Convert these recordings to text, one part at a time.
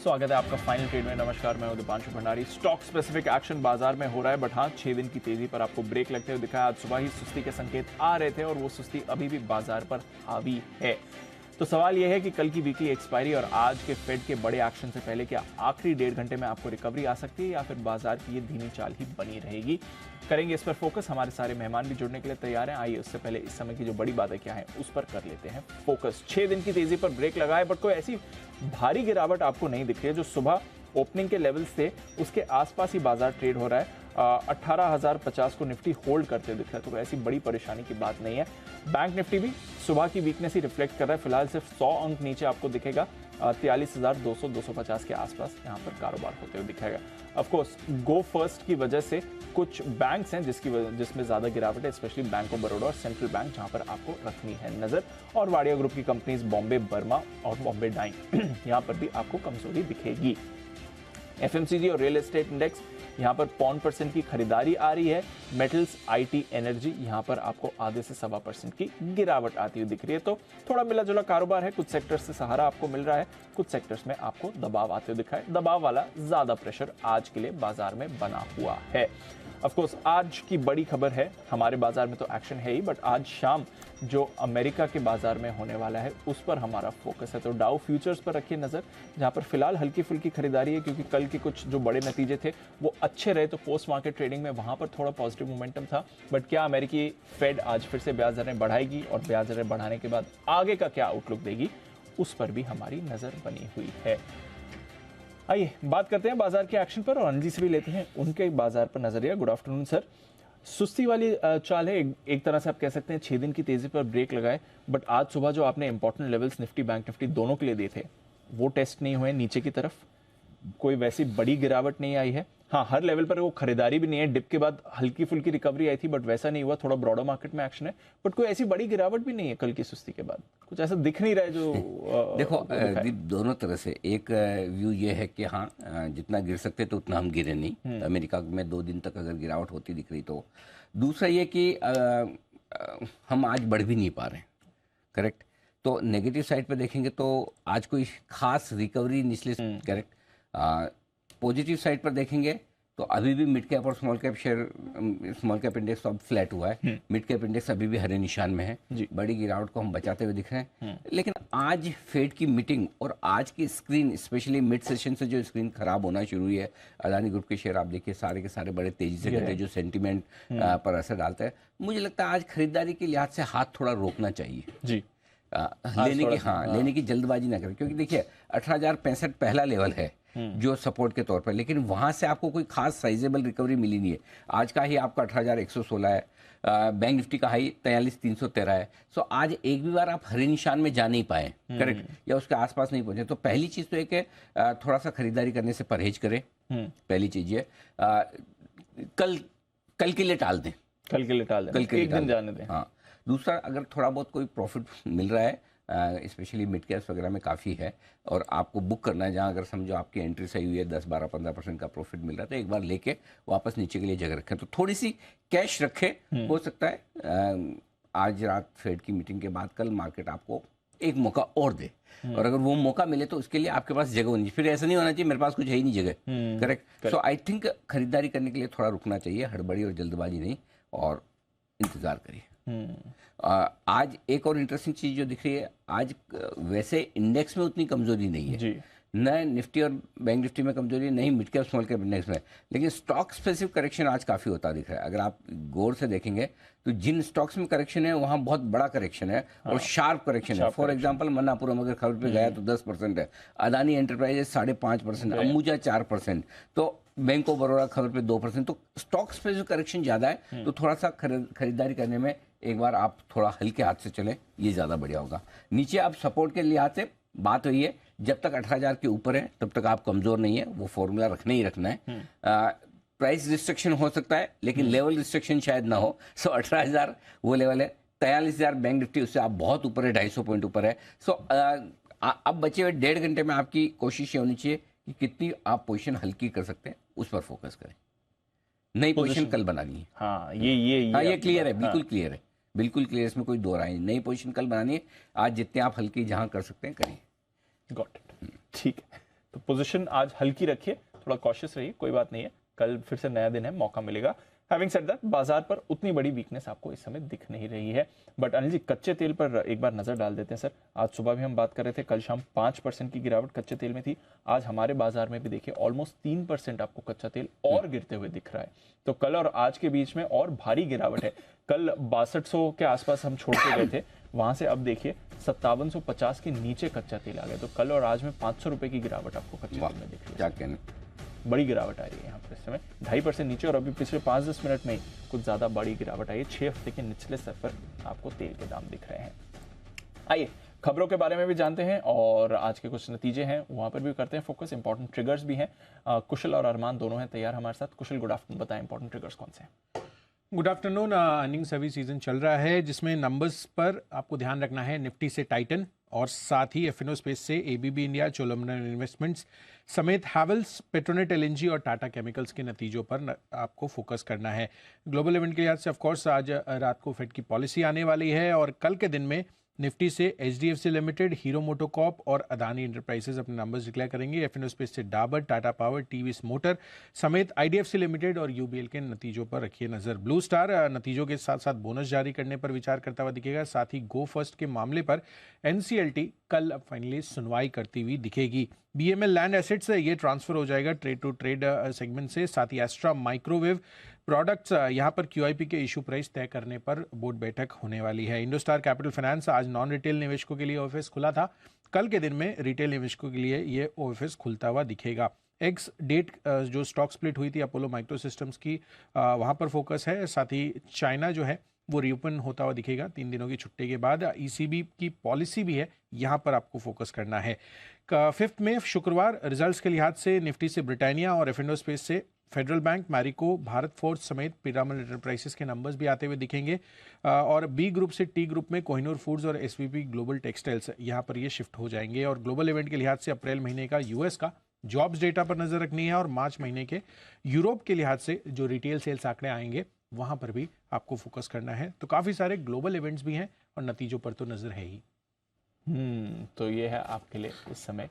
स्वागत है आपका फाइनल ट्रेड में। नमस्कार, मैं हूं Deepanshu Bhandari. Stock specific action बाजार में हो रहा है, बट हाँ 6 दिन की तेजी पर आपको ब्रेक लगते हुए दिखा। आज सुबह ही सुस्ती के संकेत आ रहे थे और वो सुस्ती अभी भी बाजार पर हावी है। तो सवाल यह है कि कल की वीकली एक्सपायरी और आज के फेड के बड़े एक्शन से पहले क्या आखिरी 1.5 घंटे में आपको रिकवरी आ सकती है या फिर बाजार की ये धीमी चाल ही बनी रहेगी। करेंगे इस पर फोकस। हमारे सारे मेहमान भी जुड़ने के लिए तैयार हैं। आइए उससे पहले इस समय की जो बड़ी बातें क्या है उस पर कर लेते हैं फोकस। 6 दिन की तेजी पर ब्रेक लगा है, बट कोई ऐसी भारी गिरावट आपको नहीं दिख रही है। जो सुबह ओपनिंग के लेवल्स थे उसके आसपास ही बाजार ट्रेड हो रहा है। 18,050 को निफ्टी होल्ड करते दिख रहा है, तो ऐसी बड़ी परेशानी की बात नहीं है। बैंक निफ्टी भी सुबह की वीकनेस ही रिफ्लेक्ट कर रहा है। फिलहाल सिर्फ 100 अंक नीचे आपको दिखेगा। 43,200-250 के आसपास यहाँ पर कारोबार होते हुए दिखेगा। ऑफ कोर्स गो फर्स्ट की वजह से कुछ बैंक्स हैं जिसमें ज्यादा गिरावट है, स्पेशली बैंक ऑफ बड़ौदा और सेंट्रल बैंक, जहां पर आपको रखनी है नजर। और वाडिया ग्रुप की कंपनीज बॉम्बे बर्मा और बॉम्बे डाइंग यहां पर भी आपको कमजोरी दिखेगी। एफएमसीजी और रियल एस्टेट इंडेक्स यहां पर 0.5% की खरीदारी आ रही है। मेटल्स, आईटी, एनर्जी यहां पर आपको आधे से 1.25% की गिरावट आती हुई दिख रही है। तो थोड़ा मिला जुला कारोबार है। कुछ सेक्टर्स से सहारा आपको मिल रहा है, कुछ सेक्टर्स में आपको दबाव आते हुए दिखा है। दबाव वाला ज्यादा प्रेशर आज के लिए बाजार में बना हुआ है। ऑफ कोर्स आज की बड़ी खबर है, हमारे बाजार में तो एक्शन है ही, बट आज शाम जो अमेरिका के बाजार में होने वाला है उस पर हमारा फोकस है। तो डाउ फ्यूचर्स पर रखिए नजर, जहां पर फिलहाल हल्की फुल्की खरीदारी है, क्योंकि कल के कुछ जो बड़े नतीजे थे वो अच्छे रहे। तो पोस्ट मार्केट ट्रेडिंग में वहां पर थोड़ा पॉजिटिव मोमेंटम था। बट क्या अमेरिकी फेड आज फिर से ब्याज दरें बढ़ाएगी और ब्याज दरें बढ़ाने के बाद आगे का क्या आउटलुक देगी, उस पर भी हमारी नजर बनी हुई है। आइए बात करते हैं बाजार के एक्शन पर और अनिल जी से भी लेते हैं उनके बाजार पर नजरिया। Good afternoon sir. सुस्ती वाली चाल है, एक तरह से आप कह सकते हैं 6 दिन की तेजी पर ब्रेक लगाए, बट आज सुबह जो आपने important levels Nifty bank Nifty दोनों के लिए दिए थे वो टेस्ट नहीं हुए नीचे की तरफ। कोई वैसी बड़ी गिरावट नहीं आई है। हाँ, हर लेवल पर वो खरीदारी भी नहीं है। डिप के बाद हल्की फुल्की रिकवरी आई थी, बट वैसा नहीं हुआ। थोड़ा ब्रॉडर मार्केट में एक्शन है, बट कोई ऐसी बड़ी गिरावट भी नहीं है कल की सुस्ती के बाद। कुछ ऐसा दिख नहीं रहा है जो देखो दोनों तरह से एक व्यू ये है कि हाँ जितना गिर सकते तो उतना हम गिरे नहीं। अमेरिका में 2 दिन तक अगर गिरावट होती दिख रही तो। दूसरा ये कि हम आज बढ़ भी नहीं पा रहे हैं, करेक्ट। तो नेगेटिव साइड पर देखेंगे तो आज कोई खास रिकवरी निचले, करेक्ट। पॉजिटिव साइड पर देखेंगे तो अभी भी मिड कैप और small cap share, small cap index तो अब फ्लैट हुआ है, मिड कैप इंडेक्स अभी भी हरे निशान में है। बड़ी गिरावट को हम बचाते हुए दिख रहे हैं। लेकिन आज फेड की मीटिंग और आज की स्क्रीन, स्पेशली मिड सेशन से जो स्क्रीन खराब होना शुरू हुई है, अदानी ग्रुप के शेयर आप देखिए सारे के सारे बड़े तेजी से गिरते हैं, जो सेंटीमेंट पर असर डालता है। मुझे लगता है आज खरीदारी के लिहाज से हाथ थोड़ा रोकना चाहिए जी। लेने की जल्दबाजी ना करें, क्योंकि देखिए 18,065 पहला लेवल है जो सपोर्ट के तौर पर, लेकिन वहां से आपको कोई खास साइजेबल रिकवरी मिली नहीं है। आज का ही आपका 18,116 है। बैंक निफ्टी का हाई 43,313 है। सो आज एक भी बार आप हरे निशान में जा नहीं पाए, करेक्ट, या उसके आसपास नहीं पहुंचे। तो पहली चीज तो एक है थोड़ा सा खरीदारी करने से परहेज करें। पहली चीज ये कल के लिए टाल दें, कल के लिए एक दिन जाने दें। हाँ। दूसरा, अगर थोड़ा बहुत कोई प्रॉफिट मिल रहा है, स्पेशली मिड कैप्स वगैरह में काफ़ी है, और आपको बुक करना है, जहाँ अगर समझो आपकी एंट्री सही हुई है 10, 12, 15% का प्रॉफिट मिल रहा है, तो एक बार लेके वापस नीचे के लिए जगह रखें। तो थोड़ी सी कैश रखें। हो सकता है आज रात फेड की मीटिंग के बाद कल मार्केट आपको एक मौका और दे, और अगर वो मौका मिले तो उसके लिए आपके पास जगह होनी चाहिए। फिर ऐसा नहीं होना चाहिए मेरे पास कुछ है ही नहीं जगह, करेक्ट। सो आई थिंक खरीदारी करने के लिए थोड़ा रुकना चाहिए, हड़बड़ी और जल्दबाजी नहीं, और इंतजार करिए। आज एक और इंटरेस्टिंग चीज जो दिख रही है, आज वैसे इंडेक्स में उतनी कमजोरी नहीं है जी। न निफ्टी और बैंक निफ्टी में कमजोरी नहीं, mid cap small cap index में, लेकिन स्टॉक स्पेसिफिक करेक्शन आज काफी होता दिख रहा है। अगर आप गौर से देखेंगे तो जिन स्टॉक्स में करेक्शन है वहां बहुत बड़ा करेक्शन है और शार्प करेक्शन है। फॉर एग्जांपल मन्नापुरम अगर खबर पे गया तो 10% है, अदानी एंटरप्राइजेस 5.5%, अंबुजा 4%, तो बैंक ऑफ बड़ौदा खबर पे 2%। तो स्टॉक स्पेसिफिक करेक्शन ज्यादा है, तो थोड़ा सा खरीदारी करने में एक बार आप थोड़ा हल्के हाथ से चलें, ये ज्यादा बढ़िया होगा। नीचे आप सपोर्ट के लिहाज से बात हुई है, जब तक 18,000 के ऊपर है तब तक आप कमजोर नहीं है, वो फॉर्मूला रखना ही रखना है। प्राइस रिस्ट्रिक्शन हो सकता है लेकिन लेवल रिस्ट्रिक्शन शायद ना हो। सो 18,000 वो लेवल है। 43,000 बैंक निफ्टी, उससे आप बहुत ऊपर है, 250 पॉइंट ऊपर है। सो अब बचे हुए 1.5 घंटे में आपकी कोशिश ये होनी चाहिए कि कितनी आप पोजीशन हल्की कर सकते हैं, उस पर फोकस करें। नई पोजीशन कल बनानी है। हाँ, ये क्लियर है, बिल्कुल क्लियर है, बिल्कुल क्लियर, इसमें कोई दो राय नहीं। नई पोजीशन कल बनानी है। आज जितने आप हल्की जहां कर सकते हैं करिए। गॉट इट, ठीक है। तो पोजीशन आज हल्की रखिए, थोड़ा कॉशियस रहिए, कोई बात नहीं है, कल फिर से नया दिन है, मौका मिलेगा। हैविंग सेड दैट, बाजार पर उतनी बड़ी वीकनेस आपको इस समय दिख नहीं रही है। बट अनिल जी, कच्चे तेल पर एक बार नजर डाल देते हैं सर। आज सुबह भी हम बात कर रहे थे, कल शाम 5% की गिरावट कच्चे तेल में थी। आज हमारे बाजार में भी देखिए ऑलमोस्ट 3% आपको कच्चा तेल और गिरते हुए दिख रहा है। तो कल और आज के बीच में और भारी गिरावट है। कल 6200 के आसपास हम छोड़ के गए थे, वहां से अब देखिए 5750 के नीचे कच्चा तेल आ गया। तो कल और आज में 500 रुपए की गिरावट आपको कच्चे तेल में दिख रही है। क्या कहने, बड़ी गिरावट आ रही है यहाँ पर इस समय 2.5% नीचे, और अभी पिछले 5-10 मिनट में ही कुछ ज्यादा बड़ी गिरावट आई है। 6 हफ्ते के निचले स्तर पर आपको तेल के दाम दिख रहे हैं। आइए खबरों के बारे में भी जानते हैं और आज के कुछ नतीजे हैं वहां पर भी करते हैं फोकस। इंपॉर्टेंट ट्रिगर्स भी हैं। कुशल और अरमान दोनों हैं तैयार हमारे साथ। कुशल, गुड आफ्टरनून, बताएं इंपॉर्टेंट ट्रिगर्स कौन से हैं? Good afternoon. Earning service season चल रहा है जिसमें नंबर्स पर आपको ध्यान रखना है। निफ्टी से टाइटन और साथ ही एफएनओ स्पेस से एबीबी इंडिया, चोलमंडलम इन्वेस्टमेंट्स समेत हैवेल्स, पेट्रोनेट एलएनजी और टाटा केमिकल्स के नतीजों पर आपको फोकस करना है। ग्लोबल इवेंट के लिहाज से ऑफकोर्स आज रात को फेड की पॉलिसी आने वाली है और कल के दिन में निफ्टी से एचडीएफसी लिमिटेड, हीरो मोटोकॉर्प और अदानी एंटरप्राइजेज अपने नंबर्स डिक्लेयर करेंगे। एफएनओ स्पेस से Dabur, Tata power, TVS motor समेत आईडीएफसी लिमिटेड और यूबीएल के नतीजों पर रखिए नजर। ब्लू स्टार नतीजों के साथ साथ बोनस जारी करने पर विचार करता हुआ दिखेगा। साथ ही गो फर्स्ट के मामले पर एनसीएलटी कल अब फाइनली सुनवाई करती हुई दिखेगी। बीएमएल लैंड एसेट्स ये ट्रांसफर हो जाएगा ट्रेड टू ट्रेड सेगमेंट से। साथ ही एस्ट्रा माइक्रोवेव प्रोडक्ट्स यहाँ पर क्यूआईपी के इशू प्राइस तय करने पर बोर्ड बैठक होने वाली है। इंडोस्टार कैपिटल फाइनेंस आज नॉन रिटेल निवेशकों के लिए ओएफएस खुला था। कल के दिन में रिटेल निवेशकों के लिए ये ओएफएस खुलता हुआ दिखेगा। एक्स डेट जो स्टॉक स्प्लिट हुई थी अपोलो माइक्रो सिस्टम्स की, वहाँ पर फोकस है। साथ ही चाइना जो है वो रीओपन होता हुआ दिखेगा 3 दिनों की छुट्टी के बाद। ईसीबी की पॉलिसी भी है, यहाँ पर आपको फोकस करना है। 5 मई शुक्रवार रिजल्ट्स के लिहाज से निफ्टी से ब्रिटानिया और एफएनओ स्पेस से federal bank, Marico, Bharat forge समेत पिरामल एंटरप्राइजेस के नंबर्स भी आते हुए दिखेंगे। और बी ग्रुप से टी ग्रुप में कोहिनूर फूड्स और एसवीपी ग्लोबल टेक्सटाइल्स यहाँ पर ये शिफ्ट हो जाएंगे। और ग्लोबल इवेंट के लिहाज से अप्रैल महीने का यूएस का जॉब्स डेटा पर नजर रखनी है और मार्च महीने के यूरोप के लिहाज से जो रिटेल सेल्स आंकड़े आएंगे वहां पर भी आपको फोकस करना है। तो काफी सारे ग्लोबल इवेंट्स भी हैं और नतीजों पर तो नजर है ही। तो ये है आपके लिए इस समय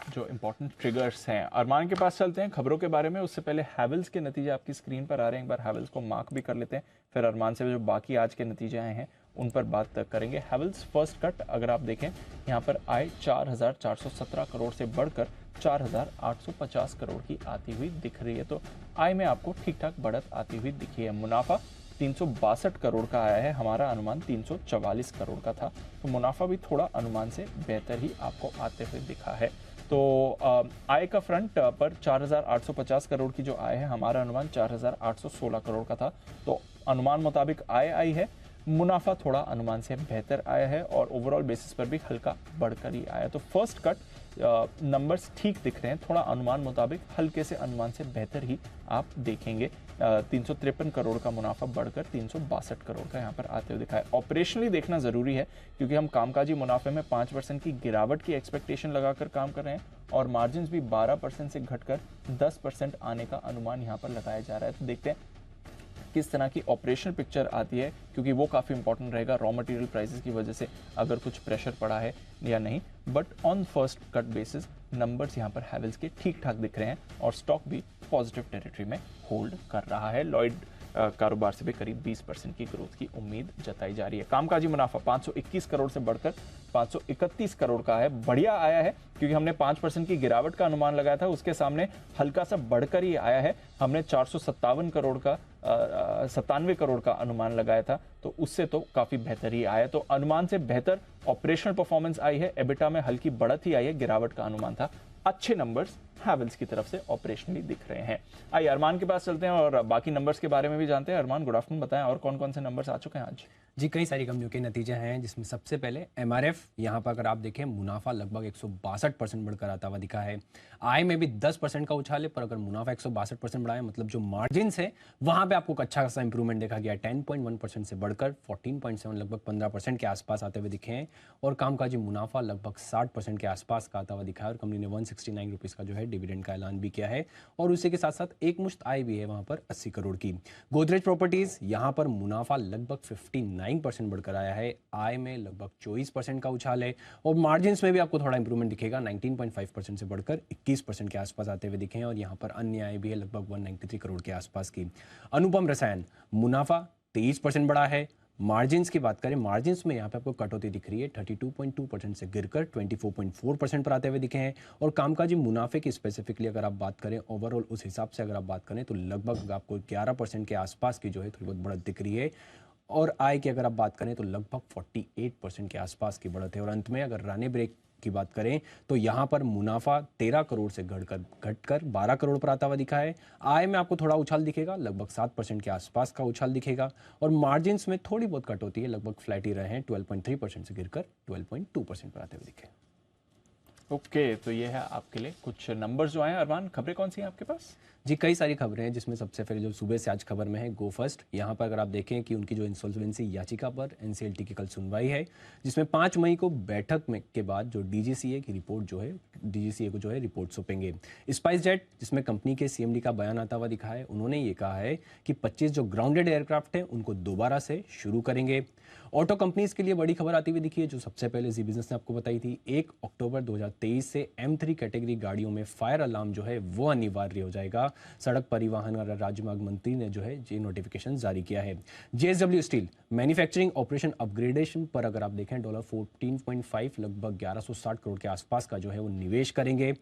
जो इम्पोर्टेंट ट्रिगर्स हैं। अरमान के पास चलते हैं खबरों के बारे में। उससे पहले हैवेल्स के नतीजे आपकी स्क्रीन पर आ रहे हैं, एक बार हैवेल्स को मार्क भी कर लेते हैं, फिर अरमान से जो बाकी आज के नतीजे आए हैं उन पर बात करेंगे। हैवेल्स फर्स्ट कट अगर आप देखें यहाँ पर आय 4,417 करोड़ से बढ़कर 4,850 करोड़ की आती हुई दिख रही है। तो आय में आपको ठीक ठाक बढ़त आती हुई दिखी है। मुनाफा 362 करोड़ का आया है, हमारा अनुमान 344 करोड़ का था। तो मुनाफा भी थोड़ा अनुमान से बेहतर ही आपको आते हुए दिखा है। तो आय का फ्रंट पर 4,850 करोड़ की जो आय है, हमारा अनुमान 4,816 करोड़ का था। तो अनुमान मुताबिक आय आई है, मुनाफा थोड़ा अनुमान से बेहतर आया है और ओवरऑल बेसिस पर भी हल्का बढ़कर ही आया। तो फर्स्ट कट नंबर्स ठीक दिख रहे हैं, थोड़ा अनुमान मुताबिक हल्के से अनुमान से बेहतर ही आप देखेंगे। 353 करोड़ का मुनाफा बढ़कर 362 करोड़ का यहाँ पर आते हुए दिखा है। ऑपरेशनली देखना जरूरी है क्योंकि हम कामकाजी मुनाफे में 5% की गिरावट की एक्सपेक्टेशन लगाकर काम कर रहे हैं और मार्जिन भी 12% से घटकर 10% आने का अनुमान यहाँ पर लगाया जा रहा है। तो देखते हैं किस तरह की ऑपरेशनल पिक्चर आती है क्योंकि वो काफ़ी इंपॉर्टेंट रहेगा रॉ मटेरियल प्राइसेस की वजह से अगर कुछ प्रेशर पड़ा है या नहीं। But on first cut basis numbers यहाँ पर हैवेल्स के ठीक ठाक दिख रहे हैं और स्टॉक भी पॉजिटिव टेरिटरी में होल्ड कर रहा है। लॉयड कारोबार से भी करीब 20% की ग्रोथ की उम्मीद जताई जा रही है। कामकाजी मुनाफा 521 करोड़ से बढ़कर 531 करोड़ का है, बढ़िया आया है क्योंकि हमने 5% की गिरावट का अनुमान लगाया था, उसके सामने हल्का सा बढ़कर ही आया है। हमने 457 करोड़ का 97 करोड़ का अनुमान लगाया था, तो उससे तो काफी बेहतर ही आया। तो अनुमान से बेहतर ऑपरेशनल परफॉर्मेंस आई है, एबिटा में हल्की बढ़त ही आई है, गिरावट का अनुमान था। अच्छे नंबर्स हैवेल्स की तरफ से ऑपरेशनली दिख रहे हैं। आइए अरमान के पास चलते हैं और बाकी नंबर्स के बारे में भी जानते हैं। अरमान, गुड आफ्टरनून, बताएं और कौन कौन से नंबर्स आ चुके हैं आज? जी, कई सारी कंपनियों के नतीजे हैं जिसमें सबसे पहले एमआरएफ, यहाँ पर अगर आप देखें मुनाफा लगभग 162% बढ़कर आता हुआ दिखा है। आय में भी 10% का उछाल है, पर अगर मुनाफा 162% बढ़ा है मतलब जो मार्जिन है वहाँ पे आपको अच्छा खासा इंप्रूवमेंट देखा गया, 10.1% से बढ़कर बढ़कर 14.7 लगभग 15% के आसपास आते हुए दिखे हैं और कामकाजी मुनाफा लगभग 60% के आसपास का आता हुआ दिखा है और कंपनी ने 169 रुपीज़ का जो है डिविडेंड का ऐलान भी किया है और उसी के साथ साथ एक मुश्त आय भी है वहाँ पर 80 करोड़ की। गोदरेज प्रॉपर्टीज़ यहाँ पर मुनाफा लगभग 59% बढ़कर आया है, आय में लगभग 24% का उछाल है और मार्जिन में भी आपको थोड़ा इंप्रूवमेंट दिखेगा, 19.5% से बढ़कर 21% के आसपास आते हुए दिखे हैं और यहाँ पर अन्य आय भी है लगभग 193 करोड़ के आसपास की। अनुपम रसायन मुनाफा 23% बढ़ा है। मार्जिन्स की बात करें, मार्जिन्स में यहाँ पे आपको कटौती दिख रही है, 32.2% से गिरकर 24.4% पर आते हुए दिखे हैं और कामकाजी मुनाफे की स्पेसिफिकली अगर आप बात करें ओवरऑल उस हिसाब से अगर आप बात करें तो लगभग आपको 11% के आसपास की जो है थोड़ी बहुत बढ़त दिख रही है और आय की अगर आप बात करें तो लगभग 48% के आसपास की बढ़त है। और अंत में अगर रानी ब्रेक की बात करें तो यहाँ पर मुनाफा 13 करोड़ से घटकर 12 करोड़ पर आता हुआ दिखा है। आय में आपको थोड़ा उछाल दिखेगा, लगभग 7% के आसपास का उछाल दिखेगा और मार्जिन्स में थोड़ी बहुत कटौती है, लगभग फ्लैट ही रहे हैं, 12.3% से गिरकर 12.2% पर आते हुए दिखे। ओके, तो ये है आपके लिए कुछ नंबर्स जो आए हैं। अरमान, खबरें कौन सी हैं आपके पास? जी कई सारी खबरें हैं जिसमें सबसे पहले जो सुबह से आज खबर में है गो फर्स्ट। यहाँ पर अगर आप देखें कि उनकी जो इंसॉल्वेंसी याचिका पर एनसीएलटी की कल सुनवाई है जिसमें 5 मई को बैठक में के बाद जो डीजीसीए की रिपोर्ट जो है डीजीसीए को जो है रिपोर्ट सौंपेंगे। स्पाइस जेट जिसमें कंपनी के सीएमडी का बयान आता हुआ दिखा है, उन्होंने ये कहा है कि 25 जो ग्राउंडेड एयरक्राफ्ट हैं उनको दोबारा से शुरू करेंगे। ऑटो कंपनीज के लिए बड़ी खबर आती हुई दिखी है जो सबसे पहले जी बिजनेस ने आपको बताई थी, 1 अक्टूबर 2023 से M3 कैटेगरी गाड़ियों में फायर अलार्म जो है वो अनिवार्य हो जाएगा। सड़क परिवहन और राजमार्ग मंत्री ने जो है ये नोटिफिकेशन जारी किया है। JSW steel manufacturing operation upgradation पर अगर आप देखें $14.5 लगभग 1160 करोड़ के आसपास का जो है वो निवेश करेंगे।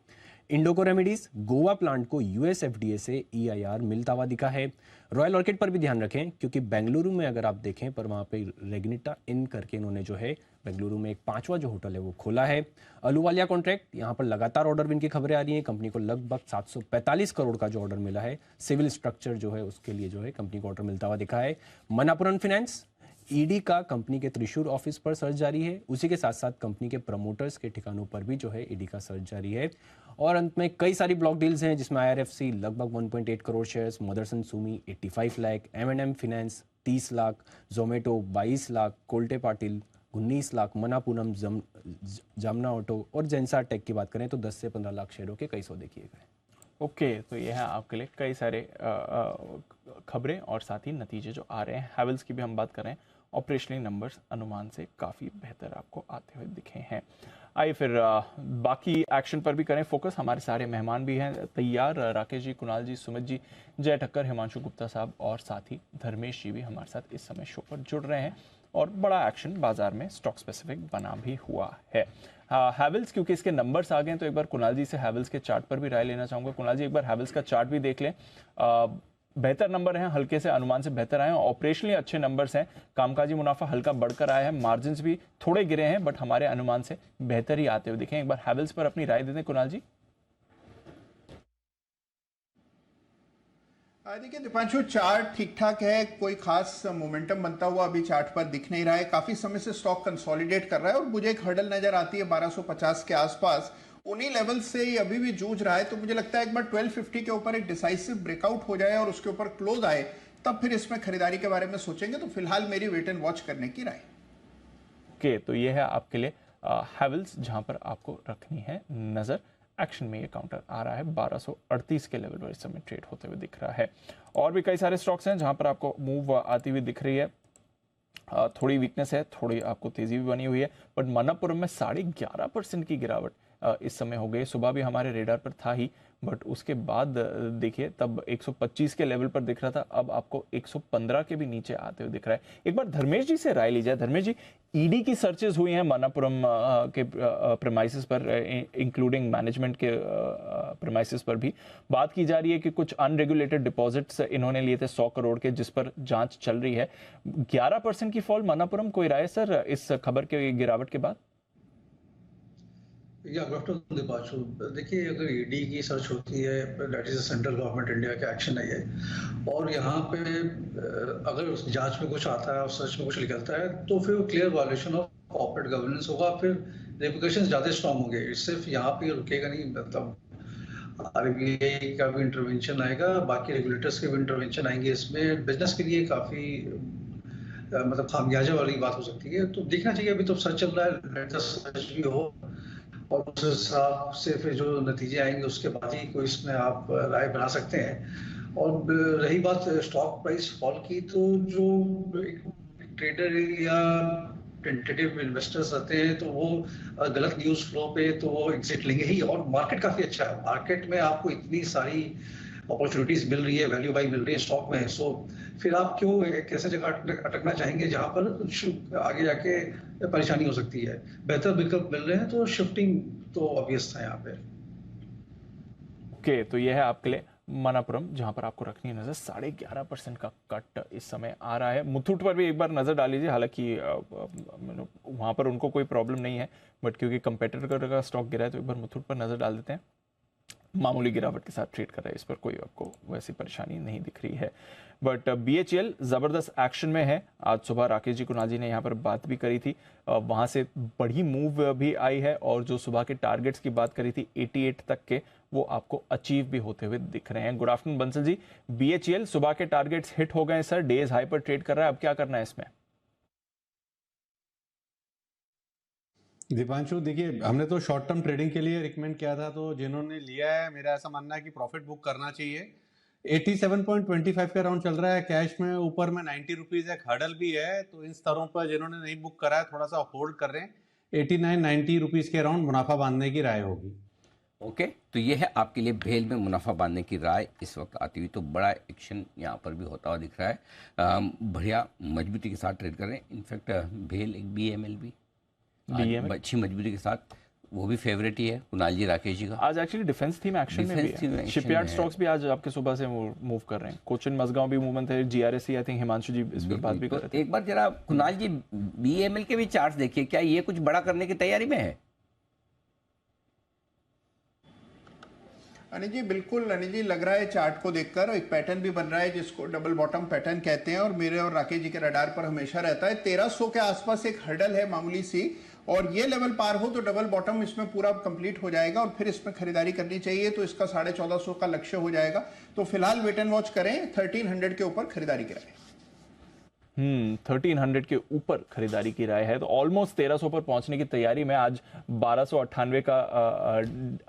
इंडोको रेमेडीज गोवा प्लांट को US FDA से EIR मिलता हुआ दिखा है। रॉयल ऑर्किड पर भी ध्यान रखें क्योंकि बेंगलुरु में अगर आप देखें पर वहाँ पे रेग्निटा इन करके इन्होंने जो है बेंगलुरु में एक 5वां जो होटल है वो खोला है। अहलूवालिया कॉन्ट्रैक्ट, यहाँ पर लगातार ऑर्डर विन की खबरें आ रही हैं। कंपनी को लगभग 745 करोड़ का जो ऑर्डर मिला है, सिविल स्ट्रक्चर जो है उसके लिए जो है कंपनी को ऑर्डर मिलता हुआ दिखा है। मनापुरम फाइनेंस, ईडी का कंपनी के त्रिशूर ऑफिस पर सर्च जारी है, उसी के साथ साथ कंपनी के प्रमोटर्स के ठिकानों पर भी जो है ईडी का सर्च जारी है। और अंत में कई सारी ब्लॉक डील्स हैं जिसमें IRFC लगभग 1.8 crore shares, Motherson Sumi 85 lakh, M&M finance 30 lakh, Zomato 22 lakh, Kolte Patil 19 lakh, Manappuram, Jamna auto और जेंसा टेक की बात करें तो 10 से 15 लाख शेयरों के कई सौदे किए गए। ओके, तो ये है आपके लिए कई सारे खबरें और साथ ही नतीजे जो आ रहे हैं। हैवेल्स की भी हम बात करें, ऑपरेशनल नंबर्स अनुमान से काफ़ी बेहतर आपको आते हुए दिखे हैं। आइए फिर बाकी एक्शन पर भी करें फोकस। हमारे सारे मेहमान भी हैं तैयार, राकेश जी, कुणाल जी, सुमित जी, जय ठक्कर, हिमांशु गुप्ता साहब और साथ ही धर्मेश जी भी हमारे साथ इस समय शो पर जुड़ रहे हैं और बड़ा एक्शन बाजार में स्टॉक स्पेसिफिक बना भी हुआ है। हैवेल्स, क्योंकि इसके नंबर्स आ गए हैं तो एक बार कुणाल जी से हैवेल्स के चार्ट पर भी राय लेना चाहूँगा। कुणाल जी, एक बार हैवेल्स का चार्ट भी देख लें। बेहतर नंबर हैं, हल्के से अनुमान से बेहतर आए हैं, ऑपरेशनली अच्छे नंबर्स हैं, कामकाजी मुनाफा हल्का बढ़कर आया है, मार्जिन्स भी थोड़े गिरे हैं बट हमारे अनुमान से बेहतर ही आते हुए दिखे। एक बार हैवेल्स पर अपनी राय दे दें कुणाल जी। देखिए दीपांशु, चार्ट ठीक ठाक है, कोई खास मोमेंटम बनता हुआ अभी चार्ट पर दिख नहीं रहा है। काफी समय से स्टॉक कंसोलिडेट कर रहा है और मुझे एक हर्डल नजर आती है 1250 के आसपास, उन्हीं लेवल से ही अभी भी जूझ रहा है। तो मुझे लगता है एक बार 1250 के ऊपर एक डिसाइसिव ब्रेकआउट हो जाए और उसके ऊपर क्लोज आए तब फिर इसमें खरीदारी के बारे में सोचेंगे। तो फिलहाल मेरी वेट एंड वॉच करने की राय। ओके, तो ये है आपके लिए हैवेल्स जहां पर आपको रखनी है नजर। एक्शन में ये काउंटर आ रहा है 1238 के लेवल पर इस समय ट्रेड होते हुए दिख रहा है। और भी कई सारे स्टॉक्स हैं जहां पर आपको मूव आती हुई दिख रही है। थोड़ी वीकनेस है, थोड़ी आपको तेजी भी बनी हुई है बट मनापुरम में 11.5% की गिरावट इस समय हो गई। सुबह भी हमारे रेडार पर था ही बट उसके बाद देखिए तब 125 के लेवल पर दिख रहा था, अब आपको 115 के भी नीचे आते हुए दिख रहा है। एक बार धर्मेश जी से राय ली जाए। धर्मेश जी, ईडी की सर्चेस हुई हैं मनापुरम के प्रेमाइसेस पर, इंक्लूडिंग मैनेजमेंट के प्रेमाइसेस पर भी बात की जा रही है कि कुछ अनरेगुलेटेड डिपॉजिट्स इन्होंने लिए थे 100 करोड़ के, जिस पर जांच चल रही है। 11% की फॉल मनापुरम, कोई राय सर इस खबर के गिरावट के बाद? या गुड आफ्टरनून दीपांशु, देखिए अगर ईडी की सर्च होती है, that is central government India का एक्शन है ये, और यहाँ पे अगर उस जांच में कुछ आता है और सर्च में कुछ निकलता है तो फिर clear violation of corporate governance होगा, फिर रेपुटेशन ज़्यादा स्ट्रॉन्ग होंगे। सिर्फ यहाँ पे रुकेगा नहीं, मतलब आरबीआई का भी इंटरवेंशन आएगा, बाकी रेगुलेटर्स के भी इंटरवेंशन आएंगे। इसमें बिजनेस के लिए काफ़ी मतलब खामियाजा वाली बात हो सकती है। तो देखना चाहिए, अभी तो सर्च चल रहा है, लेट द सर्च भी हो और उस हिसाब से फिर जो नतीजे आएंगे उसके बाद ही कोई इसमें आप राय बना सकते हैं। और रही बात स्टॉक प्राइस फॉल की, तो जो ट्रेडर या टेंटेटिव इन्वेस्टर्स रहते हैं तो वो गलत न्यूज़ फ्लो पे तो वो एग्जिट लेंगे ही। और मार्केट काफ़ी अच्छा है, मार्केट में आपको इतनी सारी अपॉर्चुनिटीज मिल रही है, वैल्यू बाई मिल रही है स्टॉक में, सो फिर आप क्यों एक ऐसे जगह अटकना चाहेंगे जहां पर कुछ आगे जाके परेशानी हो सकती है। बेहतर विकल्प मिल रहे हैं तो शिफ्टिंग तो ऑब्वियस था यहाँ पे। ओके, तो ये है आपके लिए मनापुरम, जहां पर आपको रखनी है नजर। 11.5% का कट इस समय आ रहा है। मुथूट पर भी एक बार नजर डाल लीजिए, हालांकि वहां पर उनको कोई प्रॉब्लम नहीं है, बट क्योंकि कंपेटिटर का स्टॉक गिरा है तो एक बार मुथूट पर नजर डाल देते हैं। मामूली गिरावट के साथ ट्रेड कर रहा है, इस पर कोई आपको वैसी परेशानी नहीं दिख रही है। बट BHEL जबरदस्त एक्शन में है। आज सुबह राकेश जी कुणाल जी ने यहाँ पर बात भी करी थी, वहां से बड़ी मूव भी आई है और जो सुबह के टारगेट्स की बात करी थी 88 तक के, वो आपको अचीव भी होते हुए दिख रहे हैं। Good afternoon Bansal ji. BHEL सुबह के टारगेट्स हिट हो गए सर, डेज हाई पर ट्रेड कर रहा है, अब क्या करना है इसमें? दीपांशु, देखिए हमने तो शॉर्ट टर्म ट्रेडिंग के लिए रिकमेंड किया था, तो जिन्होंने लिया है मेरा ऐसा मानना है कि प्रॉफिट बुक करना चाहिए। 87.25 के अराउंड चल रहा है कैश में, ऊपर में 90 रुपीज एक हर्डल भी है, तो इन स्तरों पर जिन्होंने नहीं बुक करा है थोड़ा सा होल्ड कर रहे हैं। 89-90 रुपीज के अराउंड मुनाफा बांधने की राय होगी। ओके, तो ये है आपके लिए भेल में मुनाफा बांधने की राय इस वक्त आती हुई। तो बड़ा एक्शन यहाँ पर भी होता हुआ दिख रहा है, बढ़िया मजबूती के साथ ट्रेड कर रहे हैं। इनफैक्ट भेल एक BML भी अच्छी मजबूती के साथ, वो भी फेवरेट ही है कुणाल जी राकेश जी का। आज एक्चुअली डिफेंस थीम एक्शन में भी है। शिपयार्ड स्टॉक्स भी आज आपके सुबह से मूव कर रहे हैं। कोचिन मजगांव भी मूवमेंट है, GRSE आई थिंक हिमांशु जी इस पर बात भी कर रहे थे। एक बार जरा कुणाल जी BML के भी चार्ट देखिए, क्या ये कुछ बड़ा करने की तैयारी में है? अनिल जी बिल्कुल, अनिल जी लग रहा है चार्ट को देखकर एक पैटर्न भी बन रहा है जिसको डबल बॉटम पैटर्न कहते हैं, और मेरे और राकेश जी के रडार पर हमेशा रहता है। 1300 के आसपास एक हर्डल है मामूली सी, और ये लेवल पार हो तो डबल बॉटम इसमें पूरा कंप्लीट हो जाएगा और फिर इसमें खरीदारी करनी चाहिए, तो इसका 1450 का लक्ष्य हो जाएगा। तो फिलहाल वेट एंड वॉच करें, 1300 के ऊपर खरीदारी की राय। 1300 के ऊपर खरीदारी की राय है, तो ऑलमोस्ट 1300 पर पहुंचने की तैयारी में। आज 1298 का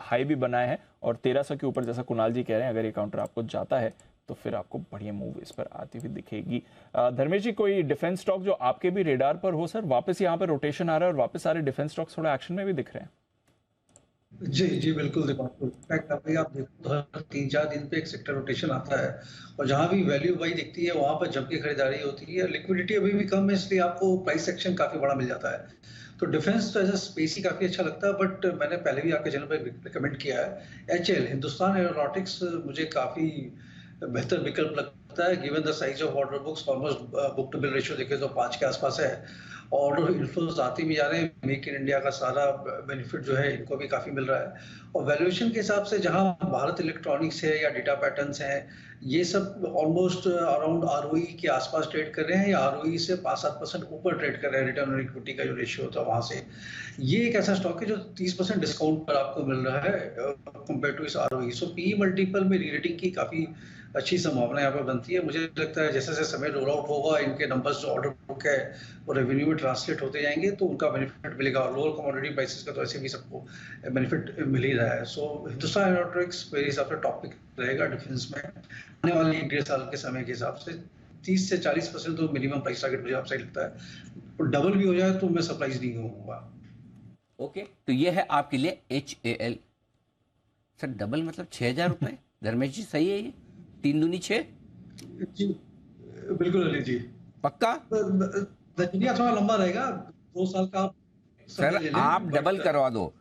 हाई भी बनाया है, और 1300 के ऊपर जैसा कुणाल जी कह रहे हैं, अगर ये काउंटर आपको जाता है तो फिर आपको बढ़िया मूव इस पर आती हुई दिखेगी। धर्मेश जी, कोई डिफेंस स्टॉक जो आपके भी रेडार पर हो सर? वापस यहाँ पर रोटेशन आ रहा है और वापस सारे डिफेंस स्टॉक्स थोड़ा एक्शन में भी दिख रहे हैं। जी जी बिल्कुल दीपांशु, इनफैक्ट अभी आप देखो 3-4 दिन पे एक सेक्टर रोटेशन आता है, और जहां भी वैल्यू बाई दिखती है वहां पर जम की खरीदारी होती है। लिक्विडिटी अभी भी कम है, इसलिए आपको प्राइस सेक्शन काफी बड़ा मिल जाता है। तो डिफेंस तो एज अ स्पेस ही काफी अच्छा लगता है, बट मैंने पहले भी आपके चैनल पर रिकमेंड किया है HAL हिंदुस्तान एरोनॉटिक्स, मुझे काफी बेहतर विकल्प लगता है। Given the size of order books, almost book to bill ratio देखे तो 5 के आसपास है। ऑर्डर इन्फ्लोज आते भी जा रहे हैं, मेक इन इंडिया का सारा बेनिफिट जो है इनको भी काफी मिल रहा है। और वैल्यूएशन के हिसाब से जहां भारत इलेक्ट्रॉनिक्स है या डेटा पैटर्न्स हैं, ये सब ऑलमोस्ट अराउंड ROE के आसपास ट्रेड कर रहे हैं, या ROE से 5-7% ऊपर ट्रेड कर रहे हैं। रिटर्न ऑन इक्विटी का जो रेशियो होता है वहां से, ये एक ऐसा स्टॉक है जो 30% डिस्काउंट पर आपको मिल रहा है कंपेयर टू इस ROE। सो PE मल्टीपल में रीरेटिंग की काफी अच्छी संभावना यहाँ पर बनती है। मुझे लगता है जैसे जैसे समय रोल आउट होगा, इनके नंबर्स जो ऑर्डर बुक है वो रेवेन्यू में ट्रांसलेट होते जाएंगे, तो उनका बेनिफिट मिलेगा। लोअर कमोडिटी प्राइसेस का तो ऐसे भी सबको बेनिफिट मिल ही रहा है। सो हिंदुस्तान एरोनॉटिक्स मेरे हिसाब से टॉपिक रहेगा डिफेंस में आने वाले 1.5 साल के समय के हिसाब से। 30 से 40% तो मिनिमम प्राइस टारगेट मुझे आपसे लगता है, और डबल भी हो जाए तो मैं सरप्राइज नहीं होऊंगा। ओके, तो ये है आपके लिए HAL। सर डबल मतलब 6000 रुपए? धर्मेश जी सही है ये? 3 दूनी 6? जी बिल्कुल अली जी, पक्का? दर्जनिया थोड़ा लंबा रहेगा, 2 साल का आप सर आप डबल करवा दो,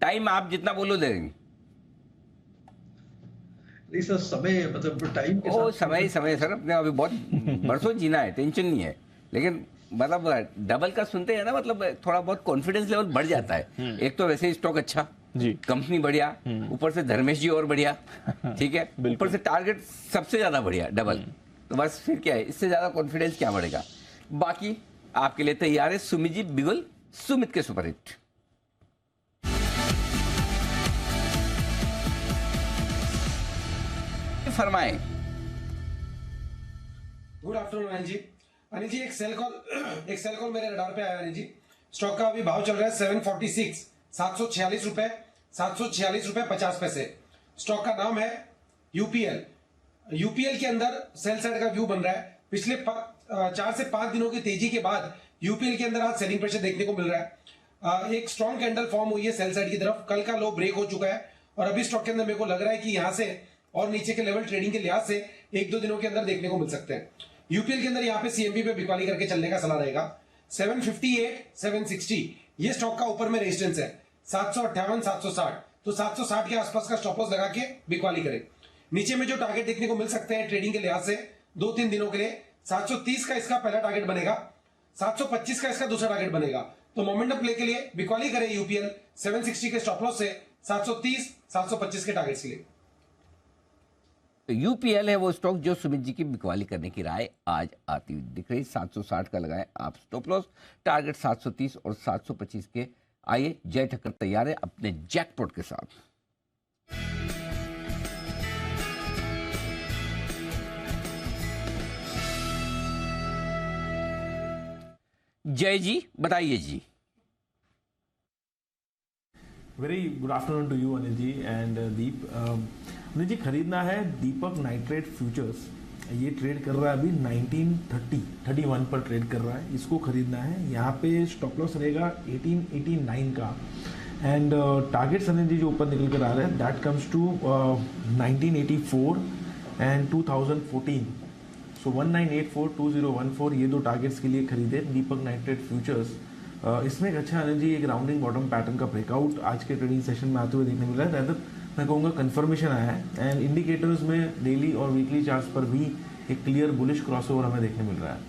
टाइम आप जितना बोलो दे देंगे। नहीं सर, समय मतलब टाइम के साथ समय सर, अपने अभी बहुत बरसों जीना है, टेंशन नहीं है। लेकिन मतलब डबल का सुनते हैं ना, मतलब थोड़ा बहुत कॉन्फिडेंस लेवल बढ़ जाता है। एक तो वैसे ही स्टॉक अच्छा जी, कंपनी बढ़िया, ऊपर से धर्मेश जी और बढ़िया, ठीक है, ऊपर से टारगेट सबसे ज्यादा बढ़िया डबल, तो बस फिर क्या है, इससे ज्यादा कॉन्फिडेंस क्या बढ़ेगा। बाकी आपके लिए तैयार है सुमित जी बिगुल, सुमित के superhit. फरमाएं। Good afternoon Anil ji. Anil ji एक सेल कॉल मेरे रडार पे आया अनिल जी। स्टॉक का अभी भाव चल रहा है 746 746 रुपए 50 पैसे। स्टॉक का नाम है यूपीएल। यूपीएल के अंदर सेल साइड का व्यू बन रहा है। पिछले 4 से 5 दिनों की तेजी के बाद यूपीएल के अंदर आज सेलिंग प्रेशर देखने को मिल रहा है। एक स्ट्रॉन्ग कैंडल फॉर्म हुई है सेल साइड की तरफ। कल का लो ब्रेक हो चुका है और अभी स्टॉक के अंदर मेरे को लग रहा है कि यहां से और नीचे के लेवल ट्रेडिंग के लिहाज से 1-2 दिनों के अंदर देखने को मिल सकते हैं। यूपीएल के अंदर यहाँ पे सीएमबी पे बिकवाली करके चलने का सलाह रहेगा। 758 760 ये स्टॉक का ऊपर में रेजिस्टेंस है। 758 760 तो 760 के आसपास का स्टॉप लॉस लगा के बिकवाली करें। नीचे में जो टारगेट देखने को मिल सकते हैं ट्रेडिंग के लिहाज से 2-3 दिनों के लिए 730 का इसका पहला टारगेट बनेगा, 725 का इसका दूसरा टारगेट बनेगा। तो मोमेंटम प्ले के लिए बिकवाली करें यूपीएल 760 के स्टॉप लॉस से 730 725 के टारगेट के लिए। तो यूपीएल है वो स्टॉक जो सुमित जी की बिकवाली करने की राय आज आती हुई दिख रही। 760 का लगाएं आप स्टॉप लॉस, टारगेट 730 और 725 के। आइए जय ठक्कर तैयार है अपने जैकपॉट के साथ। जय जी बताइए जी। Very good afternoon to you Anil ji and Deep. Anil ji खरीदना है दीपक नाइट्रेट फ्यूचर्स। ये ट्रेड कर रहा है अभी 1931 पर ट्रेड कर रहा है। इसको खरीदना है। यहाँ पे स्टॉप लॉस रहेगा 1889 का एंड टारगेट्स अनिल जी जो ऊपर निकल कर आ रहे हैं दैट कम्स टू 1984 एंड 2014। सो 1984 2014 ये दो टारगेट्स के लिए खरीदे दीपक नाइट्रेट फ्यूचर्स। इसमें एक अच्छा एनर्जी एक राउंडिंग बॉटम पैटर्न का ब्रेकआउट आज के ट्रेडिंग सेशन में आते हुए देखने मिला है। रैदर मैं कहूँगा कंफर्मेशन आया है एंड इंडिकेटर्स में डेली और वीकली चार्ट्स पर भी एक क्लियर बुलिश क्रॉसओवर हमें देखने मिल रहा है।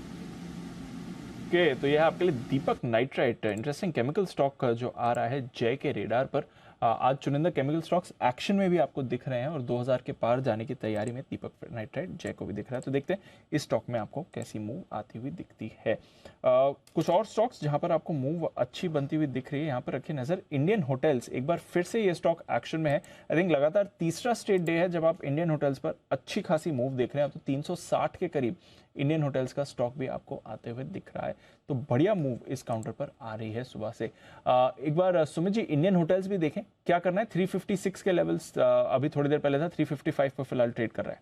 ओके, तो यह आपके लिए दीपक नाइट्राइट इंटरेस्टिंग केमिकल स्टॉक जो आ रहा है जय के रेडार पर। आज चुनिंदा केमिकल स्टॉक्स एक्शन में भी आपको दिख रहे हैं और 2000 के पार जाने की तैयारी में दीपक नाइट्राइट जय को भी दिख रहा है। तो देखते हैं इस स्टॉक में आपको कैसी मूव आती हुई दिखती है। कुछ और स्टॉक्स जहां पर आपको मूव अच्छी बनती हुई दिख रही है, यहाँ पर रखिए नजर इंडियन होटल्स। एक बार फिर से ये स्टॉक एक्शन में है। आई थिंक लगातार तीसरा स्ट्रेट डे है जब आप इंडियन होटल्स पर अच्छी खासी मूव देख रहे हैं। अब तो 360 के करीब इंडियन होटल्स का स्टॉक भी आपको आते हुए दिख रहा है। तो बढ़िया मूव इस काउंटर पर आ रही है सुबह से। एक बार सुमित जी इंडियन होटल्स भी देखें क्या करना है। 356 के लेवल्स अभी थोड़ी देर पहले था, 355 पर फिलहाल ट्रेड कर रहा है।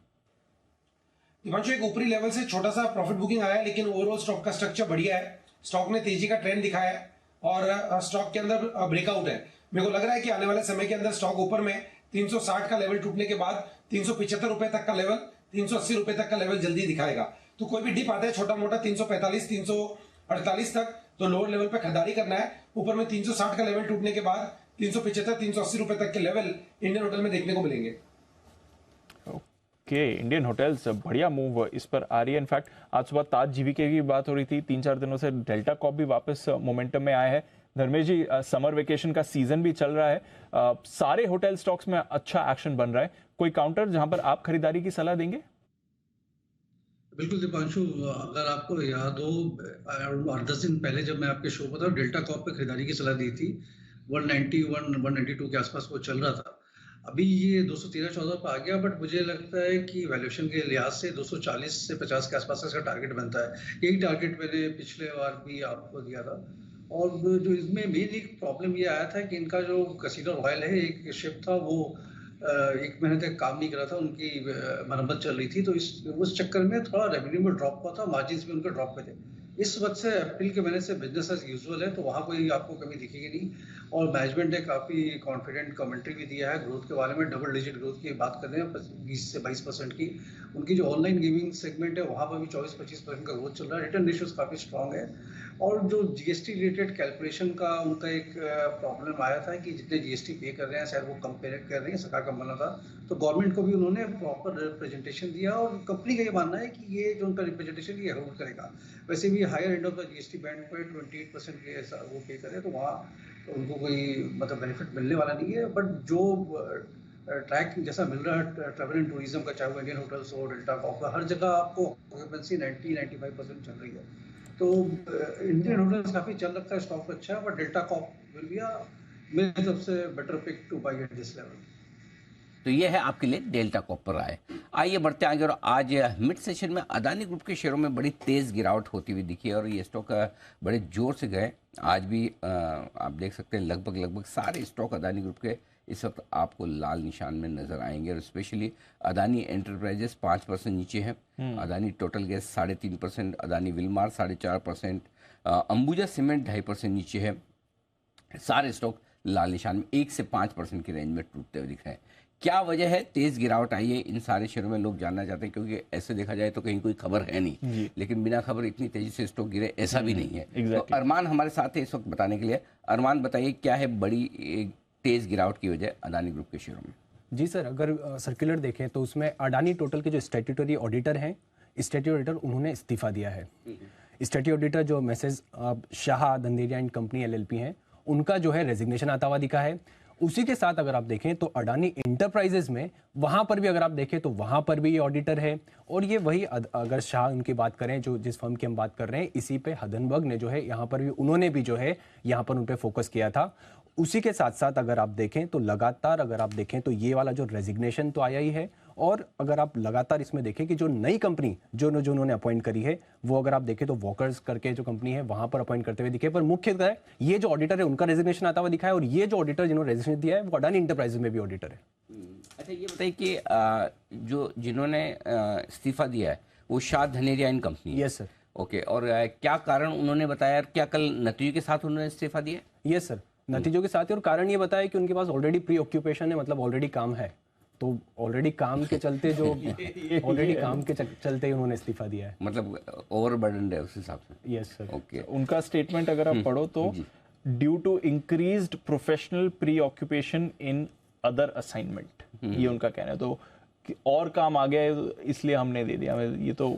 दिवांशु एक ऊपरी लेवल से छोटा सा प्रॉफिट बुकिंग आया है लेकिन ओवरऑल स्टॉक का स्ट्रक्चर बढ़िया है। स्टॉक ने तेजी का ट्रेंड दिखाया है और स्टॉक के अंदर ब्रेकआउट है। मेरे को लग रहा है कि आने वाले समय के अंदर स्टॉक ऊपर में 360 का लेवल टूटने के बाद 375 रुपए तक का लेवल, 380 रुपए तक का लेवल जल्दी दिखाएगा। तो कोई भी डिप आता है छोटा मोटा 345 348 तक तो लोअर लेवल पे खरीदारी करना है। ऊपर में 360 का लेवल टूटने के बाद 375 380 रुपए तक के लेवल इंडियन होटल में देखने को मिलेंगे। ओके, इंडियन होटल्स बढ़िया मूव इस पर आ रही है। इनफैक्ट आज सुबह ताज जीवीके की बात हो रही थी। 3-4 दिनों से डेल्टा कॉप भी वापस मोमेंटम में आया है। धर्मेश जी समर वेकेशन का सीजन भी चल रहा है। सारे होटल स्टॉक्स में अच्छा एक्शन बन रहा है। कोई काउंटर जहां पर आप खरीदारी की सलाह देंगे? बिल्कुल दीपांशु, अगर आपको याद हो 8-10 दिन पहले जब मैं आपके शो पर था डेल्टा कॉप पे खरीदारी की सलाह दी थी। 191 192 के आसपास वो चल रहा था। अभी ये 213-14 पर आ गया, बट मुझे लगता है कि वैल्यूएशन के लिहाज से 240 से 50 के आसपास इसका टारगेट बनता है। यही टारगेट मैंने पिछले बार भी आपको दिया था। और जो इसमें मेन एक प्रॉब्लम ये आया था कि इनका जो कैसीनो रॉयल है एक शिप था वो 1 महीने तक काम नहीं कर रहा था, उनकी मरम्मत चल रही थी। तो उस चक्कर में थोड़ा रेवेन्यू में ड्रॉप हुआ था, मार्जिन भी उनके ड्रॉप पे थे। इस वक्त से अप्रैल के महीने से बिजनेस एज यूजुअल है, तो वहाँ कोई आपको कमी दिखेगी नहीं। और मैनेजमेंट ने काफ़ी कॉन्फिडेंट कमेंट्री भी दिया है ग्रोथ के बारे में। डबल डिजिट ग्रोथ की बात कर रहे हैं 20 से 22% की। उनकी जो ऑनलाइन गेमिंग सेगमेंट है वहाँ पर भी 24-25% का ग्रोथ चल रहा है। रिटर्न रेशियोज काफ़ी स्ट्रॉन्ग है। और जो जीएसटी रिलेटेड कैलकुलेशन का उनका एक प्रॉब्लम आया था कि जितने जीएसटी पे कर रहे हैं शायद वो कम पे कर रहे हैं, सरकार का मानना था। तो गवर्नमेंट को भी उन्होंने प्रॉपर रिप्रेजेंटेशन दिया और कंपनी का ये मानना है कि ये जो उनका रिप्रेजेंटेशन ये होल्ड करेगा। वैसे भी higher end of the GST band पे 28% के ऐसा वो पे करे, तो वहाँ उनको कोई मतलब बेनिफिट मिलने वाला नहीं है। बट जो ट्रैक जैसा मिल रहा है ट्रैवल एंड टूरिज्म का, चाहे वो इंडियन होटल्स हो, डेल्टा कॉप का, हर जगह आपको ऑक्यूपेंसी 90-95% चल रही है। तो इंडियन होटल्स काफ़ी चल रखता है, स्टॉक अच्छा है, but delta corp will be मेरे तरफ से better pick to buy at this level. तो ये है आपके लिए डेल्टा कॉपर आए। आइए बढ़ते आगे, और आज मिड सेशन में अदानी ग्रुप के शेयरों में बड़ी तेज़ गिरावट होती हुई दिखी है और ये स्टॉक बड़े जोर से गए। आज भी आप देख सकते हैं लगभग सारे स्टॉक अदानी ग्रुप के इस वक्त आपको लाल निशान में नजर आएंगे, और स्पेशली अदानी एंटरप्राइजेस 5% नीचे है, Adani total gas 3.5%, Adani Wilmar 4.5%, Ambuja cement 2.5% नीचे है। सारे स्टॉक लाल निशान में 1 से 5% की रेंज में टूटते हुए दिख रहे हैं। क्या वजह है तेज गिरावट आई है इन सारे शेयरों में, लोग जानना चाहते हैं, क्योंकि ऐसे देखा जाए तो कहीं कोई खबर है नहीं, लेकिन बिना खबर इतनी तेजी से स्टॉक गिरे ऐसा भी नहीं है। तो अरमान हमारे साथ है इस वक्त बताने के लिए। अरमान बताइए क्या है बड़ी तेज गिरावट की वजह अदानी ग्रुप के शेयरों में? जी सर, अगर सर्कुलर देखें तो उसमें अडानी टोटल के जो स्टैट्यूटरी ऑडिटर हैं, स्टैट्यूटरी ऑडिटर उन्होंने इस्तीफा दिया है। स्टैट्यूटरी ऑडिटर जो messrs Shah Dhandheria and company LLP हैं, उनका जो है रेजिग्नेशन आता हुआ दिखा है। उसी के साथ अगर आप देखें तो अडानी इंटरप्राइजेज में वहां पर भी अगर आप देखें तो वहां पर भी ये ऑडिटर है, और ये वही अगर शाह उनकी बात करें जो जिस फर्म की हम बात कर रहे हैं, इसी पे हडनबर्ग ने जो है यहाँ पर भी उन्होंने भी जो है यहाँ पर उन पे फोकस किया था। उसी के साथ साथ अगर आप देखें तो लगातार अगर आप देखें तो ये वाला जो रेजिग्नेशन तो आया ही है, और अगर आप लगातार इसमें देखें कि जो नई कंपनी जो उन्होंने अपॉइंट करी है वो अगर आप देखें तो वॉकर्स करके जो कंपनी है वहां पर अपॉइंट करते हुए दिखे, पर मुख्यतः ये जो ऑडिटर है उनका रेजिग्नेशन आता हुआ दिखा है, और ये जो ऑडिटर जिन्होंने रेजिग्नेशन दिया है वो अडानी इंटरप्राइजेज में भी ऑडिटर है। अच्छा ये बताइए कि जो जिन्होंने इस्तीफा दिया है वो Shah Dhaneria and company? Yes sir. Okay, और क्या कारण उन्होंने बताया, क्या कल नतीजों के साथ उन्होंने इस्तीफा दिया? यस सर, नतीजों के साथ ही, और कारण ये बताया कि उनके पास ऑलरेडी प्री ऑक्यूपेशन है, मतलब ऑलरेडी काम है, तो ऑलरेडी काम के चलते जो ऑलरेडी काम के चलते ही उन्होंने इस्तीफा दिया है, मतलब ओवरबर्डन है उस हिसाब से। Yes sir. ओके, उनका स्टेटमेंट अगर आप पढ़ो तो due to increased professional preoccupation in other assignment, ये उनका कहना है। तो और काम आ गया है इसलिए हमने दे दिया, ये तो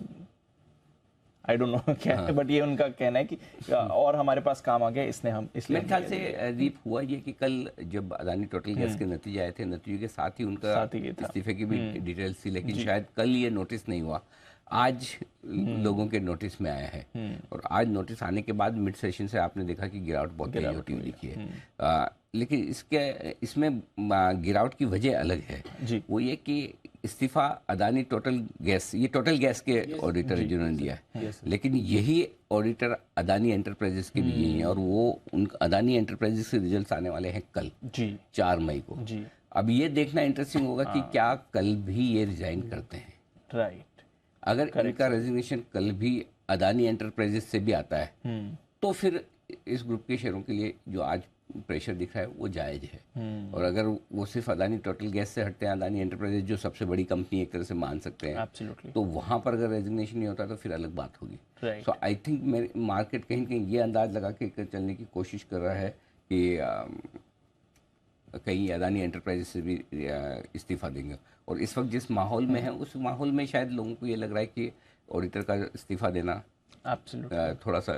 आई डोंट नो क्या है, बट ये उनका कहना है कि और हमारे पास काम आ गया इसने हम इसलिए। मेरे ख्याल से दीप हुआ ये कि कल जब अदानी टोटल गैस के नतीजे आए थे, नतीजों के साथ ही उनका इस्तीफे की भी डिटेल्स थी, लेकिन शायद कल ये नोटिस नहीं हुआ, आज लोगों के नोटिस में आया है। और आज नोटिस आने के बाद मिड सेशन से आपने देखा कि गिरावट बहुत तेज होती हुई दिखी है, लेकिन इसमें गिरावट की वजह अलग है जी। वो ये कि इस्तीफा अदानी टोटल गैस, ये टोटल गैस के ऑडिटर जिन्होंने दिया है, लेकिन यही ऑडिटर अदानी एंटरप्राइजेस के भी यही है, और वो उन अदानी एंटरप्राइजेस के रिजल्ट्स आने वाले हैं कल जी 4 मई को जी। अब ये देखना इंटरेस्टिंग होगा कि क्या कल भी ये रिजाइन करते हैं, राइट। अगर इनका रेजिग्नेशन कल भी अदानी एंटरप्राइजेस से भी आता है तो फिर इस ग्रुप के शेयरों के लिए जो आज प्रेशर दिख रहा है वो जायज है। और अगर वो सिर्फ अदानी टोटल गैस से हटते हैं, अदानी एंटरप्राइजेस जो सबसे बड़ी कंपनी एक तरह से मान सकते हैं, तो वहां पर अगर रेजिग्नेशन नहीं होता तो फिर अलग बात होगी। सो आई थिंक मेरे मार्केट कहीं कहीं ये अंदाज लगा के चलने की कोशिश कर रहा है कि कहीं अदानी एंटरप्राइजेस से भी इस्तीफा देंगे, और इस वक्त जिस माहौल में है उस माहौल में शायद लोगों को ये लग रहा है कि ऑडिटर का इस्तीफा देना थोड़ा सा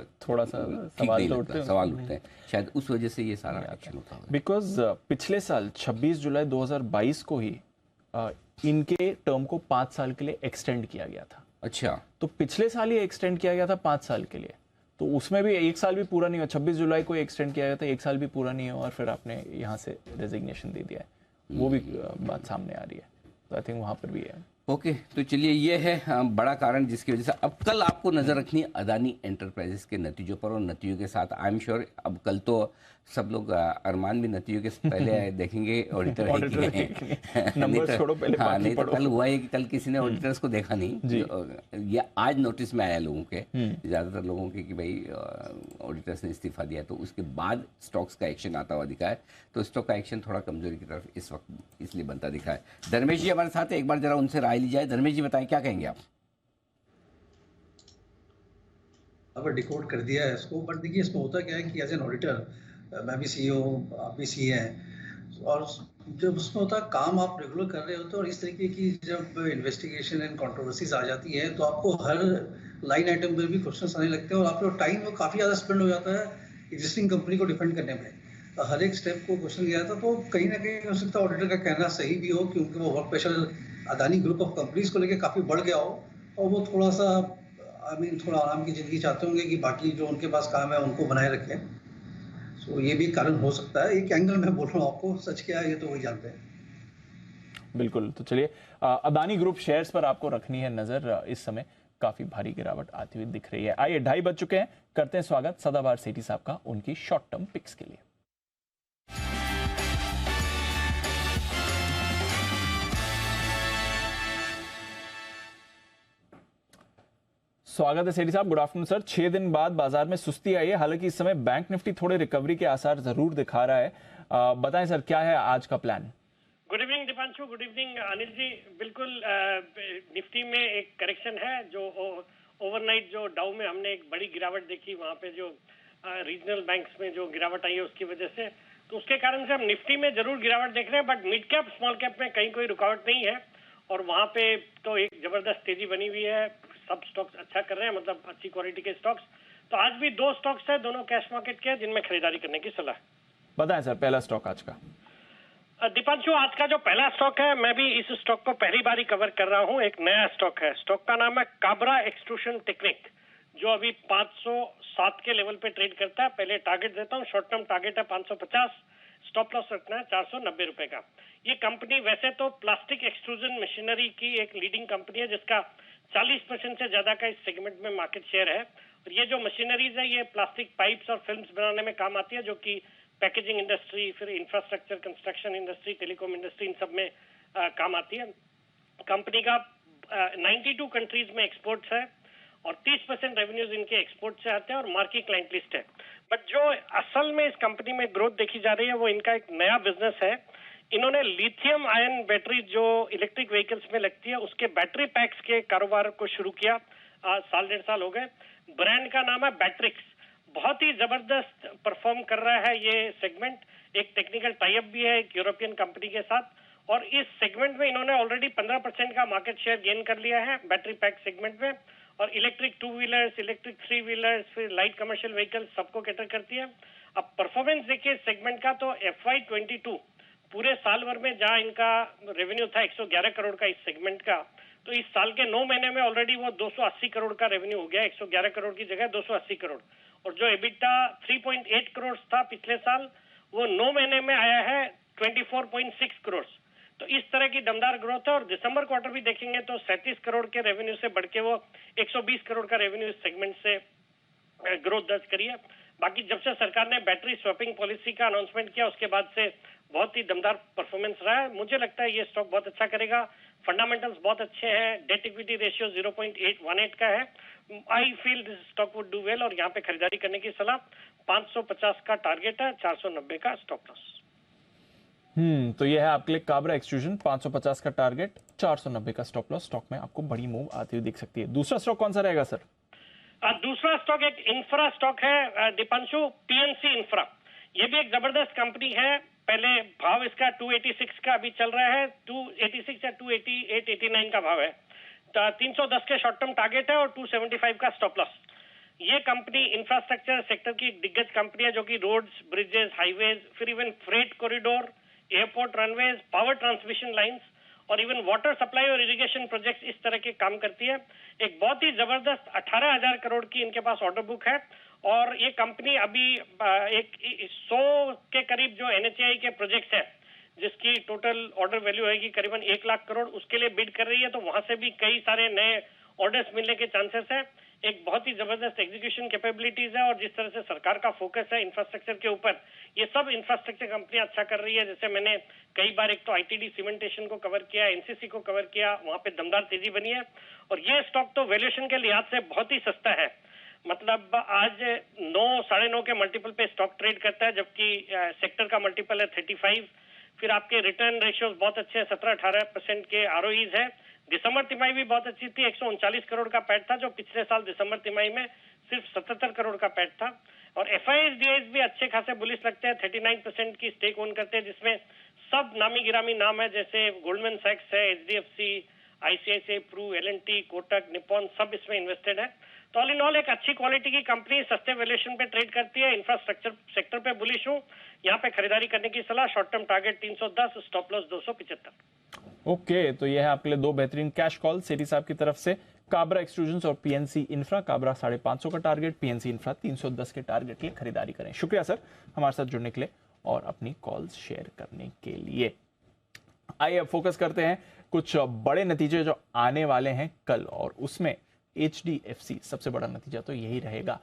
सवाल उठते हैं, शायद उस वजह से ये सारा एक्शन होता है। बिकॉज पिछले साल 26 जुलाई 2022 को ही इनके टर्म को 5 साल के लिए एक्सटेंड किया गया था। अच्छा, तो पिछले साल ही एक्सटेंड किया गया था 5 साल के लिए, तो उसमें भी 1 साल भी पूरा नहीं हुआ। 26 जुलाई को एक्सटेंड किया गया था, 1 साल भी पूरा नहीं हुआ, और फिर आपने यहाँ से रेजिग्नेशन दे दिया है, वो भी बात सामने आ रही है। तो आई थिंक वहाँ पर भी है। ओके, तो चलिए ये है बड़ा कारण जिसकी वजह से अब कल आपको नजर रखनी है अदानी एंटरप्राइजेस के नतीजों पर, और नतीजों के साथ आई एम श्योर अब कल तो सब लोग अरमान भी नतीजों के पहले देखेंगे ऑडिटर नंबर छोड़ो पहले नहीं तो कल हुआ है कि कल किसी ने ऑडिटर्स को देखा नहीं, ये आज नोटिस में आया लोगों के, ज्यादातर लोगों के कि भाई ऑडिटर्स ने इस्तीफा दिया, तो उसके बाद स्टॉक्स का एक्शन आता हुआ दिखा है। तो स्टॉक का एक्शन थोड़ा कमजोरी की तरफ इस वक्त इसलिए बनता दिखा है। धर्मेश जी हमारे साथ है, एक बार जरा उनसे राय ली जाए। धर्मेश जी बताएं क्या कहेंगे आप? अब डिकोड कर दिया है इसको, बट देखिए इसमें होता क्या है कि एज एन ऑडिटर, मैं भी CEO, आप भी CA हैं, और जब उसमें होता है काम आप रेगुलर कर रहे होते हैं, और इस तरीके की जब इन्वेस्टिगेशन एंड कंट्रोवर्सीज आ जाती है तो आपको हर लाइन आइटम पर भी क्वेश्चंस आने लगते हैं, और आपका टाइम वो काफ़ी ज़्यादा स्पेंड हो जाता है एग्जिस्टिंग कंपनी को डिफेंड करने में। तो हर एक स्टेप को क्वेश्चन किया था, तो कहीं ना कहीं हो सकता है ऑडिटर का कहना सही भी हो, क्योंकि वो work pressure Adani group of companies को लेकर काफ़ी बढ़ गया हो, और वो थोड़ा सा थोड़ा आराम की ज़िंदगी चाहते होंगे कि बाकी जो उनके पास काम है उनको बनाए रखें। सो ये भी कारण हो सकता है, एक एंगल में बोल रहा हूँ आपको, सच क्या है ये तो वही जानते हैं। बिल्कुल। तो चलिए, अदानी ग्रुप शेयर्स पर आपको रखनी है नजर। इस समय काफी भारी गिरावट आती हुई दिख रही है। आइए, 2:30 बज चुके हैं, करते हैं स्वागत सदाबहार सेठी साहब का उनकी शॉर्ट टर्म पिक्स के लिए। स्वागत है सेठी साहब, गुड आफ्टरनून सर। 6 दिन बाद बाजार में सुस्ती आई है, हालांकि इस समय बैंक निफ्टी थोड़े रिकवरी के आसार जरूर दिखा रहा है। बताएं सर, क्या है आज का plan? Good evening Deepanshu, good evening Anil ji. बिल्कुल निफ्टी में एक करेक्शन है, जो ओवरनाइट जो डाउ में हमने एक बड़ी गिरावट देखी, वहां पे जो रीजनल बैंक्स में जो गिरावट आई है उसकी वजह से, तो उसके कारण से हम निफ्टी में जरूर गिरावट देख रहे हैं, but mid cap small cap में कहीं कोई रुकावट नहीं है और वहां पे तो एक जबरदस्त तेजी बनी हुई है। सब स्टॉक्स अच्छा कर रहे हैं, मतलब अच्छी क्वालिटी के स्टॉक्स। तो आज भी 2 स्टॉक्स है, दोनों कैश मार्केट के, जिनमें खरीदारी करने की सलाह। बताएं सर, पहला स्टॉक आज का। दीपांशु, आज का जो पहला स्टॉक है, मैं भी इस स्टॉक को पहली बार ही कवर कर रहा हूं। एक नया स्टॉक है, स्टॉक का नाम है काबरा एक्सट्रूशन टेक्निक, जो अभी 507 के लेवल पे ट्रेड करता है। पहले टारगेट देता हूं, शॉर्ट टर्म टारगेट है 550, स्टॉप लॉस रखना है 490 रुपए का। ये कंपनी वैसे तो प्लास्टिक एक्सट्रूजन मशीनरी की एक लीडिंग कंपनी है, जिसका 40% से ज्यादा का इस सेगमेंट में मार्केट शेयर है। और ये जो मशीनरीज है, ये प्लास्टिक पाइप्स और फिल्म्स बनाने में काम आती है, जो कि पैकेजिंग इंडस्ट्री, फिर infrastructure, construction industry, telecom industry, इन सब में काम आती है। कंपनी का 92 कंट्रीज में एक्सपोर्ट्स है और 30% रेवेन्यूज इनके एक्सपोर्ट से आते हैं और मार्की क्लाइंट लिस्ट है। बट जो असल में इस कंपनी में ग्रोथ देखी जा रही है, वो इनका एक नया बिजनेस है। इन्होंने लिथियम आयन बैटरी जो इलेक्ट्रिक व्हीकल्स में लगती है, उसके बैटरी पैक्स के कारोबार को शुरू किया। आज 1.5 साल हो गए। ब्रांड का नाम है बैट्रिक्स। बहुत ही जबरदस्त परफॉर्म कर रहा है ये सेगमेंट। एक टेक्निकल टाई अप भी है एक यूरोपियन कंपनी के साथ, और इस सेगमेंट में इन्होंने ऑलरेडी 15% का मार्केट शेयर गेन कर लिया है बैटरी पैक सेगमेंट में। और इलेक्ट्रिक 2 व्हीलर्स, इलेक्ट्रिक 3 व्हीलर्स, फिर लाइट कमर्शियल व्हीकल्स, सबको कैटर करती है। अब परफॉर्मेंस देखिए सेगमेंट का, तो FY22 पूरे साल भर में जहां इनका रेवेन्यू था 111 करोड़ का इस सेगमेंट का, तो इस साल के 9 महीने में ऑलरेडी वो 280 करोड़ का रेवेन्यू हो गया। 111 करोड़ की जगह 280 करोड़। और जो एबिटा 3.8 करोड़ था पिछले साल, वो 9 महीने में आया है 24.6 करोड़। तो इस तरह की दमदार ग्रोथ है। और दिसंबर क्वार्टर भी देखेंगे तो 37 करोड़ के रेवेन्यू से बढ़ के वो 120 करोड़ का रेवेन्यू इस सेगमेंट से ग्रोथ दर्ज करी है। बाकी जब से सरकार ने बैटरी स्वैपिंग पॉलिसी का अनाउंसमेंट किया, उसके बाद से बहुत ही दमदार परफॉर्मेंस रहा है। मुझे लगता है ये स्टॉक बहुत अच्छा करेगा। फंडामेंटल्स बहुत अच्छे हैं। डेट इक्विटी रेशियो 0.818 का है। I feel this stock would do well और यहाँ पे खरीदारी करने की सलाह। 550 का टारगेट है, 490 का स्टॉप लॉस। तो ये है आपके लिए काबरा एक्सट्रूजन, 550 का टारगेट, 490 का स्टॉप लॉस। स्टॉक में आपको बड़ी मूव आती हुई दिख सकती है। दूसरा स्टॉक कौन सा रहेगा सर? दूसरा स्टॉक एक इंफ्रा स्टॉक है दीपांशु, PNC इंफ्रा। ये भी एक जबरदस्त कंपनी है। पहले भाव इसका 286 का अभी चल रहा है, 286 या 288, 89 का भाव है। 310 के शॉर्ट टर्म टारगेट है और 275 का स्टॉप लॉस। ये कंपनी इंफ्रास्ट्रक्चर सेक्टर की दिग्गज कंपनी है, जो कि रोड्स, ब्रिजेस, हाईवेज, फिर even freight corridor, airport runways, power transmission lines और इवन वाटर सप्लाई और इरिगेशन प्रोजेक्ट्स, इस तरह के काम करती है। एक बहुत ही जबरदस्त 18,000 करोड़ की इनके पास ऑर्डर बुक है। और ये कंपनी अभी एक 100 के करीब जो NHAI के प्रोजेक्ट्स है, जिसकी टोटल ऑर्डर वैल्यू होगी करीबन 1 लाख करोड़, उसके लिए बिड कर रही है। तो वहां से भी कई सारे नए ऑर्डर्स मिलने के चांसेस है। एक बहुत ही जबरदस्त एग्जीक्यूशन कैपेबिलिटीज है। और जिस तरह से सरकार का फोकस है इंफ्रास्ट्रक्चर के ऊपर, ये सब इंफ्रास्ट्रक्चर कंपनियां अच्छा कर रही है। जैसे मैंने कई बार एक तो ITD सीमेंटेशन को कवर किया, NCC को कवर किया, वहां पे दमदार तेजी बनी है। और ये स्टॉक तो वैल्यूएशन के लिहाज से बहुत ही सस्ता है। मतलब आज 9, 9.5 के मल्टीपल पे स्टॉक ट्रेड करता है, जबकि सेक्टर का मल्टीपल है 35। फिर आपके रिटर्न रेशियोज बहुत अच्छे हैं, 17-18% के ROEs है। दिसंबर तिमाही भी बहुत अच्छी थी, 139 करोड़ का पैट था, जो पिछले साल दिसंबर तिमाही में सिर्फ 77 करोड़ का पैट था। और FIS DIS भी अच्छे खासे बुलिश लगते हैं, 39% की स्टेक ओन करते हैं, जिसमें सब नामी गिरामी नाम है, जैसे गोल्डमैन सैक्स है, HDFC, ICICI Pru, L&T, Kotak, Nippon, सब इसमें इन्वेस्टेड है। तो ऑल इन ऑल एक अच्छी क्वालिटी की कंपनी सस्ते वैल्यूएशन पे ट्रेड करती है। इंफ्रास्ट्रक्चर सेक्टर पे बुलिश हूँ, यहाँ पे खरीदारी करने की सलाह। Short term target 310, stop loss 275। Okay, तो यह है आपके लिए 2 बेहतरीन कैश कॉल सेठी साहब की तरफ से। काबरा एक्सट्रूजन और PNC इंफ्रा। काबरा 550 का टारगेट, PNC इंफ्रा 310 के टारगेट के लिए खरीदारी करें। शुक्रिया सर हमारे साथ जुड़ने के लिए और अपनी कॉल्स शेयर करने के लिए। आइए अब फोकस करते हैं कुछ बड़े नतीजे जो आने वाले हैं कल, और उसमें HDFC सबसे बड़ा नतीजा तो यही रहेगा।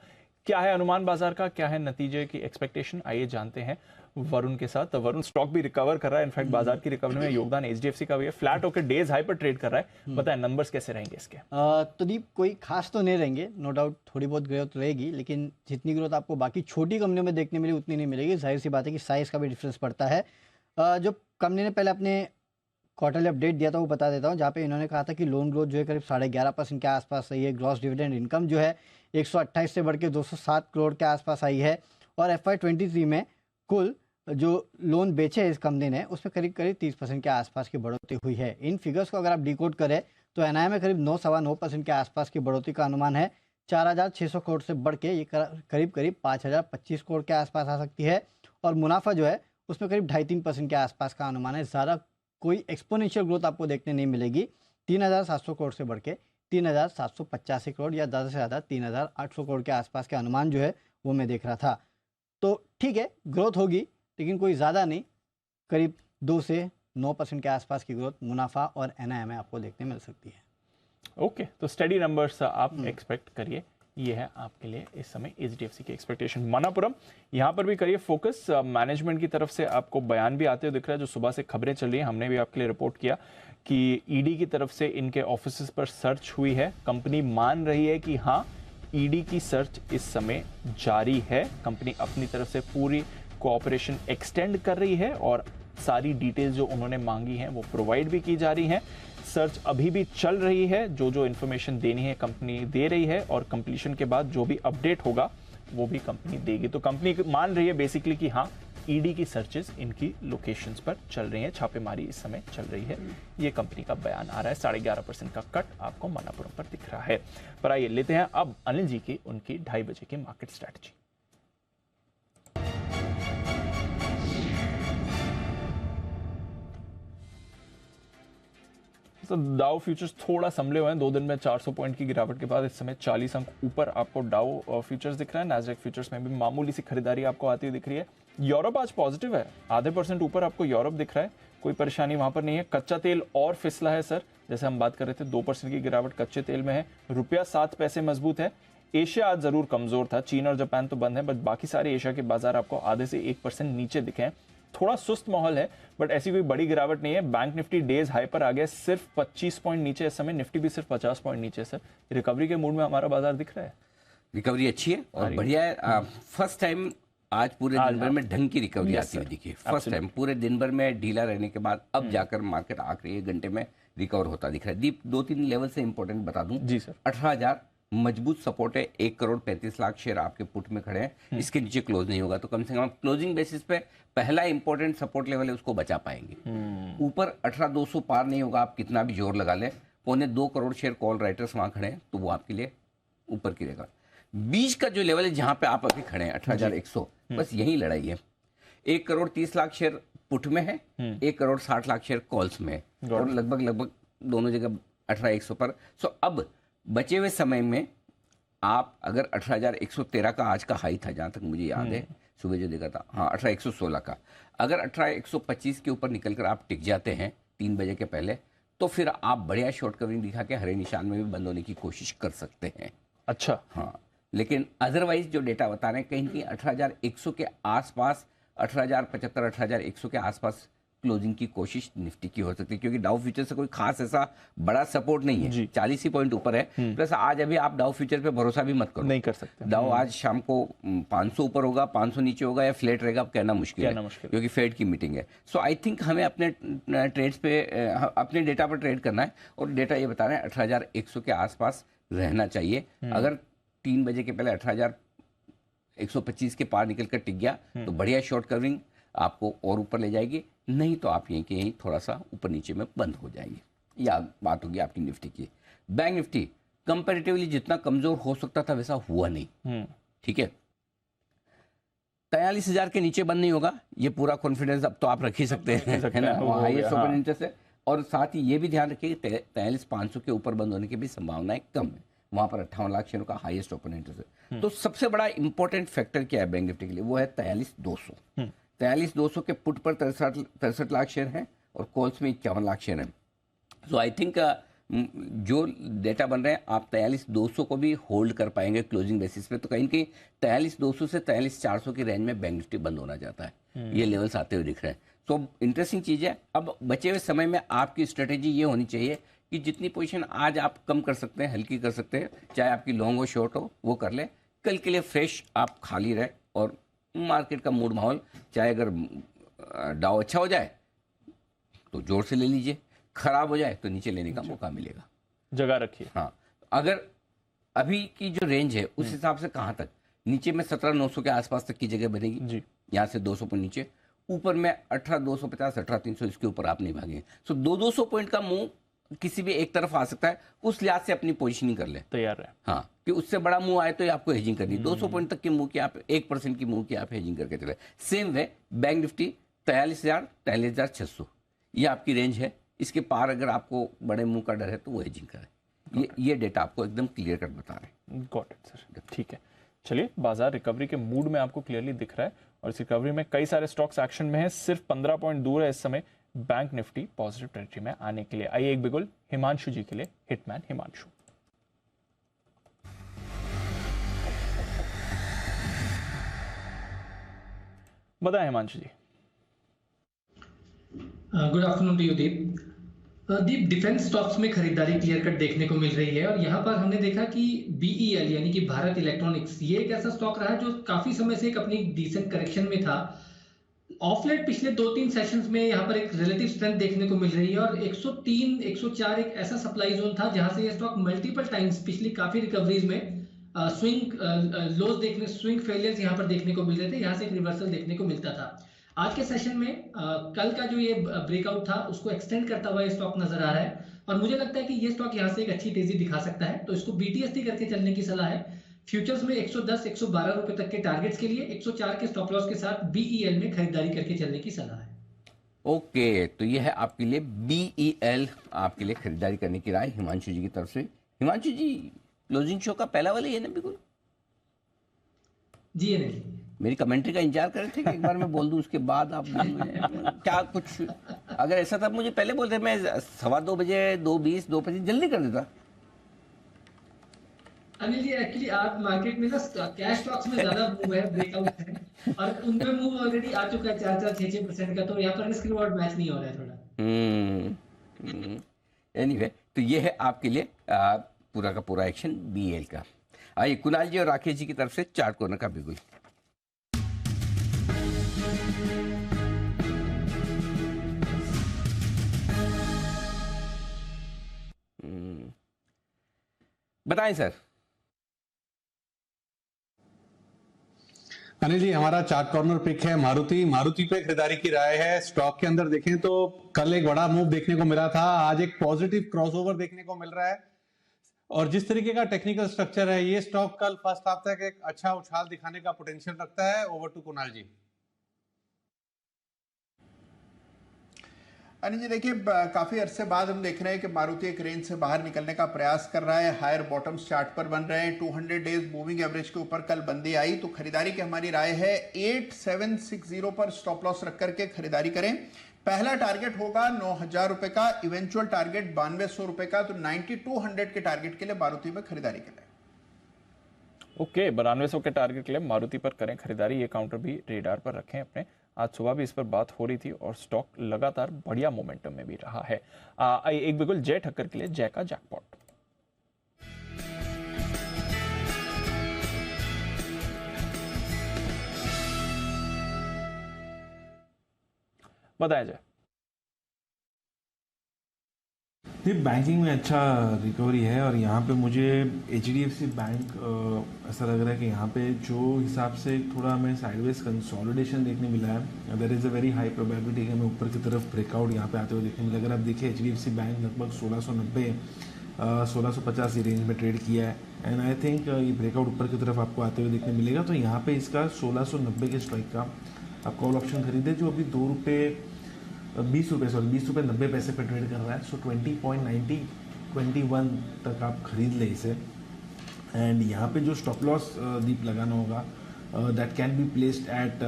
क्या है अनुमान बाजार का, क्या है नतीजे की एक्सपेक्टेशन, आइए जानते हैं वरुण के साथ। वरुण, स्टॉक भी रिकवर कर रहा है, इनफैक्ट बाजार की रिकवरी में योगदान HDFC का भी है, फ्लैट होकर डेज हाई पर ट्रेड कर रहा है। बताएं नंबर्स कैसे रहेंगे इसके? तो दीप, कोई खास तो नहीं रहेंगे, नो डाउट थोड़ी बहुत ग्रोथ रहेगी, लेकिन जितनी ग्रोथ आपको बाकी छोटी कंपनियों में देखने मिली उतनी नहीं मिलेगी। जाहिर सी बात है कि साइज का भी डिफरेंस पड़ता है। जो कंपनी ने पहले अपने क्वार्टरली अपडेट दिया था वो बता देता हूँ, जहाँ पे इन्होंने कहा था कि लोन ग्रोथ जो है करीब 11.5% के आसपास रही है। ग्रॉस डिविडेंड इनकम जो है 128 से बढ़ के 207 करोड़ के आसपास आई है, और FY23 में कुल जो लोन बेचे इस कंपनी ने उसमें करीब 30% के आसपास की बढ़ोतरी हुई है। इन फिगर्स को अगर आप डिकोड करें तो NII में करीब 9-9.25% के आसपास की बढ़ोतरी का अनुमान है। 4,600 करोड़ से बढ़ के ये करीब 5,025 करोड़ के आसपास आ सकती है, और मुनाफा जो है उसमें करीब 2.5-3% के आसपास का अनुमान है। ज़्यादा कोई एक्सपोनेंशियल ग्रोथ आपको देखने नहीं मिलेगी। 3,700 करोड़ से बढ़ के 3,785 करोड़ या ज़्यादा से ज़्यादा 3,800 करोड़ के आसपास के अनुमान जो है वो मैं देख रहा था। तो ठीक है, ग्रोथ होगी लेकिन कोई ज़्यादा नहीं, करीब 2 से 9% के आसपास की ग्रोथ मुनाफा और NII में आपको देखने मिल सकती है। ओके, तो स्टडी नंबर्स आप एक्सपेक्ट करिए, ये है आपके लिए इस समय HDFC की एक्सपेक्टेशन। मनापुरम, यहाँ पर भी करिए फोकस। मैनेजमेंट की तरफ से आपको बयान भी आते हुए दिख रहा है, जो सुबह से खबरें चल रही हैं, हमने भी आपके लिए रिपोर्ट किया कि ED की तरफ से इनके ऑफिसेस पर सर्च हुई है। कंपनी मान रही है कि हाँ, ED की सर्च इस समय जारी है। कंपनी अपनी तरफ से पूरी कोऑपरेशन एक्सटेंड कर रही है और सारी डिटेल्स जो उन्होंने मांगी हैं वो प्रोवाइड भी की जा रही हैं। सर्च अभी भी चल रही है, जो इन्फॉर्मेशन देनी है कंपनी दे रही है, और कंप्लीशन के बाद जो भी अपडेट होगा वो भी कंपनी देगी। तो कंपनी मान रही है बेसिकली कि हाँ, ED की सर्चेस इनकी लोकेशंस पर चल रही है, छापेमारी इस समय चल रही है। ये कंपनी का बयान आ रहा है। 11.5% का कट आपको मनापुरम पर दिख रहा है। पर आइए लेते हैं अब अनिल जी की उनकी 2:30 बजे की मार्केट स्ट्रैटेजी। तो डाउ फ्यूचर्स थोड़ा संभले हुए हैं, 2 दिन में 400 पॉइंट की गिरावट के बाद इस समय 40 अंक ऊपर आपको डाउ फ्यूचर्स दिख रहा है। नैस्डैक फ्यूचर्स में भी मामूली सी खरीदारी आपको आती हुई दिख रही है। यूरोप आज पॉजिटिव है, 0.5% ऊपर आपको यूरोप दिख रहा है, कोई परेशानी वहां पर नहीं है। कच्चा तेल और फिसला है सर, जैसे हम बात कर रहे थे, 2% की गिरावट कच्चे तेल में है। रुपया 7 पैसे मजबूत है। एशिया आज जरूर कमजोर था, चीन और जापान तो बंद है, बट बाकी सारे एशिया के बाजार आपको आधे से 1% नीचे दिखे हैं। थोड़ा सुस्त माहौल है, बट ऐसी कोई बड़ी गिरावट नहीं है। बैंक निफ्टी डेज हाई पर आ गया, सिर्फ 25 पॉइंट नीचे इस समय, निफ्टी भी सिर्फ 50 पॉइंट नीचे। सर, रिकवरी के मूड में हमारा बाजार दिख रहा है। रिकवरी अच्छी है और बढ़िया है। फर्स्ट टाइम आज पूरे दिन भर में ढंग की रिकवरी आती हुई दिखी। फर्स्ट टाइम पूरे दिन भर में ढीला रहने के बाद अब जाकर मार्केट आखिरी 1 घंटे में रिकवर होता दिख रहा है। दीप, 2-3 लेवल से इंपॉर्टेंट बता दूं। जी सर। 18,000 मजबूत सपोर्ट है, 1,35,00,000 शेयर आपके पुट में खड़े हैं, इसके नीचे क्लोज नहीं होगा, तो कम से कम क्लोजिंग बेसिस पे पहला इंपॉर्टेंट सपोर्ट लेवल है उसको बचा पाएंगे। ऊपर 18,200 पार नहीं होगा, आप कितना भी जोर लगा लें। 2.25 करोड़ शेयर कॉल राइटर्स वहां खड़े हैं, तो वो आपके लिए ऊपर गिरेगा। बीच का जो लेवल है जहां पे आप अभी खड़े हैं 18,100, बस यही लड़ाई है। 1,30,00,000 शेयर पुट में है, 1,60,00,000 शेयर कॉल्स में है, और लगभग दोनों जगह 18,100 पर। सो अब बचे हुए समय में आप अगर 18,113 का आज का हाई था, जहां तक मुझे याद है, सुबह जो देखा था, हाँ 18,116 का, अगर 18,125 के ऊपर निकलकर आप टिक जाते हैं 3 बजे के पहले, तो फिर आप बढ़िया शॉर्ट कवरिंग दिखा के हरे निशान में भी बंद होने की कोशिश कर सकते हैं। अच्छा, हाँ, लेकिन अदरवाइज जो डेटा बता रहे हैं कहीं कहीं 18,100 के आसपास, 18,075, 18,100 के आसपास क्लोजिंग की कोशिश निफ्टी की हो सकती है, क्योंकि डाउ फ्यूचर से कोई खास ऐसा बड़ा सपोर्ट नहीं है, 40 ही पॉइंट ऊपर है। प्लस आज अभी आप डाउ फ्यूचर पे भरोसा भी मत करो, नहीं कर सकते। डाउ आज शाम को 500 ऊपर होगा, 500 नीचे होगा या फ्लैट रहेगा, अब कहना मुश्किल है, क्योंकि फेड की मीटिंग है। सो आई थिंक हमें अपने ट्रेड्स पे, अपने डेटा पर ट्रेड करना है, और डेटा ये बता रहे हैं 18,100 के आसपास रहना चाहिए। अगर 3 बजे के पहले 18,125 के पार निकल कर टिक गया तो बढ़िया शॉर्ट कवरिंग आपको और ऊपर ले जाएगी, नहीं तो आप यहीं के यहीं थोड़ा सा ऊपर नीचे में बंद हो जाएंगे। या बात होगी आपकी निफ्टी की। बैंक निफ्टी कंपैरेटिवली जितना कमजोर हो सकता था वैसा हुआ नहीं, ठीक है। 43,000 के नीचे बंद नहीं होगा, ये पूरा कॉन्फिडेंस अब तो आप रख ही सकते हैं, है ना, हाईएस्ट ओपन इंटरेस्ट है। और साथ ही ये भी ध्यान रखिए कि 43,500 के ऊपर बंद होने की भी संभावनाएं कम है, वहां पर 58 लाख शेयरों का हाईएस्ट ओपन इंटरेस्ट है। तो सबसे बड़ा इंपॉर्टेंट फैक्टर क्या है बैंक निफ्टी के लिए, वो है 43,200। 43,200 के पुट पर 63 लाख शेयर हैं और कॉल्स में 51 लाख शेयर हैं। सो आई थिंक जो डेटा बन रहे हैं आप 43,200 को भी होल्ड कर पाएंगे क्लोजिंग बेसिस पे, तो कहीं ना कहीं 43,200 से 43,400 की रेंज में बैंक निफ्टी बंद होना चाहता है। ये लेवल्स आते हुए दिख रहे हैं। तो इंटरेस्टिंग चीज़ है। अब बचे हुए समय में आपकी स्ट्रेटेजी ये होनी चाहिए कि जितनी पोजीशन आज आप कम कर सकते हैं, हल्की कर सकते हैं, चाहे आपकी लॉन्ग हो शॉर्ट हो, वो कर ले। कल के लिए फ्रेश आप खाली रहे और मार्केट का मूड माहौल, चाहे अगर डाउ अच्छा हो जाए तो जोर से ले लीजिए, खराब हो जाए तो नीचे लेने का मौका मिलेगा, जगह रखिए। हाँ, अगर अभी की जो रेंज है उस हिसाब से कहाँ तक नीचे में 17,900 के आसपास तक की जगह बनेगी जी, यहाँ से 200 पॉइंट नीचे, ऊपर में 18,250 18,300, इसके ऊपर आप नहीं भागेंगे। सो 200 पॉइंट का मूव किसी भी एक तरफ आ सकता है, उस लिहाज से अपनी पोजीशनिंग कर ले, तैयार है। हाँ, कि उससे बड़ा मूव आए तो आपको हेजिंग करनी। 200 पॉइंट तक की मूव की आप 1% की मूव की आप हेजिंग करके चले। सेम वे बैंक निफ्टी 43,000 43,600 ये आपकी रेंज है। इसके पार अगर आपको बड़े मूव का डर है तो वो हेजिंग करें। ये डेटा आपको एकदम क्लियर कट बता रहे हैं। गॉट इट सर, ठीक है। चलिए, बाजार रिकवरी के मूड में आपको क्लियरली दिख रहा है और इस रिकवरी में कई सारे स्टॉक्स एक्शन में है। सिर्फ 15 पॉइंट दूर है इस समय बैंक निफ्टी पॉजिटिव टेरिटरी में आने के लिए। आइए एक बिगुल हिमांशु जी के लिए, हिटमैन हिमांशु। बताएं Himanshu ji. Good afternoon to you Deep. Deep, defence stocks में खरीदारी क्लियर कट देखने को मिल रही है और यहाँ पर हमने देखा कि BEL यानी कि भारत इलेक्ट्रॉनिक्स, ये एक ऐसा स्टॉक रहा है जो काफी समय से एक अपनी डिसेंट करेक्शन में था। ऑफ लेट पिछले 2-3 सेशंस में यहाँ पर एक रिलेटिव स्ट्रेंथ देखने को मिल रही है और 103 104 एक ऐसा सप्लाई जोन था जहां से ये स्टॉक मल्टीपल टाइम्स पिछली काफी रिकवरीज में स्विंग लोज देखने, स्विंग फेलियर्स यहाँ पर देखने को मिल रहे थे, यहाँ से एक रिवर्सल देखने को मिलता था। आज के सेशन में कल का जो ये ब्रेकआउट था उसको एक्सटेंड करता हुआ ये स्टॉक नजर आ रहा है और मुझे लगता है कि ये स्टॉक यहाँ से एक अच्छी तेजी दिखा सकता है, तो इसको BTST करके चलने की सलाह है। फ्यूचर्स में 110-112 रुपए तक के टारगेट्स के लिए 104 के स्टॉप लॉस के साथ BEL में खरीदारी करके चलने की सलाह है। ओके, तो ये है आपके लिए BEL, आपके लिए खरीदारी करने की राय हिमांशु जी की तरफ से। हिमांशु जी, क्लोजिंग शो का पहला वाला ये ना बिल्कुल जी नहीं, मेरी कमेंट्री का इंतजार कर रहे थे कि एक बार मैं बोल दूं उसके बाद आप क्या कुछ, अगर ऐसा था मुझे पहले बोलते, मैं 2:15 बजे 2:20 2:25 जल्दी कर देता। अनिल जी, एक्चुअली आज मार्केट में ना कैश स्टॉक्स में ज्यादा मूव है, ब्रेकआउट है और उनमें मूव ऑलरेडी आ चुका है 4-6% का, तो यहाँ पर रिस्क रिवॉर्ड मैच नहीं हो रहा है थोड़ा। एनीवे, तो ये है आपके लिए पूरा का पूरा एक्शन BEL का। आइए कुणाल जी और राकेश जी की तरफ से चार्ट कॉर्नर का बिल्कुल। बताएं सर। अनिल जी, हमारा चार्ट कॉर्नर पिक है मारुति पे खरीदारी की राय है। स्टॉक के अंदर देखें तो कल एक बड़ा मूव देखने को मिला था, आज एक पॉजिटिव क्रॉसओवर देखने को मिल रहा है और जिस तरीके का टेक्निकल स्ट्रक्चर है, ये स्टॉक कल फर्स्ट हाफ तक एक अच्छा उछाल दिखाने का पोटेंशियल रखता है। ओवर टू कुणाल जी। अनिल जी, देखिए काफी अरसे बाद हम देख रहे हैं कि मारुति एक रेंज से बाहर निकलने का प्रयास कर रहा है। हायर बॉटम्स चार्ट पर बन रहे हैं। 200 डेज मूविंग एवरेज के ऊपर कल बंदी आई, तो खरीदारी की हमारी राय है 8760 पर स्टॉप लॉस रख करके खरीदारी करें। पहला टारगेट होगा 9,000 रुपए का, इवेंचुअल टारगेट 9200 रुपए का, तो 9200 के टारगेट के लिए मारुति में खरीदारी करें। ओके, 9200 के टारगेट के लिए मारुति पर करें खरीदारी। ये काउंटर भी रेडार पर रखें अपने। आज सुबह भी इस पर बात हो रही थी और स्टॉक लगातार बढ़िया मोमेंटम में भी रहा है। एक बिल्कुल जय ठक्कर के लिए जय का जैकपॉट। बताया जाए। बैंकिंग में अच्छा रिकवरी है और यहाँ पे मुझे HDFC बैंक ऐसा लग रहा है कि यहाँ पे जो हिसाब से थोड़ा हमें साइडवेज कंसोलिडेशन देखने मिला है, there is a very high probability कि हमें ऊपर की तरफ ब्रेकआउट यहाँ पे आते हुए देखने मिला। अगर आप देखिए HDFC बैंक लगभग 1690 1650 की रेंज में ट्रेड किया है एंड आई थिंक ये ब्रेकआउट ऊपर की तरफ आपको आते हुए देखने मिलेगा। तो यहाँ पे इसका 1690 के स्ट्राइक का आप कॉल ऑप्शन खरीदे जो अभी 20 रुपये 90 पैसे पे ट्रेड कर रहा है। सो 20.90 तक आप खरीद ले इसे एंड यहाँ पे जो स्टॉप लॉस दीप लगाना होगा that can be placed at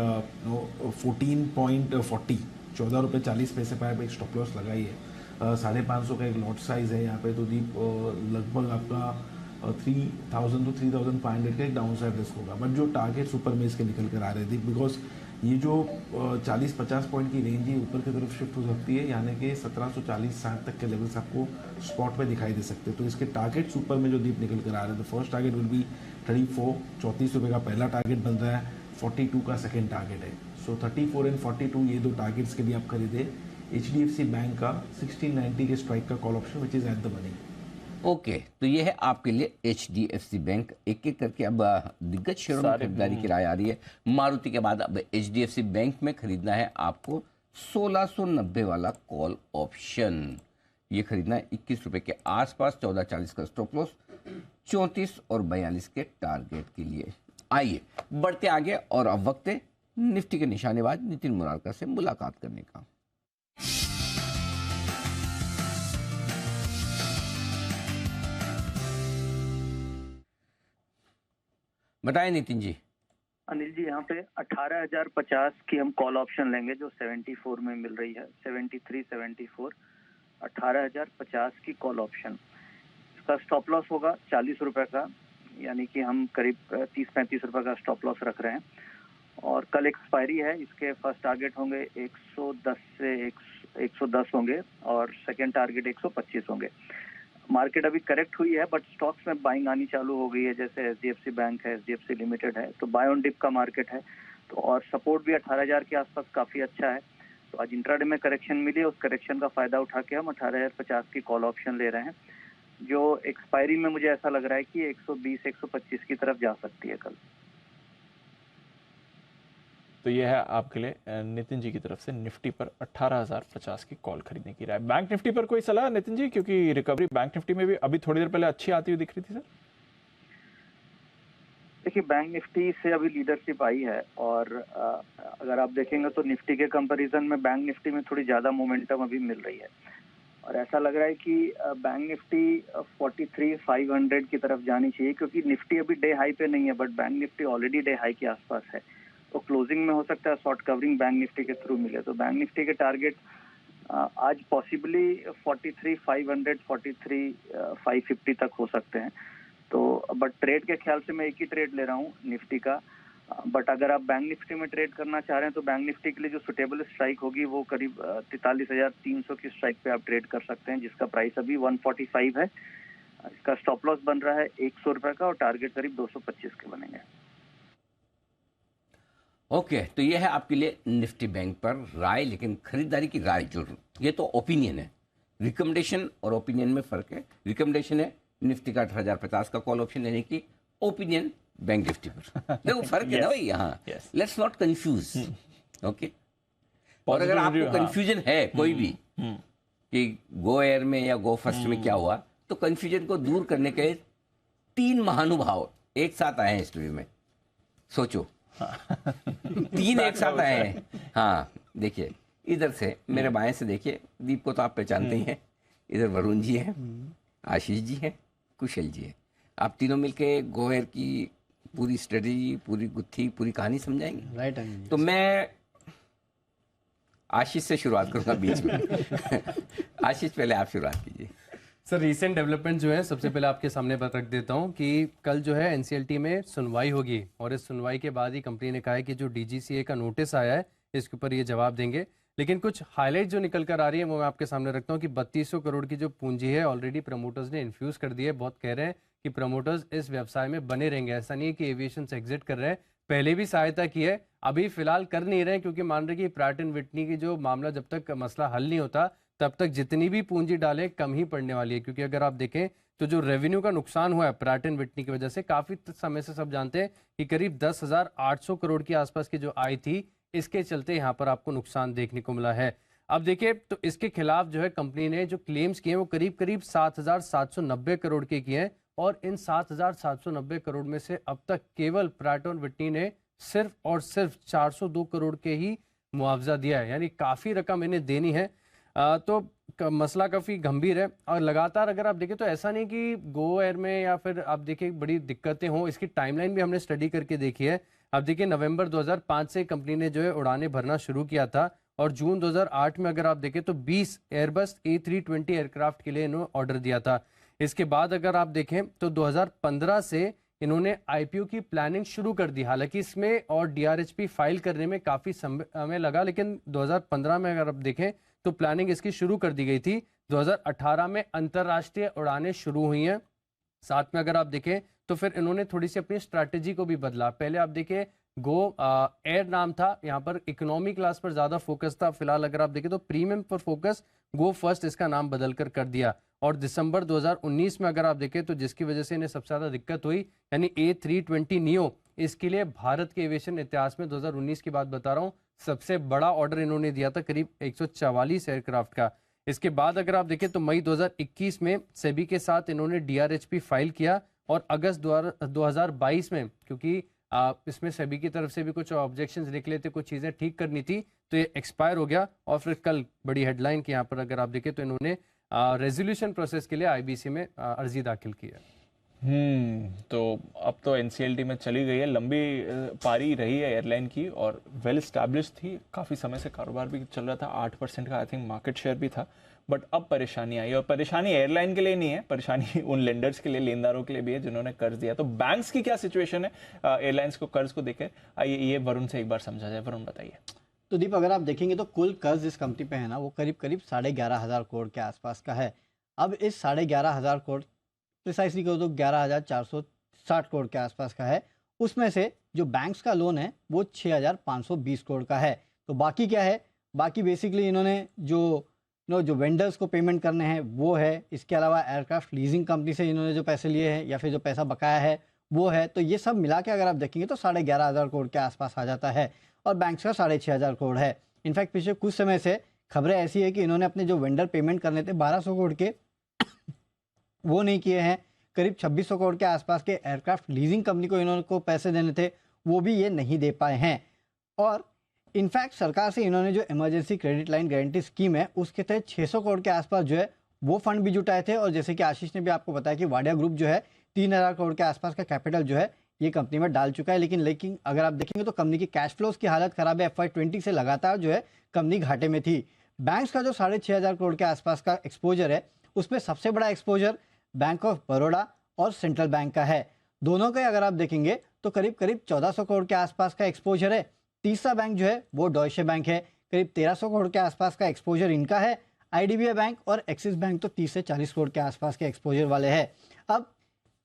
14.40 ₹14.40 पर आप एक स्टॉप लॉस लगाई है। 550 का एक लॉट साइज है यहाँ पे, तो दीप लगभग आपका 3000 to 3500 का एक डाउन साइड रिस्क होगा। बट जो टारगेट्स ऊपर में इसके निकल कर आ रहे थे, बिकॉज ये जो 40-50 पॉइंट की रेंज है ऊपर की तरफ शिफ्ट हो सकती है, यानी कि 1740-60 तक के लेवल्स आपको स्पॉट पे दिखाई दे सकते हैं। तो इसके टारगेट्स ऊपर में जो दीप निकल कर आ रहे हैं, तो फर्स्ट टारगेट विल बी 34 रुपये का पहला टारगेट बन रहा है, 42 का सेकेंड टारगेट है। सो 34 एंड 42 ये दो टारगेट्स के लिए आप खरीदे HDFC बैंक का 1690 के स्ट्राइक का call option which is at the money. Okay, तो ये है आपके लिए HDFC बैंक। एक एक करके अब दिग्गज शेयरों में खरीदारी की राय आ रही है। मारुति के बाद अब HDFC बैंक में खरीदना है आपको 1690 वाला कॉल ऑप्शन। ये खरीदना है 21 रुपये के आसपास, 1440 का स्टॉप लॉस, 34 और 42 के टारगेट के लिए। आइए बढ़ते आगे और अब वक्त है निफ्टी के निशानेबाज नितिन मुरारका से मुलाकात करने का। बताएं नितिन जी। अनिल जी, यहाँ पे 18,050 की हम कॉल ऑप्शन लेंगे जो 74 में मिल रही है, 73, 74, 18,050 की कॉल ऑप्शन। इसका स्टॉप लॉस होगा 40 रुपए का, यानी कि हम करीब 30-35 रुपए का स्टॉप लॉस रख रहे हैं। और कल एक्सपायरी है, इसके फर्स्ट टारगेट होंगे 110 से 110 होंगे और सेकेंड टारगेट 125 होंगे। मार्केट अभी करेक्ट हुई है बट स्टॉक्स में बाइंग आनी चालू हो गई है, जैसे HDFC बैंक है, HDFC लिमिटेड है, तो बाय ऑन डिप का मार्केट है। तो और सपोर्ट भी 18,000 के आसपास काफ़ी अच्छा है। तो आज इंट्राडे में करेक्शन मिली, उस करेक्शन का फायदा उठा के हम 18,050 की कॉल ऑप्शन ले रहे हैं, जो एक्सपायरी में मुझे ऐसा लग रहा है कि 120-125 की तरफ जा सकती है कल। तो ये है आपके लिए नितिन जी की तरफ से निफ्टी पर 18,050 की कॉल खरीदने की राय। बैंक निफ्टी पर कोई सलाह नितिन जी, क्योंकि रिकवरी बैंक निफ्टी में भी अभी थोड़ी देर पहले अच्छी आती हुई दिख रही थी सर? देखिए, बैंक निफ्टी से अभी लीडरशिप आई है और अगर आप देखेंगे तो निफ्टी के कंपैरिजन में बैंक निफ्टी में थोड़ी ज़्यादा मोमेंटम अभी मिल रही है और ऐसा लग रहा है कि बैंक निफ्टी 43,500 की तरफ जानी चाहिए, क्योंकि निफ्टी अभी डे हाई पे नहीं है but bank Nifty already day high के आसपास है। तो क्लोजिंग में हो सकता है शॉर्ट कवरिंग बैंक निफ्टी के थ्रू मिले। तो बैंक निफ्टी के टारगेट आज पॉसिबली 43,500, 43,550 तक हो सकते हैं। तो बट ट्रेड के ख्याल से मैं एक ही ट्रेड ले रहा हूँ निफ्टी का। बट अगर आप बैंक निफ्टी में ट्रेड करना चाह रहे हैं तो बैंक निफ्टी के लिए जो सुटेबल स्ट्राइक होगी वो करीब 43,300 की स्ट्राइक पे आप ट्रेड कर सकते हैं, जिसका प्राइस अभी 145 है। इसका स्टॉप लॉस बन रहा है 100 रुपये का और टारगेट करीब 225 के बनेंगे। ओके, तो ये है आपके लिए निफ्टी बैंक पर राय, लेकिन खरीदारी की राय जो ये तो ओपिनियन है, रिकमेंडेशन और ओपिनियन में फ़र्क है। रिकमेंडेशन है निफ्टी का 18,050 का कॉल ऑप्शन लेने की, ओपिनियन बैंक निफ्टी पर। देखो फर्क है ना भाई यहाँ, लेट्स नॉट कंफ्यूज। ओके, और अगर आपको कंफ्यूजन है कोई भी कि गो एयर में या गो फर्स्ट में क्या हुआ, तो कंफ्यूजन को दूर करने के 3 महानुभाव एक साथ आए हैं स्टूडियो में। सोचो 3 एक साथ आए हैं। हाँ देखिए, इधर से मेरे बाएं से देखिए, दीप को तो आप पहचानते ही हैं। इधर वरुण जी हैं, आशीष जी हैं, कुशल जी हैं। आप तीनों मिलके गोयर की पूरी स्ट्रेटेजी, पूरी गुत्थी, पूरी कहानी समझाएंगे। राइट। तो मैं आशीष से शुरुआत करूंगा बीच में। आशीष पहले आप शुरुआत कीजिए। सर, रीसेंट डेवलपमेंट जो है सबसे पहले आपके सामने पर रख देता हूं कि कल जो है NCLT में सुनवाई होगी और इस सुनवाई के बाद ही कंपनी ने कहा है कि जो DGCA का नोटिस आया है इसके ऊपर ये जवाब देंगे। लेकिन कुछ हाईलाइट जो निकल कर आ रही है वो मैं आपके सामने रखता हूं कि 3200 करोड़ की जो पूंजी है ऑलरेडी प्रमोटर्स ने इन्फ्यूज कर दी है। बहुत कह रहे हैं कि प्रमोटर्स इस व्यवसाय में बने रहेंगे, ऐसा नहीं है कि एविएशन से एग्जिट कर रहे हैं। पहले भी सहायता की है, अभी फिलहाल कर नहीं रहे क्योंकि मान रहे कि प्रैट एंड विटनी की जो मामला जब तक मसला हल नहीं होता तब तक जितनी भी पूंजी डाले कम ही पड़ने वाली है। क्योंकि अगर आप देखें तो जो रेवेन्यू का नुकसान हुआ है प्रैट एंड विटनी की वजह से, काफी समय से सब जानते हैं कि करीब 10,800 करोड़ के आसपास की जो आय थी, इसके चलते यहाँ पर आपको नुकसान देखने को मिला है। अब देखिए तो इसके खिलाफ जो है कंपनी ने जो क्लेम्स किए हैं वो करीब करीब 7,790 करोड़ के किए हैं और इन 7,790 करोड़ में से अब तक केवल प्रैट और विटनी ने सिर्फ और सिर्फ 402 करोड़ के ही मुआवजा दिया है, यानी काफ़ी रकम इन्हें देनी है। तो मसला काफ़ी गंभीर है और लगातार अगर आप देखें तो ऐसा नहीं कि गो एयर में या फिर आप देखिए बड़ी दिक्कतें हों, इसकी टाइमलाइन भी हमने स्टडी करके देखी है। अब देखिए नवंबर 2005 से कंपनी ने जो है उड़ानें भरना शुरू किया था और जून 2008 में अगर आप देखें तो 20 एयरबस A320 एयरक्राफ्ट के लिए इन्होंने ऑर्डर दिया था। इसके बाद अगर आप देखें तो 2015 से इन्होंने IPO की प्लानिंग शुरू कर दी। हालांकि इसमें और DRHP फाइल करने में काफ़ी समय लगा, लेकिन 2015 में अगर आप देखें तो प्लानिंग इसकी शुरू कर दी गई थी। 2018 में अंतर्राष्ट्रीय उड़ानें शुरू हुई हैं। साथ में अगर आप देखें तो फिर इन्होंने थोड़ी सी अपनी स्ट्रैटेजी को भी बदला। पहले आप देखें गो एयर नाम था, यहाँ पर इकोनॉमी क्लास पर ज़्यादा फोकस था। फिलहाल अगर आप देखें तो प्रीमियम पर फोकस, गो फर्स्ट इसका नाम बदल कर दिया। और दिसंबर 2019 में अगर आप देखें तो जिसकी वजह से इन्हें सबसे ज़्यादा दिक्कत हुई, यानी A320 नियो, इसके लिए भारत के एविएशन इतिहास में 2019 की बात बता रहा हूँ, सबसे बड़ा ऑर्डर इन्होंने दिया था करीब 144 एयरक्राफ्ट का। इसके बाद अगर आप देखें तो मई 2021 में सेबी के साथ इन्होंने DRHP फाइल किया और अगस्त 2022 में, क्योंकि इसमें सेबी की तरफ से भी कुछ ऑब्जेक्शंस निकले थे, कुछ चीज़ें ठीक करनी थी, तो ये एक्सपायर हो गया। और फिर कल बड़ी हेडलाइन की यहाँ पर अगर आप देखें तो इन्होंने रेजोल्यूशन प्रोसेस के लिए IBC में अर्जी दाखिल की है। तो अब तो NCLT में चली गई है, लंबी पारी रही है एयरलाइन की और वेल स्टैब्लिश थी, काफ़ी समय से कारोबार भी चल रहा था, 8% का आई थिंक मार्केट शेयर भी था। बट अब परेशानी आई, और परेशानी एयरलाइन के लिए नहीं है, परेशानी उन लेंडर्स के लिए, लेनदारों के लिए भी है जिन्होंने कर्ज दिया। तो बैंक्स की क्या सिचुएशन है एयरलाइंस को कर्ज को देकर, आइए ये वरुण से एक बार समझा जाए। वरुण बताइए। तो दीप, अगर आप देखेंगे तो कुल कर्ज इस कंपनी पे है ना, वो करीब 11,500 करोड़ के आसपास का है। अब इस 11,500 करोड़ प्रिसाइसली कहो तो 11,460 करोड़ के आसपास का है। उसमें से जो बैंक्स का लोन है वो 6,520 करोड़ का है। तो बाकी क्या है, बाकी बेसिकली इन्होंने जो वेंडर्स को पेमेंट करने हैं वो है। इसके अलावा एयरक्राफ्ट लीजिंग कंपनी से इन्होंने जो पैसे लिए हैं या फिर जो पैसा बकाया है वो है। तो ये सब मिला के अगर आप देखेंगे तो 11,500 करोड़ के आसपास आ जाता है, और बैंक्स का 6,500 करोड़ है। इनफैक्ट पिछले कुछ समय से खबरें ऐसी है कि इन्होंने अपने जो वेंडर पेमेंट करने थे 1,200 करोड़ के, वो नहीं किए हैं। करीब 2,600 करोड़ के आसपास के एयरक्राफ्ट लीजिंग कंपनी को इन्होंने को पैसे देने थे, वो भी ये नहीं दे पाए हैं। और इनफैक्ट सरकार से इन्होंने जो emergency credit line guarantee scheme है उसके तहत 600 करोड़ के आसपास जो है वो फंड भी जुटाए थे। और जैसे कि आशीष ने भी आपको बताया कि वाडिया ग्रुप जो है 3,000 करोड़ के आसपास का कैपिटल जो है ये कंपनी में डाल चुका है। लेकिन अगर आप देखेंगे तो कंपनी की कैश फ्लोज की हालत खराब है। FY20 से लगातार जो है कंपनी घाटे में थी। बैंक्स का जो 6,500 करोड़ के आसपास का एक्सपोजर है उसमें सबसे बड़ा एक्सपोजर बैंक ऑफ बड़ौदा और सेंट्रल बैंक का है। दोनों का अगर आप देखेंगे तो करीब 1,400 करोड़ के आसपास का एक्सपोजर है। तीसरा बैंक जो है वो डॉयशे बैंक है, करीब 1,300 करोड़ के आसपास का एक्सपोजर इनका है। IDBI बैंक और एक्सिस बैंक तो 30 से 40 करोड़ के आसपास के एक्सपोजर वाले हैं। अब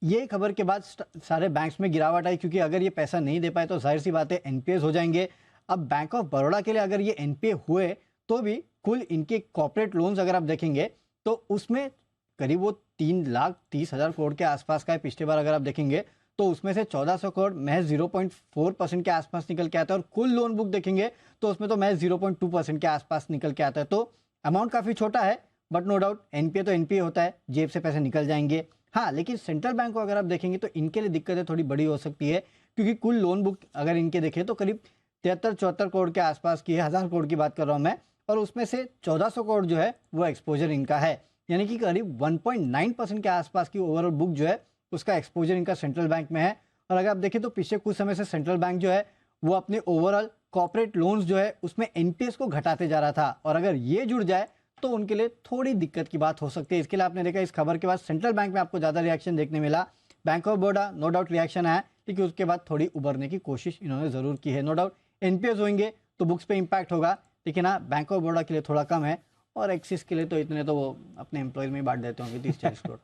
ये खबर के बाद सारे बैंक्स में गिरावट आई, क्योंकि अगर ये पैसा नहीं दे पाए तो जाहिर सी बात है NPAs हो जाएंगे। अब बैंक ऑफ बड़ौदा के लिए अगर ये NPA हुए तो भी कुल इनके कॉर्पोरेट लोन्स अगर आप देखेंगे तो उसमें करीब वो 3,30,000 करोड़ के आसपास का है। पिछले बार अगर आप देखेंगे तो उसमें से 1,400 करोड़ महज 0.4% के आसपास निकल के आता है, और कुल लोन बुक देखेंगे तो उसमें तो महज 0.2% के आसपास निकल के आता है। तो अमाउंट काफ़ी छोटा है, बट नो डाउट NPA तो NPA होता है, जेब से पैसे निकल जाएंगे। हाँ, लेकिन सेंट्रल बैंक को अगर आप देखेंगे तो इनके लिए दिक्कतें थोड़ी बड़ी हो सकती है, क्योंकि कुल लोन बुक अगर इनके देखें तो करीब 73-74 करोड़ के आसपास की है, 1,000 करोड़ की बात कर रहा हूँ मैं, और उसमें से 1,400 करोड़ जो है वो एक्सपोजर इनका है। यानी कि करीब 1.9% के आसपास की ओवरऑल बुक जो है उसका एक्सपोजर इनका सेंट्रल बैंक में है। और अगर आप देखें तो पिछले कुछ समय से सेंट्रल बैंक जो है वो अपने ओवरऑल कॉर्पोरेट लोन्स जो है उसमें NPAs को घटाते जा रहा था, और अगर ये जुड़ जाए तो उनके लिए थोड़ी दिक्कत की बात हो सकती है। इसके लिए आपने देखा इस खबर के बाद सेंट्रल बैंक में आपको ज़्यादा रिएक्शन देखने मिला। Bank of Baroda no doubt reaction आया, लेकिन उसके बाद थोड़ी उबरने की कोशिश इन्होंने ज़रूर की है। नो डाउट NPAs होंगे तो बुक्स पे इम्पैक्ट होगा, लेकिन हाँ बैंक ऑफ बड़ौदा के लिए थोड़ा कम है, और एक्सिस के लिए तो इतने तो वो अपने एम्प्लॉयज में बांट देते होंगे 30-40 करोड़।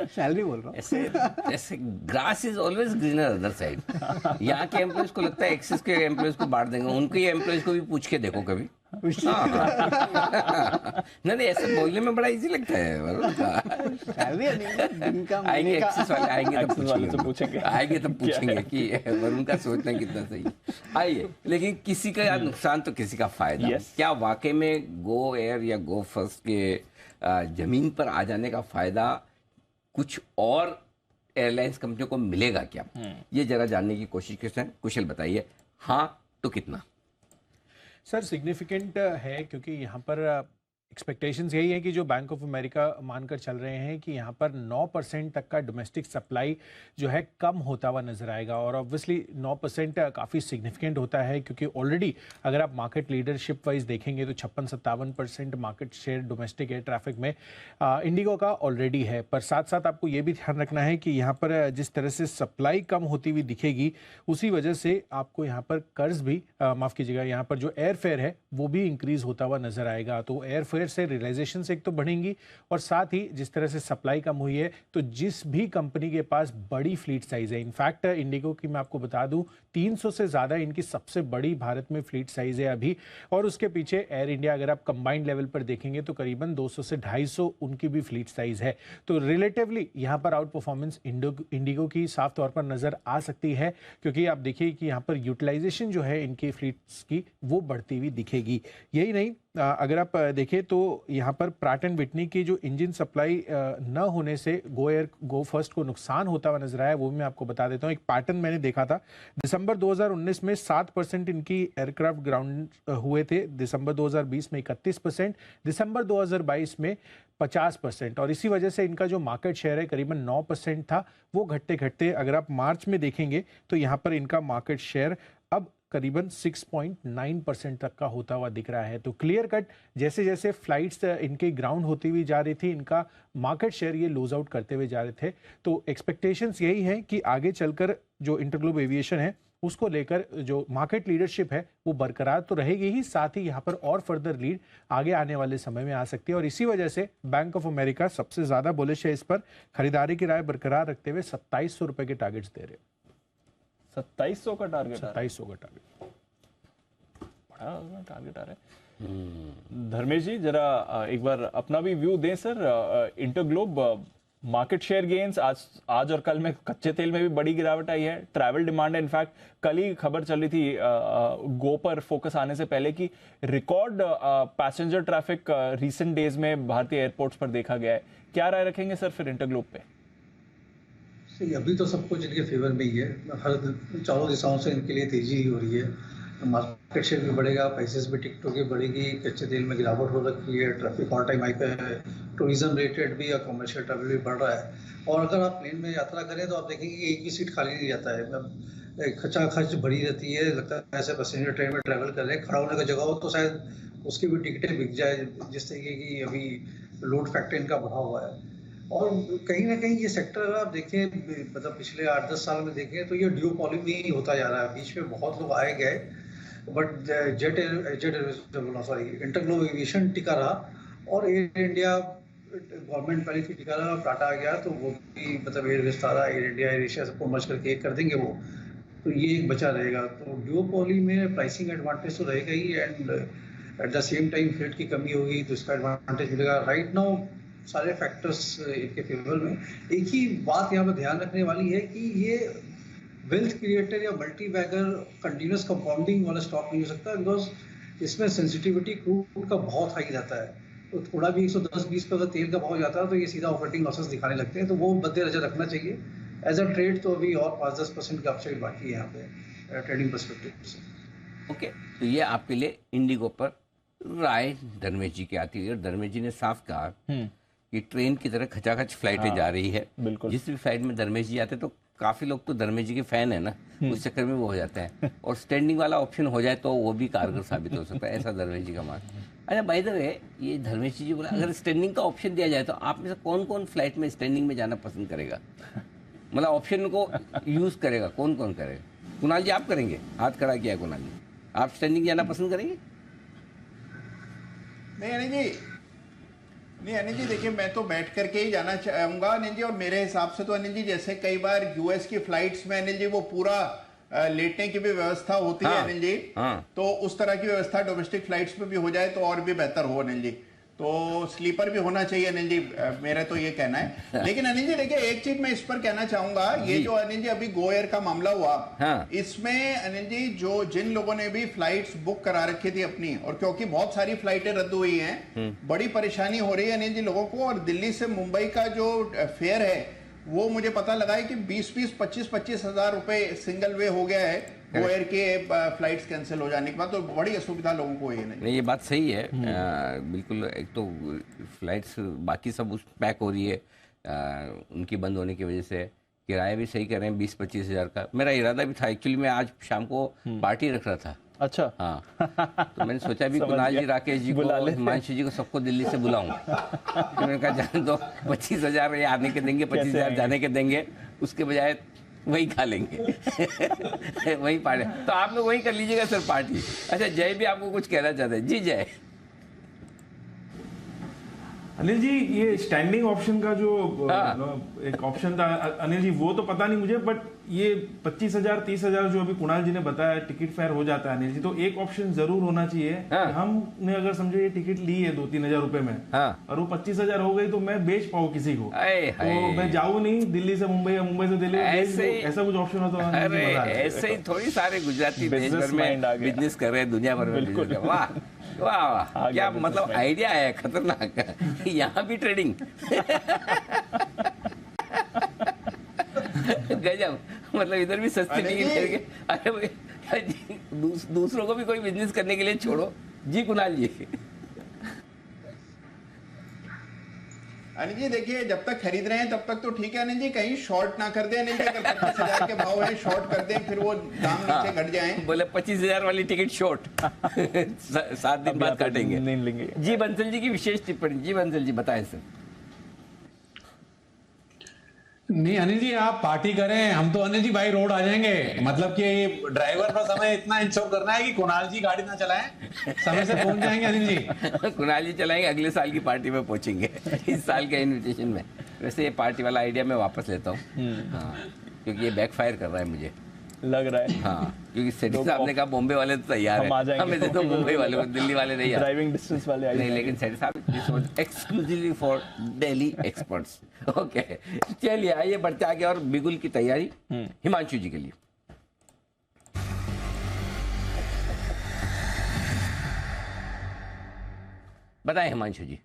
सैलरी बोल रहा हूँ। ऐसे grass is always greener other side. यहाँ के एम्प्लॉयज को लगता है एक्सिस के एम्प्लॉयज को बांट देंगे, उनके एम्प्लॉयज को भी पूछ के देखो कभी। नहीं, ऐसे बोलने में बड़ा इजी लगता है। आएंगे एक्सिस वाले आएंगे तब पूछेंगे कि वरुण का सोचना कितना सही है। आइए, लेकिन किसी का नुकसान तो किसी का फायदा। क्या वाकई में गो एयर या गो फर्स्ट के जमीन पर आ जाने का फायदा कुछ और एयरलाइंस कंपनियों को मिलेगा क्या? ये जरा जानने की कोशिश करते हैं। कुशल बताइए, हाँ तो कितना? सर सिग्निफिकेंट है, क्योंकि यहाँ पर एक्सपेक्टेशंस यही है कि जो बैंक ऑफ अमेरिका मानकर चल रहे हैं कि यहाँ पर 9% तक का डोमेस्टिक सप्लाई जो है कम होता हुआ नजर आएगा। और ऑब्वियसली 9% काफ़ी सिग्निफिकेंट होता है, क्योंकि ऑलरेडी अगर आप मार्केट लीडरशिप वाइज देखेंगे तो 56-57% market share domestic air traffic में इंडिगो का ऑलरेडी है। पर साथ साथ आपको ये भी ध्यान रखना है कि यहाँ पर जिस तरह से सप्लाई कम होती हुई दिखेगी, उसी वजह से आपको यहाँ पर कर्ज भी माफ़ कीजिएगा, यहाँ पर जो एयर फेयर है वो भी इंक्रीज होता हुआ नजर आएगा। तो एयर फेयर से रियलाइजेशन से एक तो बढ़ेंगी, और साथ ही जिस तरह से सप्लाई कम हुई है तो जिस भी कंपनी के पास बड़ी फ्लीट साइज है, इनफैक्ट इंडिगो की मैं आपको बता दूं 300 से ज़्यादा इनकी सबसे बड़ी भारत में फ्लीट साइज है अभी, और उसके पीछे एयर इंडिया अगर आप कंबाइंड लेवल पर देखेंगे तो करीबन 200 से 250 उनकी भी फ्लीट साइज है। तो रिलेटिवली यहाँ पर आउट परफॉर्मेंस इंडिगो की साफ तौर पर नजर आ सकती है, क्योंकि आप देखिए कि यहाँ पर यूटिलाइजेशन जो है इनकी फ्लीट्स की वो बढ़ती हुई दिखेगी। यही नहीं, अगर आप देखें तो यहाँ पर प्राट एंड विटनी की जो इंजन सप्लाई न होने से गो फर्स्ट को नुकसान होता हुआ नजर आया, वो भी मैं आपको बता देता हूँ। एक पैटर्न मैंने देखा था, दिसंबर 2019 में 7% इनकी एयरक्राफ्ट ग्राउंड हुए थे, दिसंबर 2020 में 31%, दिसंबर 2022 में 50%, और इसी वजह से इनका जो मार्केट शेयर है करीबन 9% था, वो घटते घटते अगर आप मार्च में देखेंगे तो यहाँ पर इनका मार्केट शेयर अब करीबन 6.9% तक का होता हुआ दिख रहा है। तो क्लियर कट जैसे जैसे फ्लाइट्स इनके ग्राउंड होती हुई जा रही थी, इनका मार्केट शेयर ये लूज आउट करते हुए जा रहे थे। तो एक्सपेक्टेशंस यही हैं कि आगे चलकर जो इंटरग्लोब एविएशन है उसको लेकर जो मार्केट लीडरशिप है वो बरकरार तो रहेगी ही, साथ ही यहाँ पर और फर्दर लीड आगे आने वाले समय में आ सकती है। और इसी वजह से बैंक ऑफ अमेरिका सबसे ज्यादा बुलिश है इस पर, खरीदारी की राय बरकरार रखते हुए 2700 रुपए के टारगेट्स दे रहे हैं। 2700 का टारगेट, 2700 का टारगेट, बड़ा टारगेट आ रहा है। धर्मेश जी जरा एक बार अपना भी व्यू दें sir. InterGlobe market share gains आज और कल में कच्चे तेल में भी बड़ी गिरावट आई है, ट्रैवल डिमांड, इनफैक्ट कल ही खबर चल रही थी गो पर फोकस आने से पहले कि record passenger traffic recent days में भारतीय एयरपोर्ट्स पर देखा गया है। क्या राय रखेंगे सर फिर इंटरग्लोब पे? अभी तो सब कुछ इनके फेवर में ही है, हर चारों दिशाओं से इनके लिए तेजी हो रही है, मार्केट शेयर भी बढ़ेगा, प्राइसेस भी टिकटों की बढ़ेगी, कच्चे तेल में गिरावट हो रखी है, ट्रैफिक ऑल टाइम हाई पे है, टूरिज्म रिलेटेड भी और कमर्शियल ट्रैवल भी बढ़ रहा है। और अगर आप प्लेन में यात्रा करें तो आप देखेंगे कि एक भी सीट खाली नहीं जाता है, खचा खच भरी रहती है, लगता है ऐसे पैसेंजर ट्रेन में ट्रैवल कर रहे हैं, खड़ा होने का जगह हो तो शायद उसकी भी टिकटें बिक जाए, जिस तरीके की अभी लोड फैक्टर इनका बढ़ा हुआ है। और कहीं ना कहीं ये सेक्टर अगर आप देखें, मतलब पिछले 8-10 साल में देखें तो ये ड्यूओपोली में ही होता जा रहा है। बीच में बहुत लोग आए गए, बट इंटरग्लोब एविएशन टिका रहा, और एयर इंडिया गवर्नमेंट पहले थी टिका रहा, टाटा आ गया तो वो भी मतलब एयरवेज था, एयर इंडिया एयर एशिया सबको मर्ज करके एक कर देंगे वो, तो ये एक बचा रहेगा। तो ड्यूओपोली में प्राइसिंग एडवांटेज तो रहेगा ही, and at the same time freight की कमी होगी तो इसका एडवांटेज मिलेगा। राइट नाउ सारे फैक्टर्स इनके फेवर में। एक ही बात यहाँ पर ध्यान रखने वाली है कि ये वेल्थ क्रिएटर या मल्टी बैगर कंटिन्यूस कंपाउंडिंग वाला स्टॉक नहीं हो सकता, बिकॉज इसमें सेंसिटिविटी क्रूड का बहुत हाई रहता है। तो थोड़ा भी 110-20 पे अगर तेल का भाव जाता है तो ये सीधा ऑपरेटिंग लॉसेस दिखाने लगते हैं, तो वो मद्देनजर रखना चाहिए। एज अ ट्रेड तो अभी और 5-10% का अपसाइड बाकी है यहाँ पे ट्रेडिंग पर्सपेक्टिव से। ओके, तो ये आपके लिए इंडिगो पर राय धर्मेश जी की आती है, और धर्मेश जी ने साफ कहा कि ट्रेन की तरह खचाखच फ्लाइटें जा रही है। जिस भी फ्लाइट में धर्मेश जी आते तो काफी लोग तो धर्मेश जी के फैन है ना, उस चक्कर में वो हो जाते हैं, और स्टैंडिंग वाला ऑप्शन हो जाए तो वो भी कारगर साबित हो सकता है, ऐसा धर्मेश जी का मानना। अच्छा, बाय द वे, ये धर्मेश जी बोला अगर स्टैंडिंग का ऑप्शन दिया जाए तो आप में से कौन कौन फ्लाइट में स्टैंडिंग में जाना पसंद करेगा? मतलब ऑप्शन को यूज करेगा, कौन कौन करेगा? कुणाल जी आप करेंगे? हाथ खड़ा किया कुणाल जी, आप स्टैंडिंग जाना पसंद करेंगे? नहीं अनिल जी, देखिए मैं तो बैठ करके ही जाना चाहूंगा अनिल जी, और मेरे हिसाब से तो अनिल जी जैसे कई बार यूएस की फ्लाइट्स में अनिल जी वो पूरा लेटने की भी व्यवस्था होती है अनिल जी, तो उस तरह की व्यवस्था डोमेस्टिक फ्लाइट्स में भी हो जाए तो और भी बेहतर हो अनिल जी। तो स्लीपर भी होना चाहिए अनिल जी, मेरा तो ये कहना है। लेकिन अनिल जी देखिए एक चीज मैं इस पर कहना चाहूंगा, ये जो अनिल जी अभी गो एयर का मामला हुआ, इसमें अनिल जी जो जिन लोगों ने भी फ्लाइट्स बुक करा रखी थी अपनी, और क्योंकि बहुत सारी फ्लाइटें रद्द हुई हैं, बड़ी परेशानी हो रही है अनिल जी लोगों को। और दिल्ली से मुंबई का जो फेयर है वो मुझे पता लगा है कि 20-25 हजार रुपए सिंगल वे हो गया है, वो एयर के फ्लाइट्स कैंसिल हो जाने के बाद तो बड़ी असुविधा लोगों को ये नहीं। ये बात सही है। बिल्कुल, एक तो फ्लाइट्स बाकी सब उस पैक हो रही है, उनकी बंद होने की वजह से किराया भी सही कर रहे हैं 20-25 हज़ार का। मेरा इरादा भी था एक्चुअली, मैं आज शाम को पार्टी रख रहा था। अच्छा। हाँ, तो मैंने सोचा भी कुणाल जी, राकेश जी को, हिमांशु जी को, सबको दिल्ली से बुलाऊं। तो मैंने कहा जाने दो, 25,000 ये आने के देंगे, 25,000 जाने के देंगे, उसके बजाय वही खा लेंगे। वही पार्टी, तो आप लोग वही कर लीजिएगा सर पार्टी। अच्छा, जय भी आपको कुछ कहना चाहते हैं जी? जय। अनिल जी, ये स्टैंडिंग ऑप्शन का जो एक ऑप्शन था अनिल जी, वो तो पता नहीं मुझे, बट ये 25,000 30,000 जो अभी कुणाल जी ने बताया टिकट फेयर हो जाता है अनिल जी, तो एक ऑप्शन जरूर होना चाहिए। हमने अगर समझो ये टिकट ली है 2-3 हज़ार रुपए में, और वो 25,000 हो गई, तो मैं बेच पाऊँ किसी को, तो मैं जाऊँ नहीं दिल्ली से मुंबई या मुंबई से दिल्ली, ऐसा कुछ ऑप्शन हो तो ऐसे ही थोड़ी सारे गुजराती देश भर में बिजनेस कर रहे हैं, दुनिया भर में। वाह वाह वाह, क्या मतलब आइडिया है, खतरनाक। यहाँ भी ट्रेडिंग। गजब, मतलब इधर भी सस्ती टिकट। अरे भाई, दूसरों को भी कोई बिजनेस करने के लिए छोड़ो जी। कुणाल जी। अनिल जी देखिए, जब तक खरीद रहे हैं तब तक तो ठीक है अनिल जी, कहीं शॉर्ट ना कर दें अनिल जी। अगर 25,000 के भाव है, शॉर्ट कर दें, फिर वो दाम नीचे घट जाए। बोले 25,000 वाली टिकट शॉर्ट 7 दिन बाद काटेंगे, नहीं लेंगे। जी बंसल जी की विशेष टिप्पणी। जी बंसल जी बताएं सर। नहीं अनिल जी, आप पार्टी करें, हम तो अनिल जी भाई रोड आ जाएंगे। मतलब कि ड्राइवर पर समय इतना इंश्योर करना है कि कुणाल जी गाड़ी ना चलाएं, समय से पहुंच जाएंगे अनिल जी। कुणाल जी चलाएंगे, अगले साल की पार्टी में पहुंचेंगे, इस साल के इनविटेशन में। वैसे ये पार्टी वाला आइडिया मैं वापस लेता हूँ, हाँ, क्योंकि ये बैकफायर कर रहा है मुझे लग रहा है। हाँ, क्योंकि सेठी साहब ने कहा बॉम्बे वाले तो तैयार है, हमें दे दो मुंबई वाले, दिल्ली वाले नहीं, ड्राइविंग डिस्टेंस वाले नहीं। लेकिन सेठी साहब, this was exclusively for Delhi experts. Okay, चलिए आइए बढ़ते आगे, और बिगुल की तैयारी हिमांशु जी के लिए। बताएं हिमांशु जी।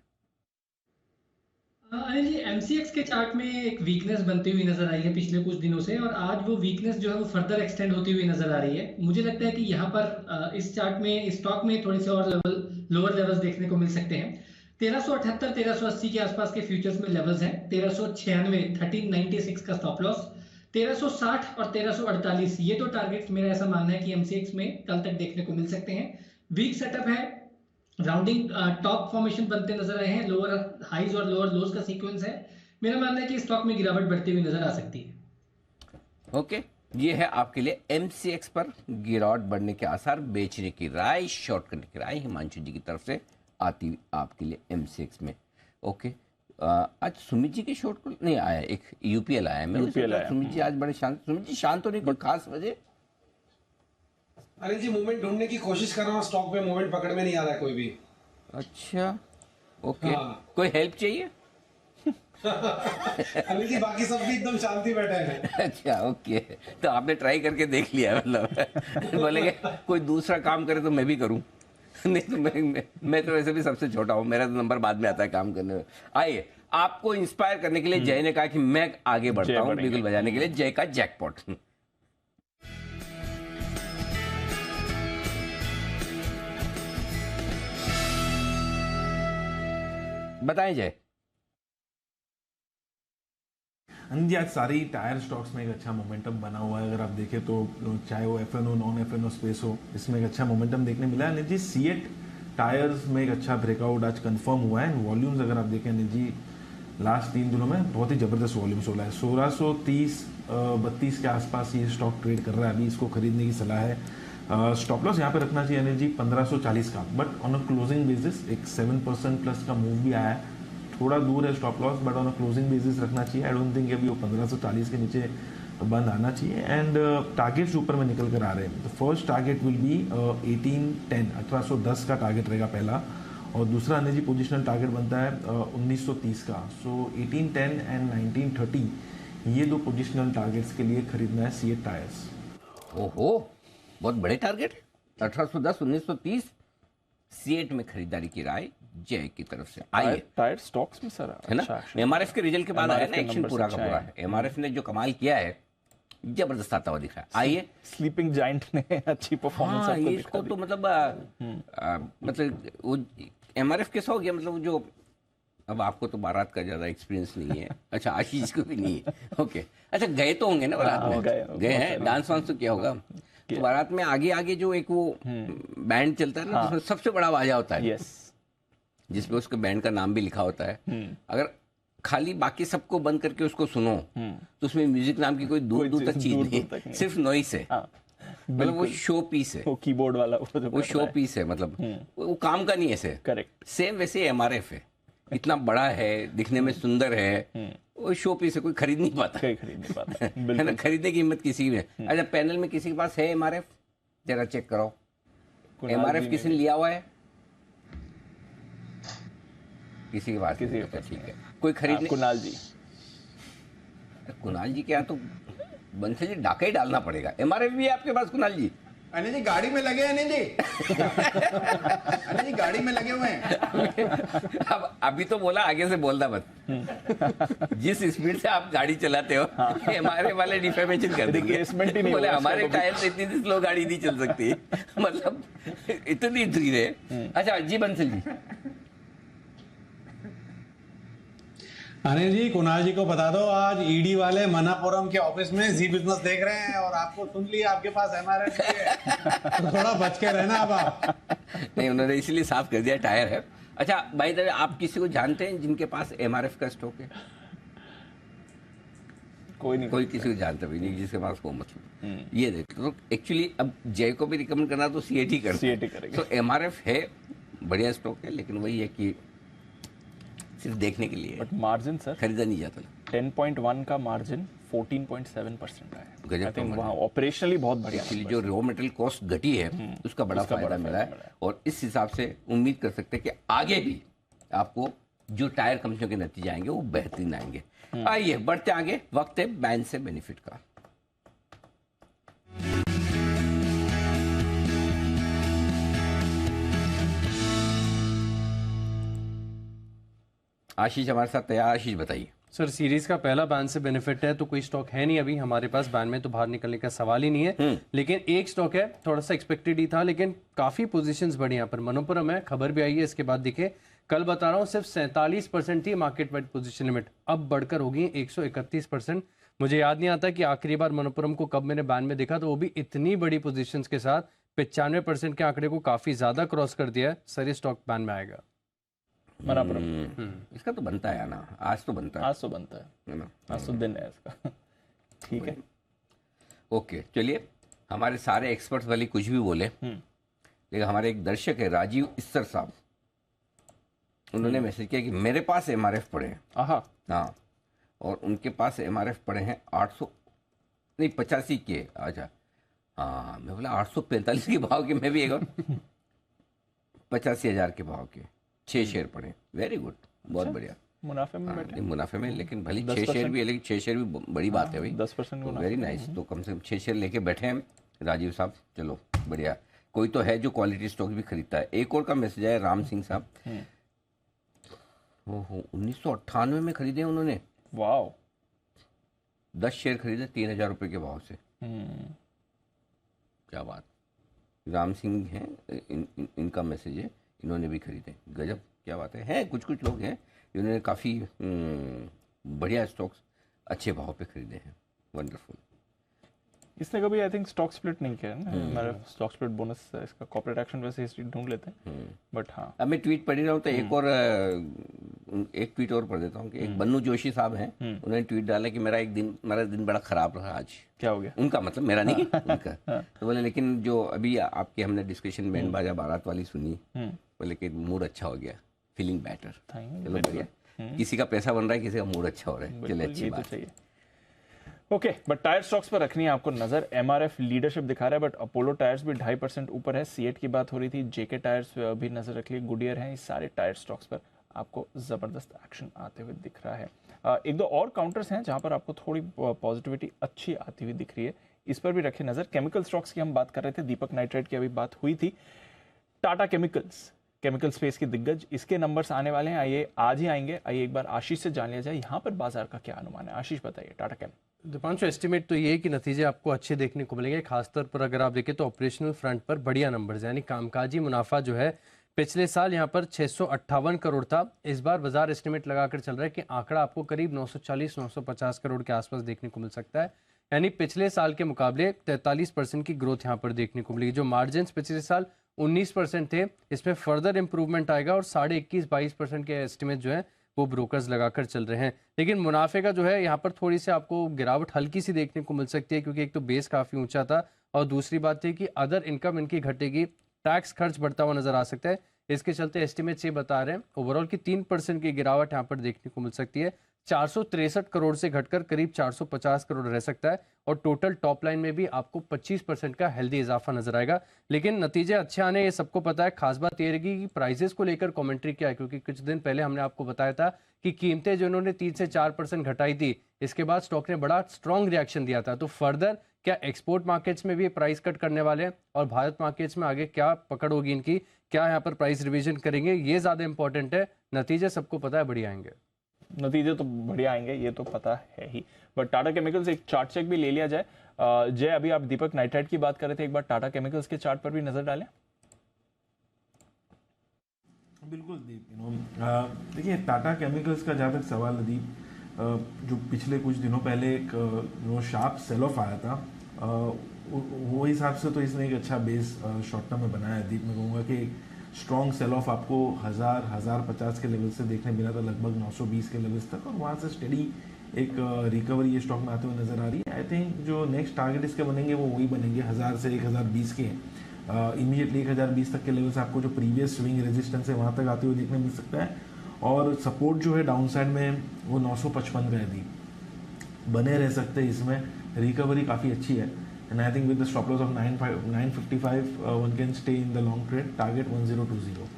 अनिल जी, एमसीएक्स के चार्ट में एक वीकनेस बनती हुई नजर आई है पिछले कुछ दिनों से, और आज वो वीकनेस जो है वो फर्दर एक्सटेंड होती हुई नजर आ रही है। मुझे लगता है कि यहाँ पर इस चार्ट में, इस स्टॉक में थोड़े से और लोअर लेवल्स देखने को मिल सकते हैं। 1378 1380 के आसपास के फ्यूचर्स में लेवल्स हैं। 1396 1396 का स्टॉप लॉस, 1360 और 1348 ये तो टारगेट्स मेरा ऐसा मानना है कि एमसीएक्स में कल तक देखने को मिल सकते हैं। वीक सेटअप है, राउंडिंग टॉप फॉर्मेशन बनते नजर आए हैं, लोअर हाईज और लोअर लोज का सीक्वेंस है। मेरा मानना है कि स्टॉक में गिरावट बढ़ती हुई नजर आ सकती है। ओके, ये है आपके लिए एमसीएक्स पर गिरावट बढ़ने के आसार, बेचने की राय, शॉर्ट करने की राय हिमांशु जी की तरफ से आती आपके लिए एमसीएक्स में। ओके, आज सुमित जी के शॉर्ट को नहीं आया, एक यूपीएल आया। मैं सुमित जी आज बड़े शांत, सुमित जी शांत होने की खास वजह? अनिल जी, मूवमेंट ढूंढने की कोशिश कर रहा हूँ, स्टॉक पे मूवमेंट पकड़ में नहीं आ रहा है कोई भी। अच्छा, ओके। हाँ। कोई हेल्प चाहिए? अनिल जी, बाकी सब भी एकदम शांति बैठे हैं। अच्छा, ओके, तो आपने ट्राई करके देख लिया, मतलब बोलेंगे कोई दूसरा काम करे तो मैं भी करूं। नहीं तो मैं तो वैसे भी सबसे छोटा हूं, मेरा तो नंबर बाद में आता है काम करने में। आइए, आपको इंस्पायर करने के लिए जय ने कहा कि मैं आगे बढ़ता हूं बिगुल बजाने के लिए। जय का जैकपॉट। बताएं जय। जी, आज सारी टायर स्टॉक्स में एक अच्छा मोमेंटम बना हुआ है। अगर आप देखें तो चाहे वो एफएनओ नॉन एफएनओ स्पेस हो, इसमें एक अच्छा मोमेंटम देखने मिला है। जी, सीएट टायर्स में एक अच्छा ब्रेकआउट आज कंफर्म हुआ है। वॉल्यूम्स अगर आप देखें जी, लास्ट 3 दिनों में बहुत ही जबरदस्त वॉल्यूम्स हो रहा है। 1630-32 के आसपास ये स्टॉक ट्रेड कर रहा है। अभी इसको खरीदने की सलाह है। स्टॉप लॉस यहाँ पे रखना चाहिए अनिल जी 1540 का, but on a closing basis एक 7% प्लस का मूव भी आया है। थोड़ा दूर है stop loss, but on a closing basis रखना चाहिए। आई डोंट थिंक अभी वो 1540 के नीचे बंद आना चाहिए। एंड टारगेट्स ऊपर में निकल कर आ रहे हैं। तो फर्स्ट टारगेट विल बी 1810 का टारगेट रहेगा पहला, और दूसरा अनिल जी पोजिशनल टारगेट बनता है 1930 का। सो 1810 एंड 1930 ये 2 पोजिशनल टारगेट्स के लिए खरीदना है सीएट टायर्स। ओहो, बहुत बड़े टारगेट, 1810 1930 सीएट में खरीदारी की राय जय की तरफ से। आइए, टायर स्टॉक्स में सर है ना, एमआरएफ के रिजल्ट के बाद आया ना एक्शन पूरा का पूरा। एमआरएफ ने जो कमाल किया है जबरदस्त आता हुआ दिख रहा है। आइए, स्लीपिंग जाइंट ने अच्छी परफॉर्मेंस हाँ, आपको ये दिखा इसको दी। तो मतलब मतलब वो एमआरएफ कैसा हो गया, मतलब जो अब आपको तो बारात का ज्यादा एक्सपीरियंस नहीं है, अच्छा आशीष को भी नहीं है, ओके, अच्छा गए तो होंगे ना बारात में, गए हैं, डांस वांस तो किया होगा। तो बारात में आगे आगे जो एक वो बैंड चलता है ना, जिसमें सबसे बड़ा बाजा होता है, जिसमें उसके बैंड का नाम भी लिखा होता है, अगर खाली बाकी सबको बंद करके उसको सुनो तो उसमें म्यूजिक नाम की कोई दूर दूर तक चीज नहीं है, सिर्फ नॉइस है, मतलब वो शो पीस है, वो कीबोर्ड वाला वो शो पीस है, मतलब वो काम का नहीं है। ऐसे करेक्ट सेम वैसे एमआरएफ है, इतना बड़ा है, दिखने में सुंदर है, वो शो पीस है, कोई खरीद नहीं पाता, है ना, खरीदने की हिम्मत किसी में। अच्छा, पैनल में किसी के पास है एमआरएफ, जरा चेक कराओ, एमआरएफ किसी ने लिया हुआ है? किसी के पास? ठीक है, कोई खरीदने? कुणाल जी, कुणाल जी के यहाँ तो बंसल जी डाका ही डालना पड़ेगा। एमआरएफ भी है आपके पास कुणाल जी? अनिल जी गाड़ी में लगे, अनिल जी अनिल जी गाड़ी में लगे हुए हैं। अब अभी तो बोला, आगे से बोलना मत, जिस स्पीड से आप गाड़ी चलाते हो हमारे वाले डिफेमेशन कर देंगे, बोले हमारे टायर से इतनी स्लो गाड़ी नहीं चल सकती, मतलब इतनी धीरे है। अच्छा जी बंसल जी, अनिल जी कुणाल जी को बता दो, आज ईडी वाले मनापुरम के ऑफिस में जी बिजनेस देख रहे हैं और आपको सुन लिया, आपके पास एमआरएफ है, तो थोड़ा बच के रहना अब आप। नहीं, उन्होंने इसलिए साफ कर दिया टायर है। अच्छा भाई दबे, आप किसी को जानते हैं जिनके पास एमआरएफ का स्टॉक है? कोई नहीं, कोई किसी को जानता भी नहीं जिसके पास को, मतलब ये देखो, तो एक्चुअली अब जय को भी रिकमेंड करना तो सीएटी करेंगे, तो एमआरएफ है, बढ़िया स्टॉक है, लेकिन वही है कि सिर्फ देखने के लिए, बट मार्जिन सर खरीदा नहीं जाता। 10.1 का मार्जिन 14.7% आया, गजब का वहाँ ऑपरेशनली बहुत बढ़िया। एक्चुअली जो रॉ मटेरियल कॉस्ट घटी है उसका बड़ा फायदा मिला है, और इस हिसाब से उम्मीद कर सकते हैं कि आगे भी आपको जो टायर कंपनियों के नतीजे आएंगे वो बेहतरीन आएंगे। आइए बढ़ते आगे, वक्त है बैन से बेनिफिट का। आशीष हमारे साथ तैयार, आशीष बताइए। सर सीरीज का पहला बैन से बेनिफिट है, तो कोई स्टॉक है नहीं अभी हमारे पास, बैन में तो बाहर निकलने का सवाल ही नहीं है, लेकिन एक स्टॉक है, थोड़ा सा एक्सपेक्टेड ही था, लेकिन काफी पोजीशंस बढ़ी यहाँ पर। मनोपुरम है, खबर भी आई है इसके बाद, दिखे कल बता रहा हूँ सिर्फ 47% थी मार्केट वाइड पोजीशन लिमिट, अब बढ़कर होगी 131%। मुझे याद नहीं आता कि आखिरी बार मनोपुरम को कब मैंने बैन में देखा, तो वो भी इतनी बड़ी पोजीशंस के साथ 95% के आंकड़े को काफी ज्यादा क्रॉस कर दिया है। सर ये स्टॉक बैन में आएगा। इसका तो बनता है ना, आज तो बनता है, आज तो बनता है ना, आज तो दिन है इसका। ठीक है, ओके, चलिए, हमारे सारे एक्सपर्ट्स वाली कुछ भी बोले, लेकिन हमारे एक दर्शक है राजीव इस्सर साहब, उन्होंने मैसेज किया कि मेरे पास एमआरएफ पड़े हैं। हाँ, और उनके पास एमआरएफ पड़े हैं 85 के। अच्छा हाँ, मैं बोला 845 के भाव के, मैं भी एक 85,000 के भाव के 6 शेयर पड़े। वेरी गुड, बहुत बढ़िया, मुनाफे में बैठे, मुनाफे में, लेकिन भले 6 शेयर भी है, लेकिन 6 शेयर भी बड़ी बात है भाई, 10%। वेरी नाइस, तो कम से कम 6 शेयर लेके बैठे हैं राजीव साहब, चलो बढ़िया, कोई तो है जो क्वालिटी स्टॉक भी खरीदता है। एक और का मैसेज है राम सिंह साहब, ओहो 1998 में खरीदे उन्होंने, वाह, 10 शेयर खरीदे 3,000 रुपये के भाव से, क्या बात। राम सिंह हैं, इनका मैसेज है, इन्होंने भी खरीदे, गजब, क्या बात है। कुछ कुछ लोग हैं जिन्होंने काफ़ी बढ़िया स्टॉक्स अच्छे भाव पे खरीदे हैं, वंडरफुल। इसने कभी आई थिंक स्टॉक स्प्लिट नहीं किया है ना, हमारा स्टॉक स्प्लिट बोनस इसका कॉर्पोरेट एक्शन वैसे हिस्ट्री ढूंढ लेते हैं, बट हाँ। अब मैं ट्वीट पढ़ रहा हूँ तो एक ट्वीट और पढ़ देता हूँ कि एक बन्नू जोशी साहब हैं, उन्होंने ट्वीट डाला कि मेरा दिन बड़ा खराब रहा आज। क्या हो गया? उनका मतलब, मेरा नहीं उनका। तो बोले लेकिन जो अभी आपकी हमने डिस्कशन बैंड बाजा बारात वाली सुनी, बोले कि मूड अच्छा हो गया, फीलिंग बेटर, चलो बढ़िया, किसी का पैसा बन रहा है, किसी का मूड अच्छा हो रहा है, चले अच्छी बात है। ओके, बट टायर स्टॉक्स पर रखनी है आपको नजर। एमआरएफ लीडरशिप दिखा रहा है, बट अपोलो टायर्स भी 2.5% ऊपर है। सीएट की बात हो रही थी, जेके टायर्स भी नजर रख लिए, गुडियर हैं, इस सारे टायर स्टॉक्स पर आपको जबरदस्त एक्शन आते हुए दिख रहा है। एक दो और काउंटर्स हैं जहां पर आपको थोड़ी पॉजिटिविटी अच्छी आती हुई दिख रही है, इस पर भी रखें नजर। केमिकल स्टॉक्स की हम बात कर रहे थे, दीपक नाइट्राइट की अभी बात हुई थी। टाटा केमिकल्स, केमिकल स्पेस की दिग्गज, इसके नंबर्स आने वाले हैं, आइए आज ही आएंगे। आइए एक बार आशीष से जान लिया जाए यहाँ पर बाजार का क्या अनुमान है। आशीष बताइए, टाटा केम। दीपांशु, एस्टिमेट तो ये है कि नतीजे आपको अच्छे देखने को मिलेंगे, खासतौर पर अगर आप देखें तो ऑपरेशनल फ्रंट पर बढ़िया नंबर्स, यानी कामकाजी मुनाफा जो है पिछले साल यहाँ पर 658 करोड़ था, इस बार बाजार एस्टिमेट लगाकर चल रहा है कि आंकड़ा आपको करीब 940-950 करोड़ के आसपास देखने को मिल सकता है, यानी पिछले साल के मुकाबले 43% की ग्रोथ यहाँ पर देखने को मिलेगी। जो मार्जिन पिछले साल 19% थे, इसमें फर्दर इंप्रूवमेंट आएगा और 21.5-22% के एस्टिमेट जो है वो ब्रोकर्स लगाकर चल रहे हैं। लेकिन मुनाफे का जो है यहाँ पर थोड़ी सी आपको गिरावट हल्की सी देखने को मिल सकती है, क्योंकि एक तो बेस काफ़ी ऊंचा था और दूसरी बात है कि अदर इनकम इनकी घटेगी, टैक्स खर्च बढ़ता हुआ नजर आ सकता है। इसके चलते एस्टिमेट्स ये बता रहे हैं ओवरऑल की 3% की गिरावट यहाँ पर देखने को मिल सकती है। 463 करोड़ से घटकर करीब 450 करोड़ रह सकता है और टोटल टॉप लाइन में भी आपको 25% का हेल्दी इजाफा नजर आएगा। लेकिन नतीजे अच्छे आने ये सबको पता है। खास बात ये रहेगी कि प्राइसेस को लेकर कमेंट्री क्या है, क्योंकि कुछ दिन पहले हमने आपको बताया था कि कीमतें जो इन्होंने 3 से 4% घटाई थी, इसके बाद स्टॉक ने बड़ा स्ट्रॉन्ग रिएक्शन दिया था। तो फर्दर क्या एक्सपोर्ट मार्केट्स में भी प्राइस कट करने वाले हैं और भारत मार्केट्स में आगे क्या पकड़ होगी इनकी, क्या यहाँ पर प्राइस रिवीजन करेंगे, ये ज़्यादा इंपॉर्टेंट है। नतीजे सबको पता है बढ़िया आएंगे, नतीजे तो बढ़िया आएंगे, ये तो पता है ही। बट टाटा केमिकल्स एक चार्ट चेक भी ले लिया जाए। जय, अभी आप दीपक नाइट्राइट की बात कर रहे थे, एक बार टाटा केमिकल्स के चार्ट पर भी नजर डालें। बिल्कुल दीप, देखिए टाटा केमिकल्स का जहाँ तक सवाल है दीप, जो पिछले कुछ दिनों पहले एक शार्प सेल ऑफ आया था, वो हिसाब से तो इसने एक अच्छा बेस शॉर्ट टर्म में बनाया है दीप। मैं कहूँगा कि स्ट्रॉन्ग सेल ऑफ आपको 1050 के लेवल से देखने मिला था लगभग 920 के लेवल्स तक, और वहाँ से स्टेडी एक रिकवरी ये स्टॉक में आते हुए नजर आ रही है। आई थिंक जो नेक्स्ट टारगेट इसके बनेंगे वो वही बनेंगे 1000 से 1020 के। इमीडिएटली 1020 तक के लेवल से आपको जो प्रीवियस स्विंग रेजिस्टेंस है वहाँ तक आते हुए देखने मिल सकता है, और सपोर्ट जो है डाउन साइड में वो 955 का है, बने रह सकते हैं। इसमें रिकवरी काफ़ी अच्छी है, and I think with the stop loss of 955 one can stay in the long trade, target 1020।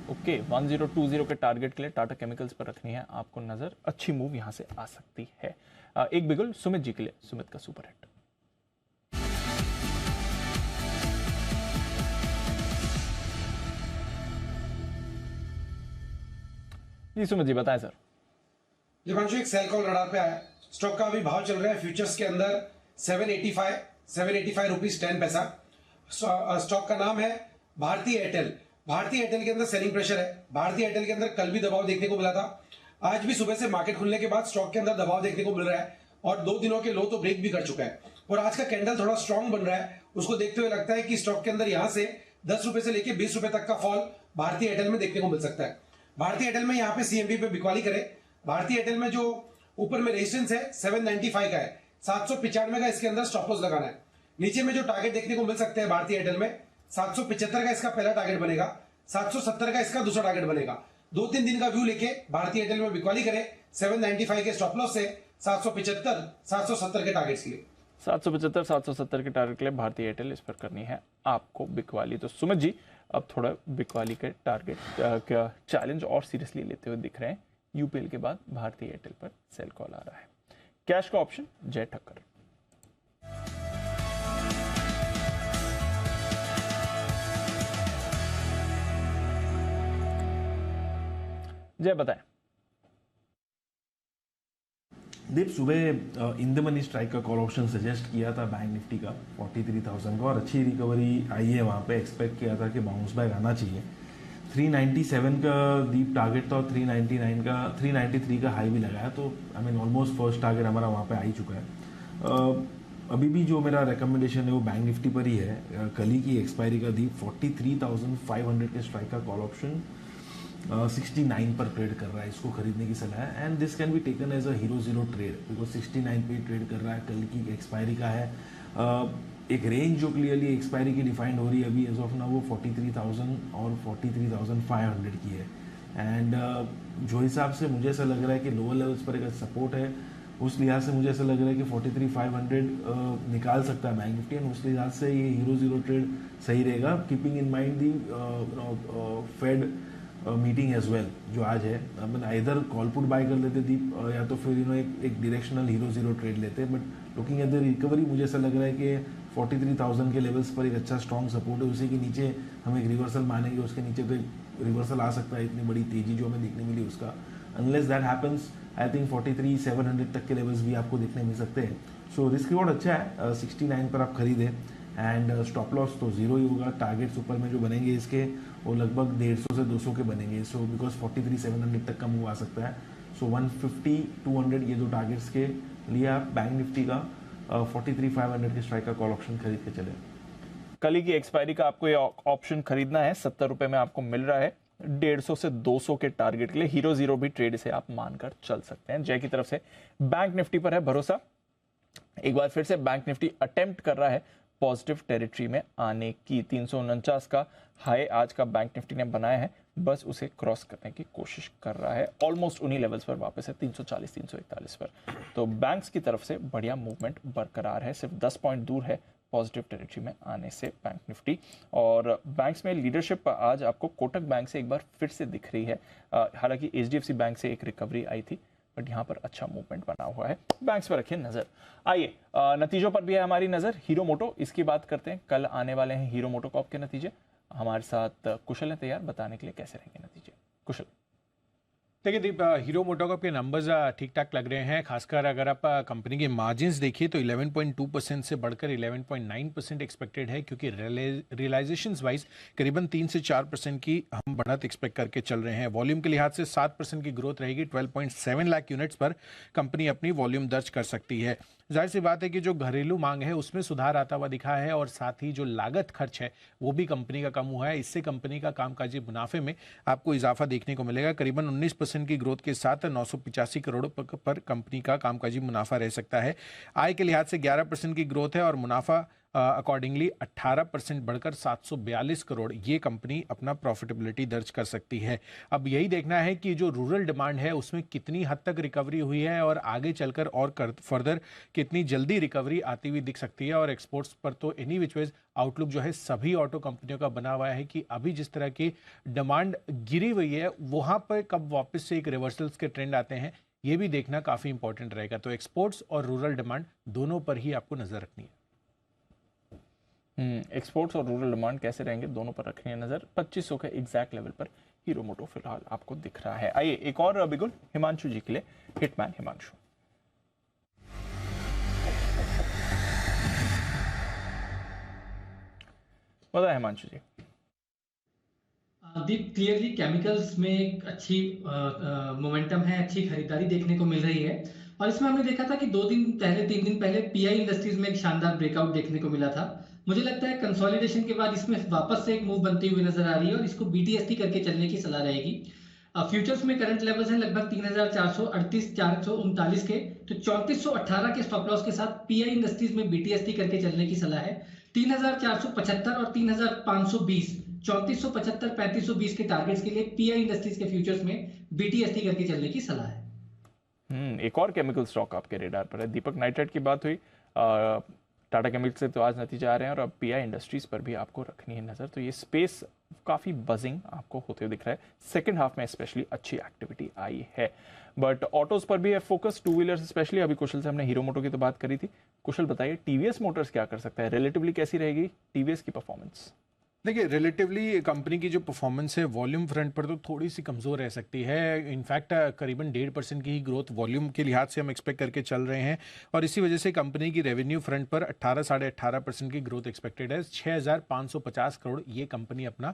Okay, 1020 के टारगेट के लिए टाटा केमिकल्स पर रखनी है आपको नजर, अच्छी मूव यहां से आ सकती है। एक बिगुल सुमित जी के लिए, सुमित का सुपर हिट। जी सुमित जी बताएं सर। दीपांशु, एक सेल कॉल रडार पे आया, स्टॉक का अभी भाव चल रहा है फ्यूचर्स के अंदर 785 रुपीज 10 पैसा। स्टॉक का नाम है भारतीय एयरटेल। भारतीय एयरटेल के अंदर सेलिंग प्रेशर है। भारतीय एयरटेल के अंदर कल भी दबाव देखने को मिला था, आज भी सुबह से मार्केट खुलने के बाद स्टॉक के अंदर दबाव देखने को मिल रहा है, और 2 दिनों के लो तो ब्रेक भी कर चुका है, और आज का कैंडल थोड़ा स्ट्रॉन्ग बन रहा है। उसको देखते हुए लगता है कि स्टॉक के अंदर यहां से 10 रुपए से लेकर 20 रुपए तक का फॉल भारतीय एयरटेल में देखने को मिल सकता है। भारतीय एयरटेल में यहाँ पे सीएमबी पे बिकवाली करे। भारतीय एयरटेल में जो ऊपर में रेजिस्टेंस है 795 का है, 795 का इसके अंदर स्टॉप लॉस लगाना है। नीचे में जो टारगेट देखने को मिल सकते हैं भारतीय एयरटेल में 775 का इसका पहला टारगेट बनेगा, 770 का इसका दूसरा टारगेट बनेगा। 2-3 दिन का व्यू लेके भारतीय एयरटेल में बिकवाली करे 795 के स्टॉप लॉस से 775 770 के टारगेट्स के लिए। 775 770 के टारगेट के लिए भारतीय एयरटेल इस पर करनी है आपको बिकवाली। तो सुमित जी अब थोड़ा बिकवाली के टारगेट का चैलेंज और सीरियसली लेते हुए दिख रहे हैं। यूपीएल के बाद भारतीय एयरटेल पर सेल कॉल आ रहा है। कैश का ऑप्शन जय ठक्कर। जय बताएं। दीप, सुबह इन द मनी स्ट्राइक का कॉल ऑप्शन सजेस्ट किया था बैंक निफ्टी का 43,000 का, और अच्छी रिकवरी आई है वहाँ पे। एक्सपेक्ट किया था कि बाउंस बैक आना चाहिए। 397 का दीप टारगेट था और 399 का 393 का हाई भी लगाया, तो I mean almost first target हमारा वहाँ पे आ ही चुका है। अभी भी जो मेरा रिकमेंडेशन है वो बैंक निफ्टी पर ही है। कल ही की एक्सपायरी का दीप 43,500 के स्ट्राइक का कॉल ऑप्शन 69 पर ट्रेड कर रहा है, इसको खरीदने की सलाह है। And this can be taken as a hero zero trade, because 69 पे ट्रेड कर रहा है, कल की एक्सपायरी का है। एक रेंज जो क्लियरली एक्सपायरी की डिफाइंड हो रही है अभी एज ऑफ ना, वो 43,000 और 43,500 की है। एंड जो हिसाब से मुझे ऐसा लग रहा है कि लोअर लेवल्स पर एक सपोर्ट है, उस लिहाज से मुझे ऐसा लग रहा है कि 43,500 निकाल सकता है बैंक निफ्टी, एंड उस लिहाज से ये हीरो जीरो ट्रेड सही रहेगा, keeping in mind the Fed meeting as well जो आज है। अपन इधर कॉल पुट बाय कर लेते दीप, या तो फिर एक डायरेक्शनल हीरो जीरो ट्रेड लेते। But looking at the recovery मुझे ऐसा लग रहा है कि 43,000 के लेवल्स पर एक अच्छा स्ट्रॉन्ग सपोर्ट है। उसी के नीचे हम एक रिवर्सल मानेंगे, उसके नीचे तो एक रिवर्सल आ सकता है। इतनी बड़ी तेजी जो हमें देखने मिली उसका, unless that happens I think 43,700 तक के लेवल्स भी आपको देखने मिल सकते हैं। सो रिस्क रिवॉर्ड अच्छा है, 69 पर आप खरीदें एंड स्टॉप लॉस तो जीरो ही होगा। टारगेट्स ऊपर में जो बनेंगे इसके वो लगभग 150 से 200 के बनेंगे। सो बिकॉज 43,700 तक का मूव आ सकता है। सो 150, 200 ये दो टारगेट्स के लिए आप बैंक निफ्टी का 43,500 के स्ट्राइक का कॉल ऑप्शन खरीद के चले। कल की एक्सपायरी का आपको ये ऑप्शन खरीदना है, 70 रुपए में आपको मिल रहा है 150 से 200 के टारगेट के लिए। हीरो जीरो भी ट्रेड से आप मानकर चल सकते हैं। जय की तरफ से बैंक निफ्टी पर है भरोसा। एक बार फिर से बैंक निफ्टी अटेम्प्ट कर रहा है पॉजिटिव टेरिटरी में आने की। 349 का हाई आज का बैंक निफ्टी ने बनाया है, बस उसे क्रॉस करने की कोशिश कर रहा है। ऑलमोस्ट उन्हीं लेवल्स पर वापस है 340, 341 पर। तो बैंक्स की तरफ से बढ़िया मूवमेंट बरकरार है, सिर्फ 10 पॉइंट दूर है पॉजिटिव टेरिटरी में आने से बैंक निफ्टी। और बैंक्स में लीडरशिप आज आपको कोटक बैंक से एक बार फिर से दिख रही है। हालांकि एचडीएफसी बैंक से एक रिकवरी आई थी, बट यहाँ पर अच्छा मूवमेंट बना हुआ है। बैंक्स पर रखिए नजर। आइए नतीजों पर भी है हमारी नजर। हीरो मोटो इसकी बात करते हैं। कल आने वाले हैं हीरो मोटो कॉप के नतीजे। हमारे साथ कुशल है तैयार बताने के लिए कैसे रहेंगे नतीजे। कुशल। देखिए दीप, हीरो मोटोकॉर्प के नंबर्स ठीक ठाक लग रहे हैं। खासकर अगर आप कंपनी के मार्जिन्स देखिए तो 11.2% से बढ़कर 11.9% एक्सपेक्टेड है, क्योंकि रियलाइजेशंस वाइज करीबन 3 से 4% की हम बढ़त एक्सपेक्ट करके चल रहे हैं। वॉल्यूम के लिहाज से 7% की ग्रोथ रहेगी। 12.7 लाख यूनिट्स पर कंपनी अपनी वॉल्यूम दर्ज कर सकती है। जाहिर सी बात है कि जो घरेलू मांग है उसमें सुधार आता हुआ दिखा है, और साथ ही जो लागत खर्च है वो भी कंपनी का कम हुआ है। इससे कंपनी का कामकाजी मुनाफे में आपको इजाफा देखने को मिलेगा। करीबन 19% की ग्रोथ के साथ 985 करोड़ पर कंपनी का कामकाजी मुनाफा रह सकता है। आय के लिहाज से 11% की ग्रोथ है और मुनाफा अकॉर्डिंगली 18% बढ़कर 742 करोड़ ये कंपनी अपना प्रॉफिटेबिलिटी दर्ज कर सकती है। अब यही देखना है कि जो रूरल डिमांड है उसमें कितनी हद तक रिकवरी हुई है और आगे चलकर और फर्दर कितनी जल्दी रिकवरी आती हुई दिख सकती है। और एक्सपोर्ट्स पर तो एनी विच वेज आउटलुक जो है सभी ऑटो कंपनियों का बना हुआ है कि अभी जिस तरह की डिमांड गिरी हुई है वहां पर कब वापस से एक रिवर्सल्स के ट्रेंड आते हैं, ये भी देखना काफी इंपॉर्टेंट रहेगा। तो एक्सपोर्ट्स और रूरल डिमांड दोनों पर ही आपको नजर रखनी है। एक्सपोर्ट्स और रूरल डिमांड कैसे रहेंगे दोनों पर रखनी है नजर। 2500 के एग्जैक्ट लेवल पर हीरो मोटो फिलहाल आपको दिख रहा है। आइए एक और बिगुल हिमांशु जी के लिए। हिटमैन हिमांशु। बताए हिमांशु जी। दीप, क्लियरली केमिकल्स में एक अच्छी मोमेंटम है, अच्छी खरीदारी देखने को मिल रही है। और इसमें हमने देखा था कि 3 दिन पहले पीआई इंडस्ट्रीज में एक शानदार ब्रेकआउट देखने को मिला था। मुझे लगता है कंसोलिडेशन के बाद इसमें वापस से एक मूव बनती हुई नजर आ रही है और इसको बीटीएसटी करके चलने की सलाह रहेगी। फ्यूचर्स में करंट लेवल्स हैं लगभग 3,438, 439 के, तो 3418 के स्टॉप लॉस के साथ पीआई इंडस्ट्रीज में बीटीएसटी करके चलने की सलाह है। 3,475 और 3,520, 3475, 3520 के टारगेट्स के लिए पीआई इंडस्ट्रीज के फ्यूचर्स में बीटीएसटी करके चलने की सलाह है। एक और केमिकल स्टॉक आपके रेडार पर है। दीपक नाइट्राइट की बात हुई, टाटा केमिकल से तो आज नतीजे आ रहे हैं और अब पीआई इंडस्ट्रीज पर भी आपको रखनी है नजर। तो ये स्पेस काफी बजिंग आपको होते हुए दिख रहा है। सेकंड हाफ में स्पेशली अच्छी एक्टिविटी आई है, बट ऑटोज पर भी है फोकस, टू व्हीलर्स स्पेशली। अभी कुशल से हमने हीरो मोटो की तो बात करी थी। कुशल बताइए टीवीएस मोटर्स क्या कर सकता है, रिलेटिवली कैसी रहेगी टीवीएस की परफॉर्मेंस? देखिए रिलेटिवली कंपनी की जो परफॉर्मेंस है वॉल्यूम फ्रंट पर तो थोड़ी सी कमज़ोर रह सकती है। इनफैक्ट करीबन 1.5% की ही ग्रोथ वॉल्यूम के लिहाज से हम एक्सपेक्ट करके चल रहे हैं, और इसी वजह से कंपनी की रेवेन्यू फ्रंट पर 18-18.5% की ग्रोथ एक्सपेक्टेड है। 6,550 करोड़ ये कंपनी अपना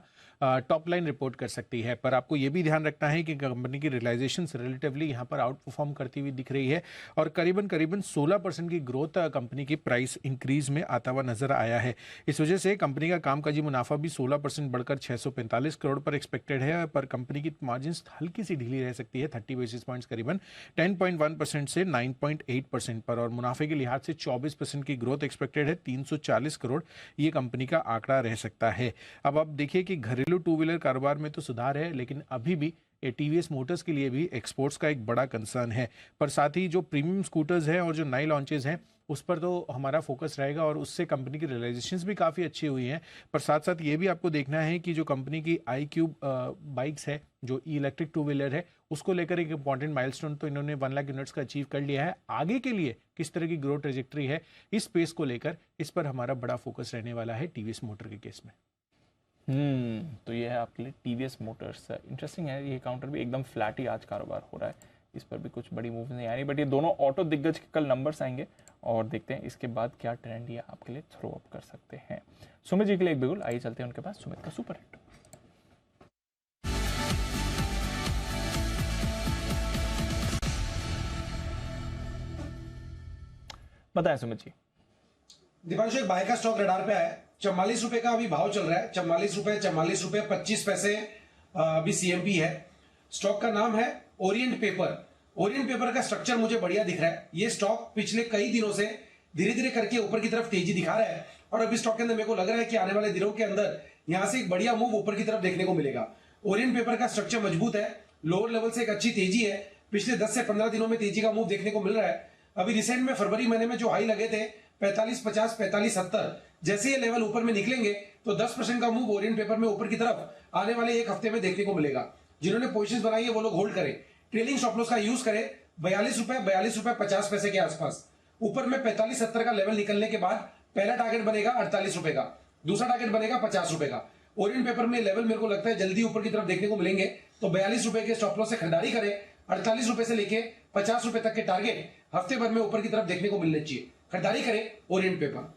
टॉप लाइन रिपोर्ट कर सकती है। पर आपको ये भी ध्यान रखना है कि कंपनी की रियलाइजेशन रिलेटिवली यहाँ पर आउट परफॉर्म करती हुई दिख रही है, और करीबन 16% की ग्रोथ कंपनी की प्राइस इंक्रीज में आता हुआ नजर आया है। इस वजह से कंपनी का कामकाजी मुनाफा भी 16% बढ़कर 645 करोड़ पर एक्सपेक्टेड है। पर कंपनी की मार्जिन हल्की सी ढीली रह सकती है, 30 बेसिस पॉइंट्स करीबन 10.1% से 9.8% पर, और मुनाफे के लिहाज से 24% की ग्रोथ एक्सपेक्टेड है। 340 करोड़ ये कंपनी का आंकड़ा रह सकता है। अब आप देखिए कि घरेलू टू व्हीलर कारोबार में तो सुधार है, लेकिन अभी भी टीवीएस मोटर्स के लिए भी एक्सपोर्ट्स का एक बड़ा कंसर्न है। पर साथ ही जो प्रीमियम स्कूटर्स हैं और जो नए लॉन्चेस हैं उस पर तो हमारा फोकस रहेगा, और उससे कंपनी की रियलाइजेशंस भी काफ़ी अच्छी हुई हैं। पर साथ साथ ये भी आपको देखना है कि जो कंपनी की iQube बाइक्स है, जो इलेक्ट्रिक टू व्हीलर है, उसको लेकर एक इंपॉर्टेंट माइलस्टोन तो इन्होंने 1 लाख यूनिट्स का अचीव कर लिया है। आगे के लिए किस तरह की ग्रोथ ट्रेजेक्टरी है इस स्पेस को लेकर, इस पर हमारा बड़ा फोकस रहने वाला है टीवीएस मोटर के केस में। तो ये है आपके लिए टीवीएस मोटर्स। इंटरेस्टिंग है, ये काउंटर भी एकदम फ्लैट ही आज कारोबार हो रहा है। इस पर भी कुछ बड़ी मूव नहीं आ रही, बट ये दोनों ऑटो दिग्गज के कल नंबर्स आएंगे और देखते हैं इसके बाद क्या ट्रेंड ये आपके लिए थ्रो अप कर सकते हैं। सुमित जी के लिए एक बिगुल, आइए चलते हैं उनके पास, सुमित का सुपर हिट। बताएं सुमित जी। दीपांशु, एक बाय का स्टॉक रडार पे है, 44 रुपए का अभी भाव चल रहा है, 44 रुपए 25 पैसे अभी सीएमपी है। स्टॉक का नाम है ओरिएंट पेपर। ओरिएंट पेपर का स्ट्रक्चर मुझे बढ़िया दिख रहा है। ये स्टॉक पिछले कई दिनों से धीरे धीरे करके ऊपर की तरफ तेजी दिखा रहा है और अभी स्टॉक के अंदर मेरे को लग रहा है कि आने वाले दिनों के अंदर यहां से एक बढ़िया मूव ऊपर की तरफ देखने को मिलेगा। ओरिएंट पेपर का स्ट्रक्चर मजबूत है, लोअर लेवल से एक अच्छी तेजी है, पिछले 10 से 15 दिनों में तेजी का मूव देखने को मिल रहा है। अभी रिसेंट में फरवरी महीने में जो हाई लगे थे 45.50, 45.70, जैसे ये लेवल ऊपर में निकलेंगे तो 10% का मूव ओरिएंट पेपर में ऊपर की तरफ आने वाले एक हफ्ते में देखने को मिलेगा। जिन्होंने पोजीशंस बनाई है वो लोग होल्ड करें, ट्रेलिंग स्टॉप लॉस का यूज करें 42 रुपए 50 पैसे के आसपास। ऊपर में 45.70 का लेवल निकलने के बाद पहला टारगेट बनेगा 48 रुपए का, दूसरा टारगेट बनेगा 50 रुपए का। ओरिएंट पेपर में लेवल मेरे को लगता है जल्दी ऊपर की तरफ देखने को मिलेंगे, तो 42 रुपए के स्टॉप लॉस से खरीदारी करें। 48 रुपए से लेके 50 रुपए तक के टारगेट हफ्ते भर में ऊपर की तरफ देखने को मिलने चाहिए। खरीदारी करें ओरिएंट पेपर।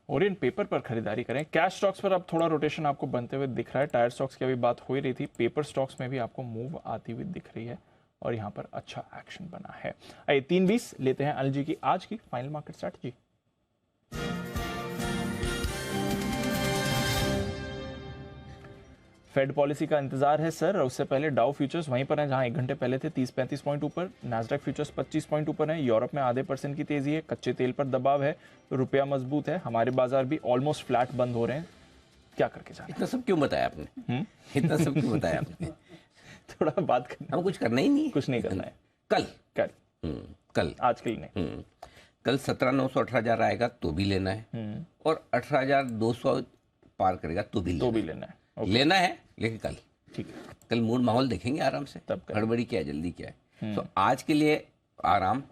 ओरिएंट पेपर पर खरीदारी करें। कैश स्टॉक्स पर अब थोड़ा रोटेशन आपको बनते हुए दिख रहा है। टायर स्टॉक्स की अभी बात हो ही रही थी, पेपर स्टॉक्स में भी आपको मूव आती हुई दिख रही है और यहाँ पर अच्छा एक्शन बना है। आइए 3:20 लेते हैं अनिल जी की आज की final market strategy. Fed policy का इंतजार है सर, उससे पहले डाउ फ्यूचर्स वहीं पर हैं जहां 1 घंटे पहले थे, 30-35 पॉइंट ऊपर। नैस्डैक फ्यूचर्स 25 पॉइंट ऊपर हैं। यूरोप में आधे % की तेजी है, कच्चे तेल पर दबाव है, रुपया मजबूत है। हमारे बाजार भी ऑलमोस्ट फ्लैट बंद हो रहे हैं। क्या करके जा रहे हैं? इतना सब क्यों बताया आपने? इतना सब क्यों बताया आपने? थोड़ा बात करना, हम कुछ करना ही नहीं, कुछ नहीं करना है। कल आज के लिए नहीं। कल 17,900 18,000 आएगा तो भी लेना है और 18,200 पार करेगा तो भी लेना है। लेना है लेकिन कल, ठीक है, कल मूड माहौल देखेंगे आराम से, तब हड़बड़ी क्या है, जल्दी क्या है। तो आज के लिए आराम।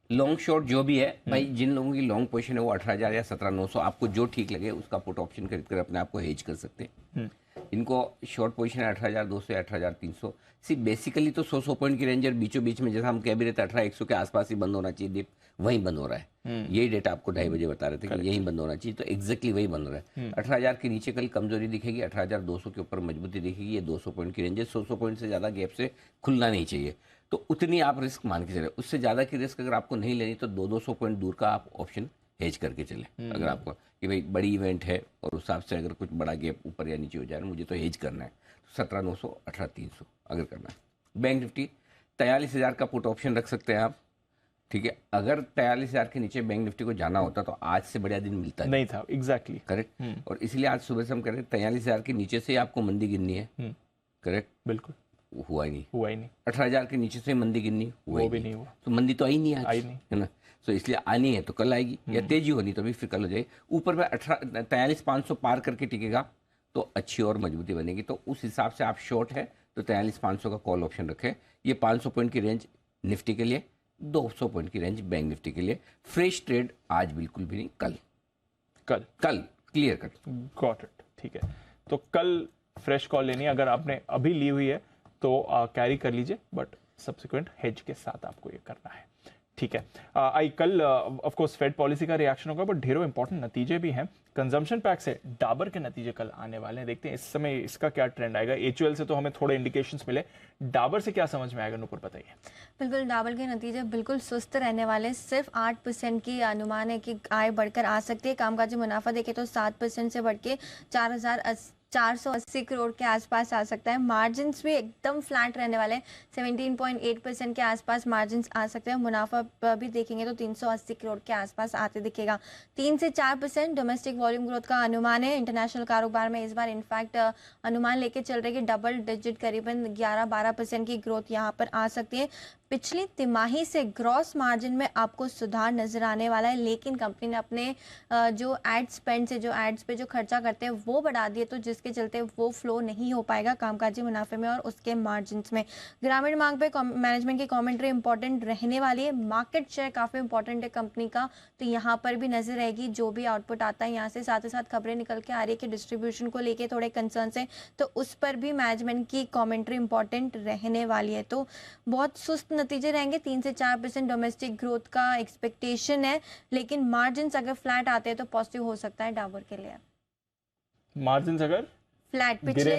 लॉन्ग शॉर्ट जो भी है भाई, जिन लोगों की लॉन्ग पोजीशन है वो 18,000 या 17,900, आपको जो ठीक लगे उसका पुट ऑप्शन खरीद कर अपने आप को हेज कर सकते हैं। इनको शॉर्ट पोजीशन है 18,200 या 18,300। सी बेसिकली तो 100 पॉइंट की रेंज और बीचों बीच में जैसा हम कह भी रहे थे 18,100 के आसपास ही बंद होना चाहिए, दीप वहीं बंद हो रहा है। यही डेटा आपको 2:30 बजे बता रहे थे कि यहीं बंद होना चाहिए, तो एग्जैक्टली वही बंद हो रहा है। 18,000 के नीचे कल कमजोरी दिखेगी, 18,200 के ऊपर मजबूती दिखेगी। ये 200 पॉइंट की रेंज है, 100 पॉइंट से ज्यादा गैप से खुलना नहीं चाहिए, तो उतनी आप रिस्क मान के चले। उससे ज्यादा की रिस्क अगर आपको नहीं लेनी तो 200 पॉइंट दूर का आप ऑप्शन हेज करके चले। अगर आपको कि भाई बड़ी इवेंट है और उस हिसाब से अगर कुछ बड़ा गैप ऊपर या नीचे हो जाए, मुझे तो हेज करना है, तो 17,900 18,300 अगर करना है। बैंक निफ्टी 43,000 का पुट ऑप्शन रख सकते हैं आप, ठीक है। अगर 43,000 के नीचे बैंक निफ्टी को जाना होता तो आज से बढ़िया दिन मिलता नहीं था। Exactly correct. और इसलिए आज सुबह से हम कह रहे हैं 43,000 के नीचे से आपको मंदी गिननी है, करेक्ट। बिल्कुल हुआ ही नहीं, 18,000 के नीचे से मंदी गिननी वो भी नहीं हुआ, तो मंदी तो आई नहीं आज, आई नहीं, है ना। तो इसलिए आनी है तो कल आएगी, या तेजी होनी तो भी फिर कल हो जाएगी। ऊपर में 43,500 पार करके टिकेगा तो अच्छी और मजबूती बनेगी। तो उस हिसाब से आप शॉर्ट है तो 43,500 का कॉल ऑप्शन रखें। ये 500 पॉइंट की रेंज निफ्टी के लिए, 200 पॉइंट की रेंज बैंक निफ्टी के लिए। फ्रेश ट्रेड आज बिल्कुल भी नहीं, कल क्लियर कट। गॉट इट, ठीक है। तो कल फ्रेश कॉल लेनी है, अगर आपने अभी ली हुई है तो कैरी कर लीजिए, बट सब्सिक्वेंट हेज के साथ आपको ये करना है, ठीक है। आई कल ऑफ कोर्स फेड पॉलिसी का रिएक्शन होगा, बट ढेरों इंपॉर्टेंट नतीजे भी हैं। कंजम्पशन पैक से डाबर के नतीजे कल आने वाले हैं, देखते हैं इस समय इसका क्या ट्रेंड आएगा। एचयूएल से तो हमें थोड़े इंडिकेशंस मिले, डाबर से क्या समझ में आएगा, नूपुर बताइए। बिल्कुल, डाबर के नतीजे बिल्कुल सुस्त रहने वाले। सिर्फ 8% की अनुमान है कि आय बढ़कर आ सकती है। कामकाजी मुनाफा देखें तो 7% से बढ़ के 480 करोड़ के आसपास आ सकता है। मार्जिन्स भी एकदम फ्लैट रहने वाले हैं, 17.8% के आसपास मार्जिन्स आ सकते हैं। मुनाफा भी देखेंगे तो 380 करोड़ के आसपास आते दिखेगा। 3 से 4% डोमेस्टिक वॉल्यूम ग्रोथ का अनुमान है। इंटरनेशनल कारोबार में इस बार इनफैक्ट अनुमान लेके चल रहे कि डबल डिजिट करीबन 11-12% की ग्रोथ यहाँ पर आ सकती है। पिछली तिमाही से ग्रॉस मार्जिन में आपको सुधार नजर आने वाला है, लेकिन कंपनी ने अपने जो एड स्पेंड से, जो एड्स पे जो खर्चा करते हैं वो बढ़ा दिए, तो जिसके चलते वो फ्लो नहीं हो पाएगा कामकाजी मुनाफे में और उसके मार्जिन में। ग्रामीण मांग पे मैनेजमेंट की कॉमेंट्री इंपॉर्टेंट रहने वाली है। मार्केट शेयर काफ़ी इंपॉर्टेंट है कंपनी का, तो यहाँ पर भी नजर रहेगी जो भी आउटपुट आता है यहाँ से। साथ ही साथ खबरें निकल के आ रही है कि डिस्ट्रीब्यूशन को लेके थोड़े कंसर्न है, तो उस पर भी मैनेजमेंट की कॉमेंट्री इंपॉर्टेंट रहने वाली है। तो बहुत सुस्त नतीजे रहेंगे, 3 से 4% डोमेस्टिक ग्रोथ का एक्सपेक्टेशन है, लेकिन मार्जिन अगर फ्लैट आते हैं तो पॉजिटिव हो सकता है डाबर के लिए। मार्जिन अगर फ्लैट गिरे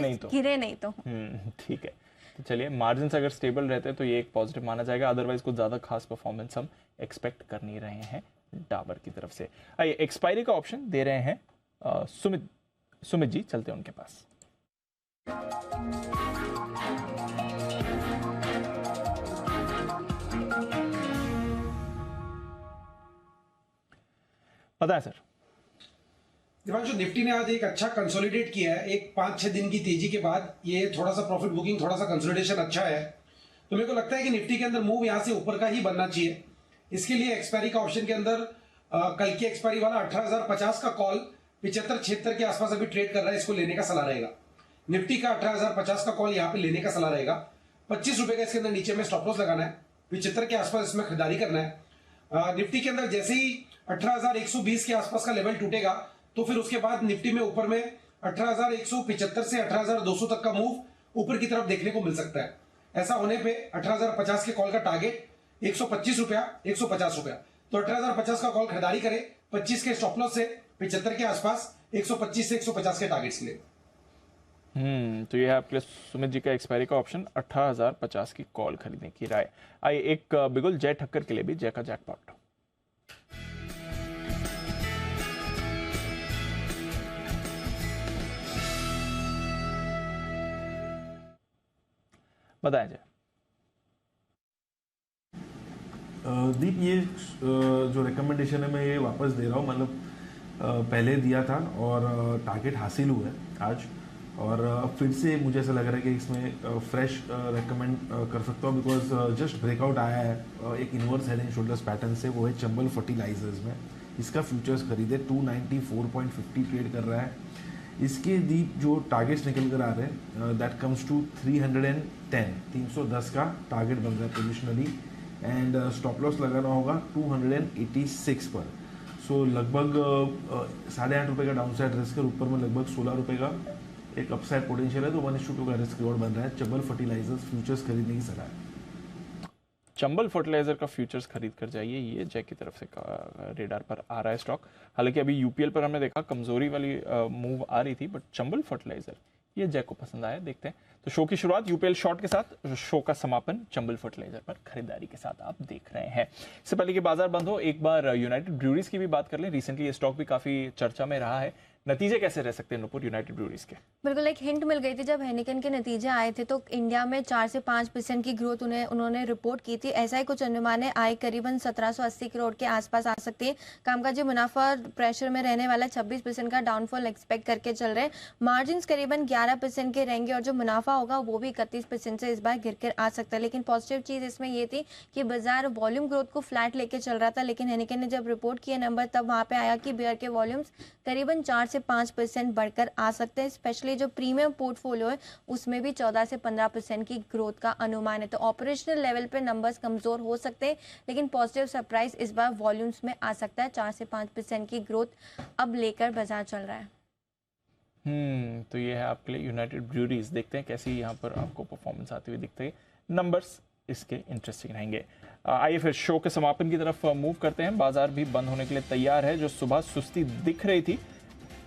नहीं तो ठीक है। तो चलिए, मार्जिन अगर स्टेबल रहते हैं तो ये एक पॉजिटिव माना जाएगा, अदरवाइज कुछ ज़्यादा खास परफॉर्मेंस हम एक्सपेक्ट कर नहीं रहे हैं डाबर की तरफ से। आइए, एक्सपायरी का ऑप्शन दे रहे हैं सुमित जी, चलते हैं उनके पास। पता है सर, दिवांशु, निफ्टी ने आज एक अच्छा कंसोलिडेट किया है, एक 5-6 दिन की तेजी के बाद ये थोड़ा सा प्रॉफिट बुकिंग, थोड़ा सा कंसोलिडेशन अच्छा है। तो मेरे को लगता है कि निफ्टी के अंदर मूव यहां से ऊपर का ही बनना चाहिए। इसके लिए एक्सपायरी का ऑप्शन के अंदर कल की एक्सपायरी वाला 18,050 का कॉल 75-76 के आसपास अभी ट्रेड कर रहा है, इसको लेने का सलाह रहेगा। निफ्टी का 18,050 का कॉल यहाँ पे लेने का सलाह रहेगा। 25 रुपए का इसके अंदर नीचे में स्टॉप लॉस लगाना है, 75 के आसपास इसमें खरीदारी करना है। निफ्टी के अंदर जैसे ही 18,120 के आसपास का लेवल टूटेगा तो फिर उसके बाद निफ्टी में ऊपर में 18,175 से 18,200 तक का मूव ऊपर की तरफ देखने को मिल सकता है। ऐसा होने पे 18,050 के कॉल का टारगेट 125 रुपया, 150 रुपया, तो 18,050 का कॉल खरीदारी करे, 25 के स्टॉप लॉस से 75 के आसपास 125 से 150 के टारगेट्स ले। तो ये है आपके लिए सुमित जी का एक्सपायरी का ऑप्शन, 18,050 की कॉल खरीदने की राय। आइए, एक बिगुल जय ठक्कर के लिए भी जय का जैकपॉट। बताएं जय। दीप, ये जो रिकमेंडेशन है मैं ये वापस दे रहा हूँ, मतलब पहले दिया था और टारगेट हासिल हुआ है आज, और फिर से मुझे ऐसा लग रहा है कि इसमें फ्रेश रेकमेंड कर सकता हूँ, बिकॉज जस्ट ब्रेकआउट आया है एक inverse head and shoulders pattern से, वो है चंबल फर्टिलाइजर्स में। इसका फ्यूचर्स खरीदे 294.50 ट्रेड कर रहा है। इसके दीप जो टारगेट्स निकल कर आ रहे हैं दैट कम्स टू 310 का टारगेट बन रहा है पोजिशनली, एंड स्टॉप लॉस लगाना होगा 286 पर। सो लगभग 8.5 रुपये का डाउन साइड रिस्क है, ऊपर में लगभग 16 रुपये का एक अपसाइड पोटेंशियल है, तो 1:2 का रिस्क रिवॉर्ड बन रहा है। चंबल फर्टिलाइजर्स फ्यूचर्स खरीदने की सलाह है। चंबल फर्टिलाइजर का फ्यूचर्स खरीद कर जाइए, ये जय की तरफ से रेडार पर आ रहा है स्टॉक। हालांकि अभी यूपीएल पर हमने देखा कमजोरी वाली मूव आ रही थी, बट चंबल फर्टिलाइजर ये जय को पसंद आया। देखते हैं, तो शो की शुरुआत यूपीएल शॉर्ट के साथ, शो का समापन चंबल फर्टिलाइजर पर खरीदारी के साथ आप देख रहे हैं। इससे पहले कि बाजार बंद हो, एक बार यूनाइटेड ब्रूअरीज की भी बात कर लें। रिसेंटली ये स्टॉक भी काफी चर्चा में रहा है। नतीजे कैसे रह सकते हैं नुपुर यूनाइटेड ब्रूअरीज के? बिल्कुल, एक हिंट मिल गई थी जब हेनिकन के नतीजे आए थे, तो इंडिया में 4 से 5% की ग्रोथ उन्होंने रिपोर्ट की थी। ऐसा ही कुछ अनुमान है, आय करीबन 1780 करोड़ के आसपास आ सकती है। कामकाजी मुनाफा प्रेशर में रहने वाला, 26% का डाउनफॉल एक्सपेक्ट करके चल रहे हैं। मार्जिन करीबन 11% के रहेंगे और जो मुनाफा होगा वो भी 31% से इस बार गिर कर आ सकता है। लेकिन पॉजिटिव चीज़ इसमें ये थी कि बाजार वॉल्यूम ग्रोथ को फ्लैट लेके चल रहा था, लेकिन हेनिकन ने जब रिपोर्ट किए नंबर, तब वहाँ पे आया कि बियर के वॉल्यूम्स करीबन 4 से 5% बढ़कर आ सकते हैं। स्पेशली जो प्रीमियम पोर्टफोलियो है उसमें भी 14 से 15% की ग्रोथ का अनुमान है। तो ऑपरेशनल लेवल पे नंबर्स कमजोर हो सकते हैं, लेकिन पॉजिटिव सरप्राइज इस बार वॉल्यूम्स में आ सकता है। 4 से 5% की ग्रोथ अब लेकर बाजार चल रहा है। तो ये है आपके लिए यूनाइटेड ब्रूअरीज। देखते हैं कैसी यहाँ पर आपको परफॉर्मेंस आती हुई दिखती है। नंबर्स इसके इंटरेस्टिंग रहेंगे। आइए फिर शो के समापन की तरफ मूव करते हैं। बाजार भी बंद होने के लिए तैयार है। जो सुबह सुस्ती दिख रही थी,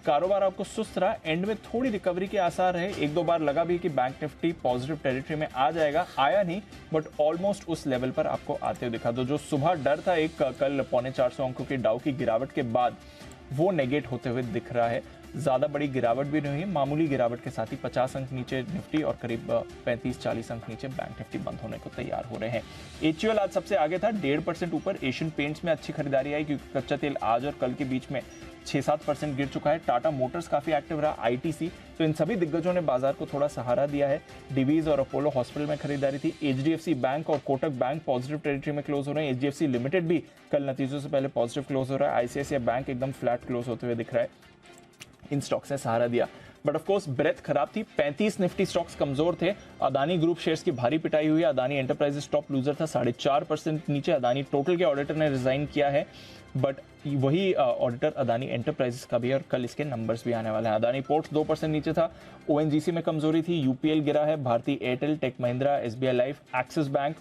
कारोबार आपको सुस्त रहा, एंड में थोड़ी रिकवरी के आसार रहे। एक दो बार लगा भी कि बैंक निफ्टी पॉजिटिव टेरिटरी में आ जाएगा, आया नहीं, बट ऑलमोस्ट उस लेवल पर आपको आते हुए दिखा। तो जो सुबह डर था एक कल 450 अंकों की डाउ की गिरावट के बाद, वो नेगेट होते हुए दिख रहा है। ज्यादा बड़ी गिरावट भी नहीं है, मामूली गिरावट के साथ ही 50 अंक नीचे निफ्टी और करीब 35-40 अंक नीचे बैंक निफ्टी बंद होने को तैयार हो रहे हैं। एचयूएल आज सबसे आगे था, 1.5% ऊपर। एशियन पेंट्स में अच्छी खरीदारी आई क्योंकि कच्चा तेल आज और कल के बीच में 6-7% गिर चुका है। टाटा मोटर्स काफी एक्टिव रहा, आईटीसी, तो इन सभी दिग्गजों ने बाजार को थोड़ा सहारा दिया है। डिवीज और अपोलो हॉस्पिटल में खरीदारी थी। एचडीएफसी बैंक और कोटक बैंक पॉजिटिव टेरिटरी में क्लोज हो रहे हैं। एचडीएफसी लिमिटेड भी कल नतीजों से पहले पॉजिटिव क्लोज हो रहा है। आईसीआईसीआई बैंक एकदम फ्लैट क्लोज होते हुए दिख रहा है। इन स्टॉक्स ने सहारा दिया, बट ऑफ कोर्स ब्रेथ खराब थी। 35 निफ्टी स्टॉक्स कमजोर थे। अदानी ग्रुप शेयर्स की भारी पिटाई हुई है। अदानी एंटरप्राइजेस टॉप लूजर था, 4.5% नीचे। अदानी टोटल के ऑडिटर ने रिजाइन किया है, बट वही ऑडिटर अदानी एंटरप्राइजेस का भी है और कल इसके नंबर्स भी आने वाले हैं। अदानी पोर्ट्स 2% नीचे था। ओएनजीसी में कमजोरी थी। यूपीएल गिरा है। Bharti Airtel, tech Mahindra, SBI life, axis bank,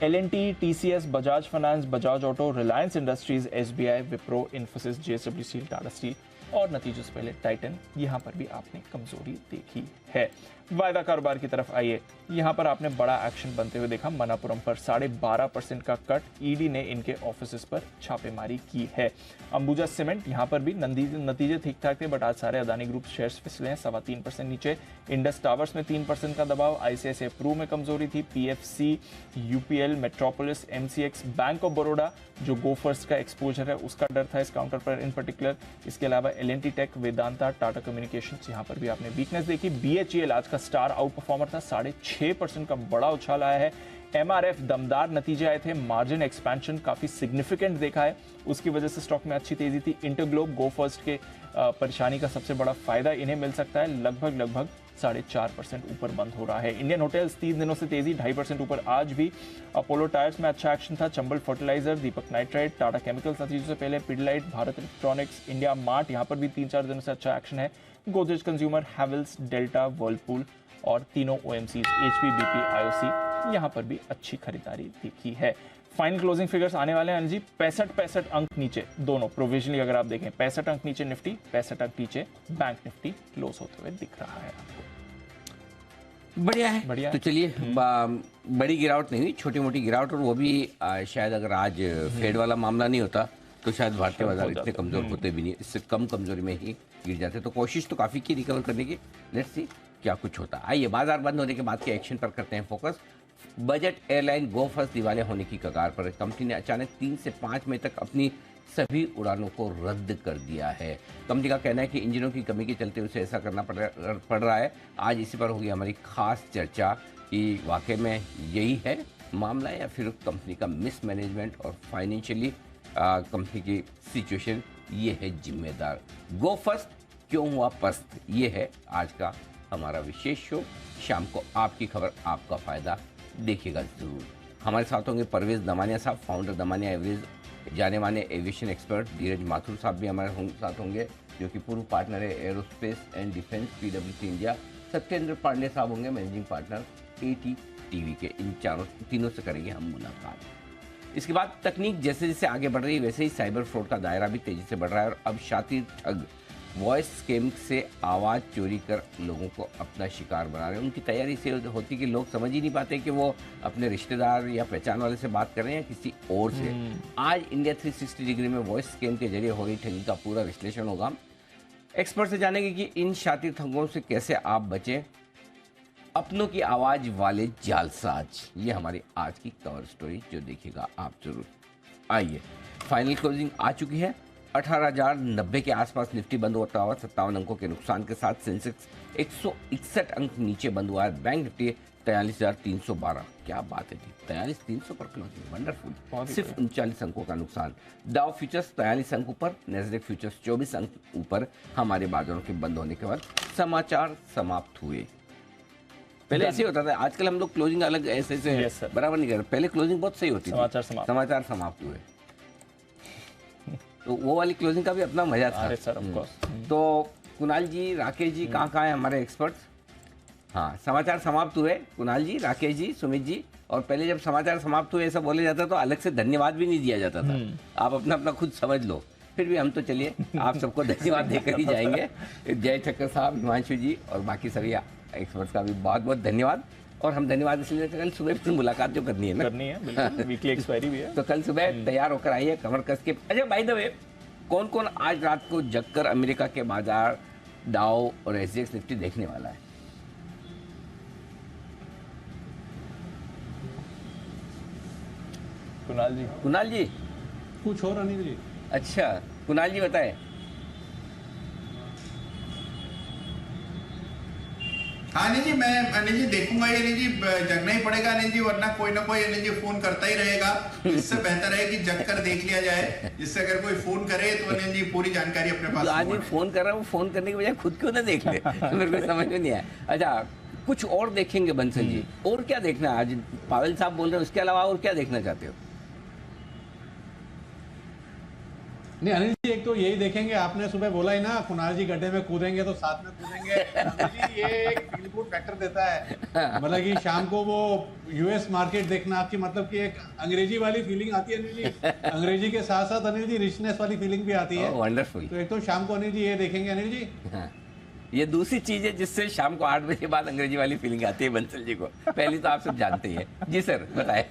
L and T, TCS, Bajaj finance, Bajaj auto, reliance industries, SBI, Wipro, Infosys, JSW steel, Tata steel और नतीजों से पहले टाइटन, यहां पर भी आपने कमजोरी देखी है। वायदा कारोबार की तरफ आइए, यहां पर आपने बड़ा एक्शन बनते हुए देखा। मनापुरम पर 12.5% का कट, ईडी ने इनके ऑफिसेस पर छापेमारी की है। अंबुजा सीमेंट, यहां पर भी नतीजे ठीक ठाक थे, बट आज सारे अदानी ग्रुप शेयर्स फिसले हैं, 3.25% नीचे। इंडस टावर्स में 3% का दबाव। आईसीआईसीआई प्रू में कमजोरी थी। PFC, UPL, metropolis, MCX, bank of Baroda जो गो फर्स्ट का एक्सपोजर है उसका डर था इस काउंटर पर इन पर्टिकुलर। इसके अलावा L and T tech, Vedanta, Tata communications, यहां पर भी आपने वीकनेस देखी। बीएचईएल आज का स्टार आउट परफॉर्मर था, 6.5% का बड़ा उछाल आया है। एमआरएफ दमदार नतीजे आए थे, मार्जिन एक्सपेंशन काफी सिग्निफिकेंट देखा है, उसकी वजह से स्टॉक में अच्छी तेजी थी। इंटरग्लोब, गो फर्स्ट के परेशानी का सबसे बड़ा फायदा इन्हें मिल सकता है। लगभग 4.5% ऊपर बंद हो रहा है। इंडियन होटल्स 3 दिनों से तेजी, 2.5% ऊपर आज भी। अपोलो टायर्स में अच्छा एक्शन था। चंबल फर्टिलाइजर, दीपक नाइट्राइट, टाटा केमिकल्स नतीजों से पहले, Pidilite, Bharat electronics, India mart, यहां पर भी 3-4 दिनों से अच्छा एक्शन है। Godrej consumer, Havells, delta, Whirlpool और तीनों ओएमसीज, एचपी, बीपी, आईओसी, यहां पर भी अच्छी खरीदारी दिखी है। फाइनल क्लोजिंग फिगर्स आने वाले हैं जी। 65 अंक नीचे दोनों प्रोविजनली, अगर आप देखें 65 अंक नीचे निफ्टी, 65 अंक नीचे बैंक निफ्टी क्लोज होते हुए दिख रहा है आपको। बढ़िया है, बढ़िया। तो चलिए, बड़ी गिरावट नहीं हुई, छोटी मोटी गिरावट, और वो भी शायद अगर आज फेड वाला मामला नहीं होता तो शायद भारतीय बाजार इतने कमजोर होते भी नहीं, इससे कम कमजोरी में ही गिर जाते। तो कोशिश तो काफी की रिकवर करने की, लेट्स सी क्या कुछ होता है। आइए बाजार बंद होने के बाद के एक्शन पर करते हैं फोकस। बजट एयरलाइन गो फर्स्ट दिवालिया होने की कगार पर। कंपनी ने अचानक 3 से 5 मई तक अपनी सभी उड़ानों को रद्द कर दिया है। कंपनी का कहना है कि इंजनों की कमी के चलते उसे ऐसा करना पड़ रहा है। आज इसी पर होगी हमारी खास चर्चा कि वाकई में यही है मामला या फिर कंपनी का मिसमैनेजमेंट और फाइनेंशियली कंपनी की सिचुएशन ये है जिम्मेदार। गो फर्स्ट क्यों हुआ पस्त, ये है आज का हमारा विशेष शो। शाम को आपकी खबर, आपका फायदा, देखिएगा जरूर। हमारे साथ होंगे परवेज दमानिया साहब, फाउंडर दमानिया एवरेज, जाने माने एविएशन एक्सपर्ट। धीरज माथुर साहब भी हमारे साथ होंगे, जो कि पूर्व पार्टनर है एरोस्पेस एंड डिफेंस पीडब्ल्यूसी इंडिया। सत्येंद्र पांडे साहब होंगे मैनेजिंग पार्टनर एटी टीवी के। इन तीनों से करेंगे हम मुलाकात। इसके बाद तकनीक जैसे जैसे आगे बढ़ रही है वैसे ही साइबर फ्रॉड का दायरा भी तेजी से बढ़ रहा है, और अब शातिर ठग वॉइस स्कैम से आवाज़ चोरी कर लोगों को अपना शिकार बना रहे हैं। उनकी तैयारी से होती कि लोग समझ ही नहीं पाते कि वो अपने रिश्तेदार या पहचान वाले से बात कर रहे हैं या किसी और से। आज इंडिया 360 डिग्री में वॉइस स्कैम के जरिए हो रही ठगी का पूरा विश्लेषण होगा। एक्सपर्ट से जानेंगे कि इन शातिर ठगों से कैसे आप बचें। अपनों की आवाज़ वाले जालसाज, ये हमारी आज की कवर स्टोरी, जो देखिएगा आप जरूर। आइए, फाइनल क्लोजिंग आ चुकी है। 18,090 के आसपास निफ्टी बंद होता हुआ 57 अंकों के नुकसान के साथ सेंसेक्स 161 अंक नीचे बंद हुआ है। बैंक निफ्टी 43,312, क्या बात है जी, 43,300 पर क्लोजिंग, वंडरफुल। सिर्फ 39 अंकों का नुकसान। डाउ फ्यूचर्स 43 अंक ऊपर, नेस्डैक फ्यूचर्स 24 अंक ऊपर। हमारे बाजारों के बंद होने के बाद समाचार समाप्त हुए। पहले ऐसे होता था, आजकल हम लोग क्लोजिंग अलग ऐसे बराबर नहीं कर रहे। पहले क्लोजिंग बहुत सही होती थी, समाचार समाप्त हुए, तो वो वाली क्लोजिंग का भी अपना मजा था। Sir, of course. तो कुणाल जी, राकेश जी, कहाँ है हमारे एक्सपर्ट्स? हाँ, समाचार समाप्त हुए। कुणाल जी, राकेश जी, सुमित जी। और पहले जब समाचार समाप्त हुए ऐसा बोले जाता तो अलग से धन्यवाद भी नहीं दिया जाता था। आप अपना खुद समझ लो। फिर भी हम तो चलिए आप सबको धन्यवाद देकर ही जाएंगे। जय ठक्कर साहब, हिमांशु जी और बाकी सभी एक्सपर्ट्स का भी बहुत बहुत धन्यवाद। और हम धन्यवाद इसलिए, कल सुबह फिर मुलाकात जो करनी है ना, करनी है, बिल्कुल, वीकली एक्सपायरी भी है, तो कल सुबह तैयार होकर आइए कमर कस के। अच्छा, बाय द वे, कौन कौन आज रात को जगकर अमेरिका के बाजार डाउ और एसजीएक्स निफ्टी देखने वाला है? कुणाल जी। कुणाल जी कुछ और अनिल जी। अच्छा, कुणाल जी बताएं। मैं अनिल जी देखूंगा, अनिल जी जगना ही पड़ेगा अनिल जी, वरना कोई ना कोई अनिल जी फोन करता ही रहेगा। इससे बेहतर है कि जग कर देख लिया जाए, जिससे अगर कोई फोन करे तो अनिल जी पूरी जानकारी अपने पास। आज फोन कर रहा है, वो फोन करने की बजाय खुद क्यों ना देख ले, मेरे को समझ में नहीं आया। अच्छा, कुछ और देखेंगे बंसल जी, और क्या देखना है आज? पावेल साहब बोल रहे हैं, उसके अलावा और क्या देखना चाहते हो? नहीं अनिल जी, एक तो यही देखेंगे, आपने सुबह बोला ही ना कुणाल जी गड्ढे में कूदेंगे तो साथ में कूदेंगे। अनिल जी ये एक फील गुड फैक्टर देता है, मतलब कि शाम को वो यूएस मार्केट देखना आपकी, मतलब कि एक अंग्रेजी वाली फीलिंग आती है अनिल जी, अंग्रेजी के साथ साथ अनिल जी रिचनेस वाली फीलिंग भी आती है। वंडरफुल। तो एक तो शाम को अनिल जी ये देखेंगे अनिल जी। ये दूसरी चीज है जिससे शाम को 8 बजे बाद अंग्रेजी वाली फीलिंग आती है बंसल जी को, पहली तो आप सब जानते ही हैं। जी सर बताएं।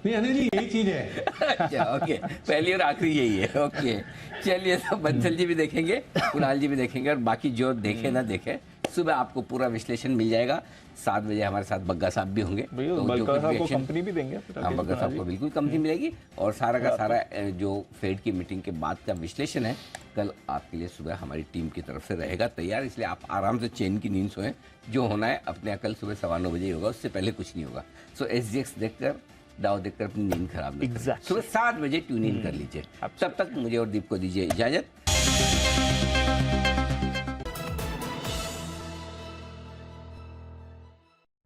नहीं अनिल जी यही चीज है। अच्छा ओके, पहली और आखिरी यही है। ओके चलिए, तो बंसल जी भी देखेंगे, कुणाल जी भी देखेंगे, और बाकी जो देखे ना देखे, सुबह आपको पूरा विश्लेषण मिल जाएगा। 7 बजे हमारे साथ बग्गा साहब भी होंगे, तो बग्गा साहब को कंपनी भी देंगे। हाँ, बग्गा साहब को बिल्कुल कंपनी मिलेगी, और सारा का सारा जो फेड की मीटिंग के बाद का विश्लेषण है कल आपके लिए सुबह हमारी टीम की तरफ से रहेगा तैयार। इसलिए आप आराम से चैन की नींद सोएं, जो होना है अपने कल सुबह 9:15 बजे ही होगा, उससे पहले कुछ नहीं होगा। सो SGX देखकर, डाउ देखकर अपनी नींद खराब नहीं करें। सुबह 7 बजे ट्यून इन कर लीजिए। तब तक मुझे और दीप को दीजिए इजाजत।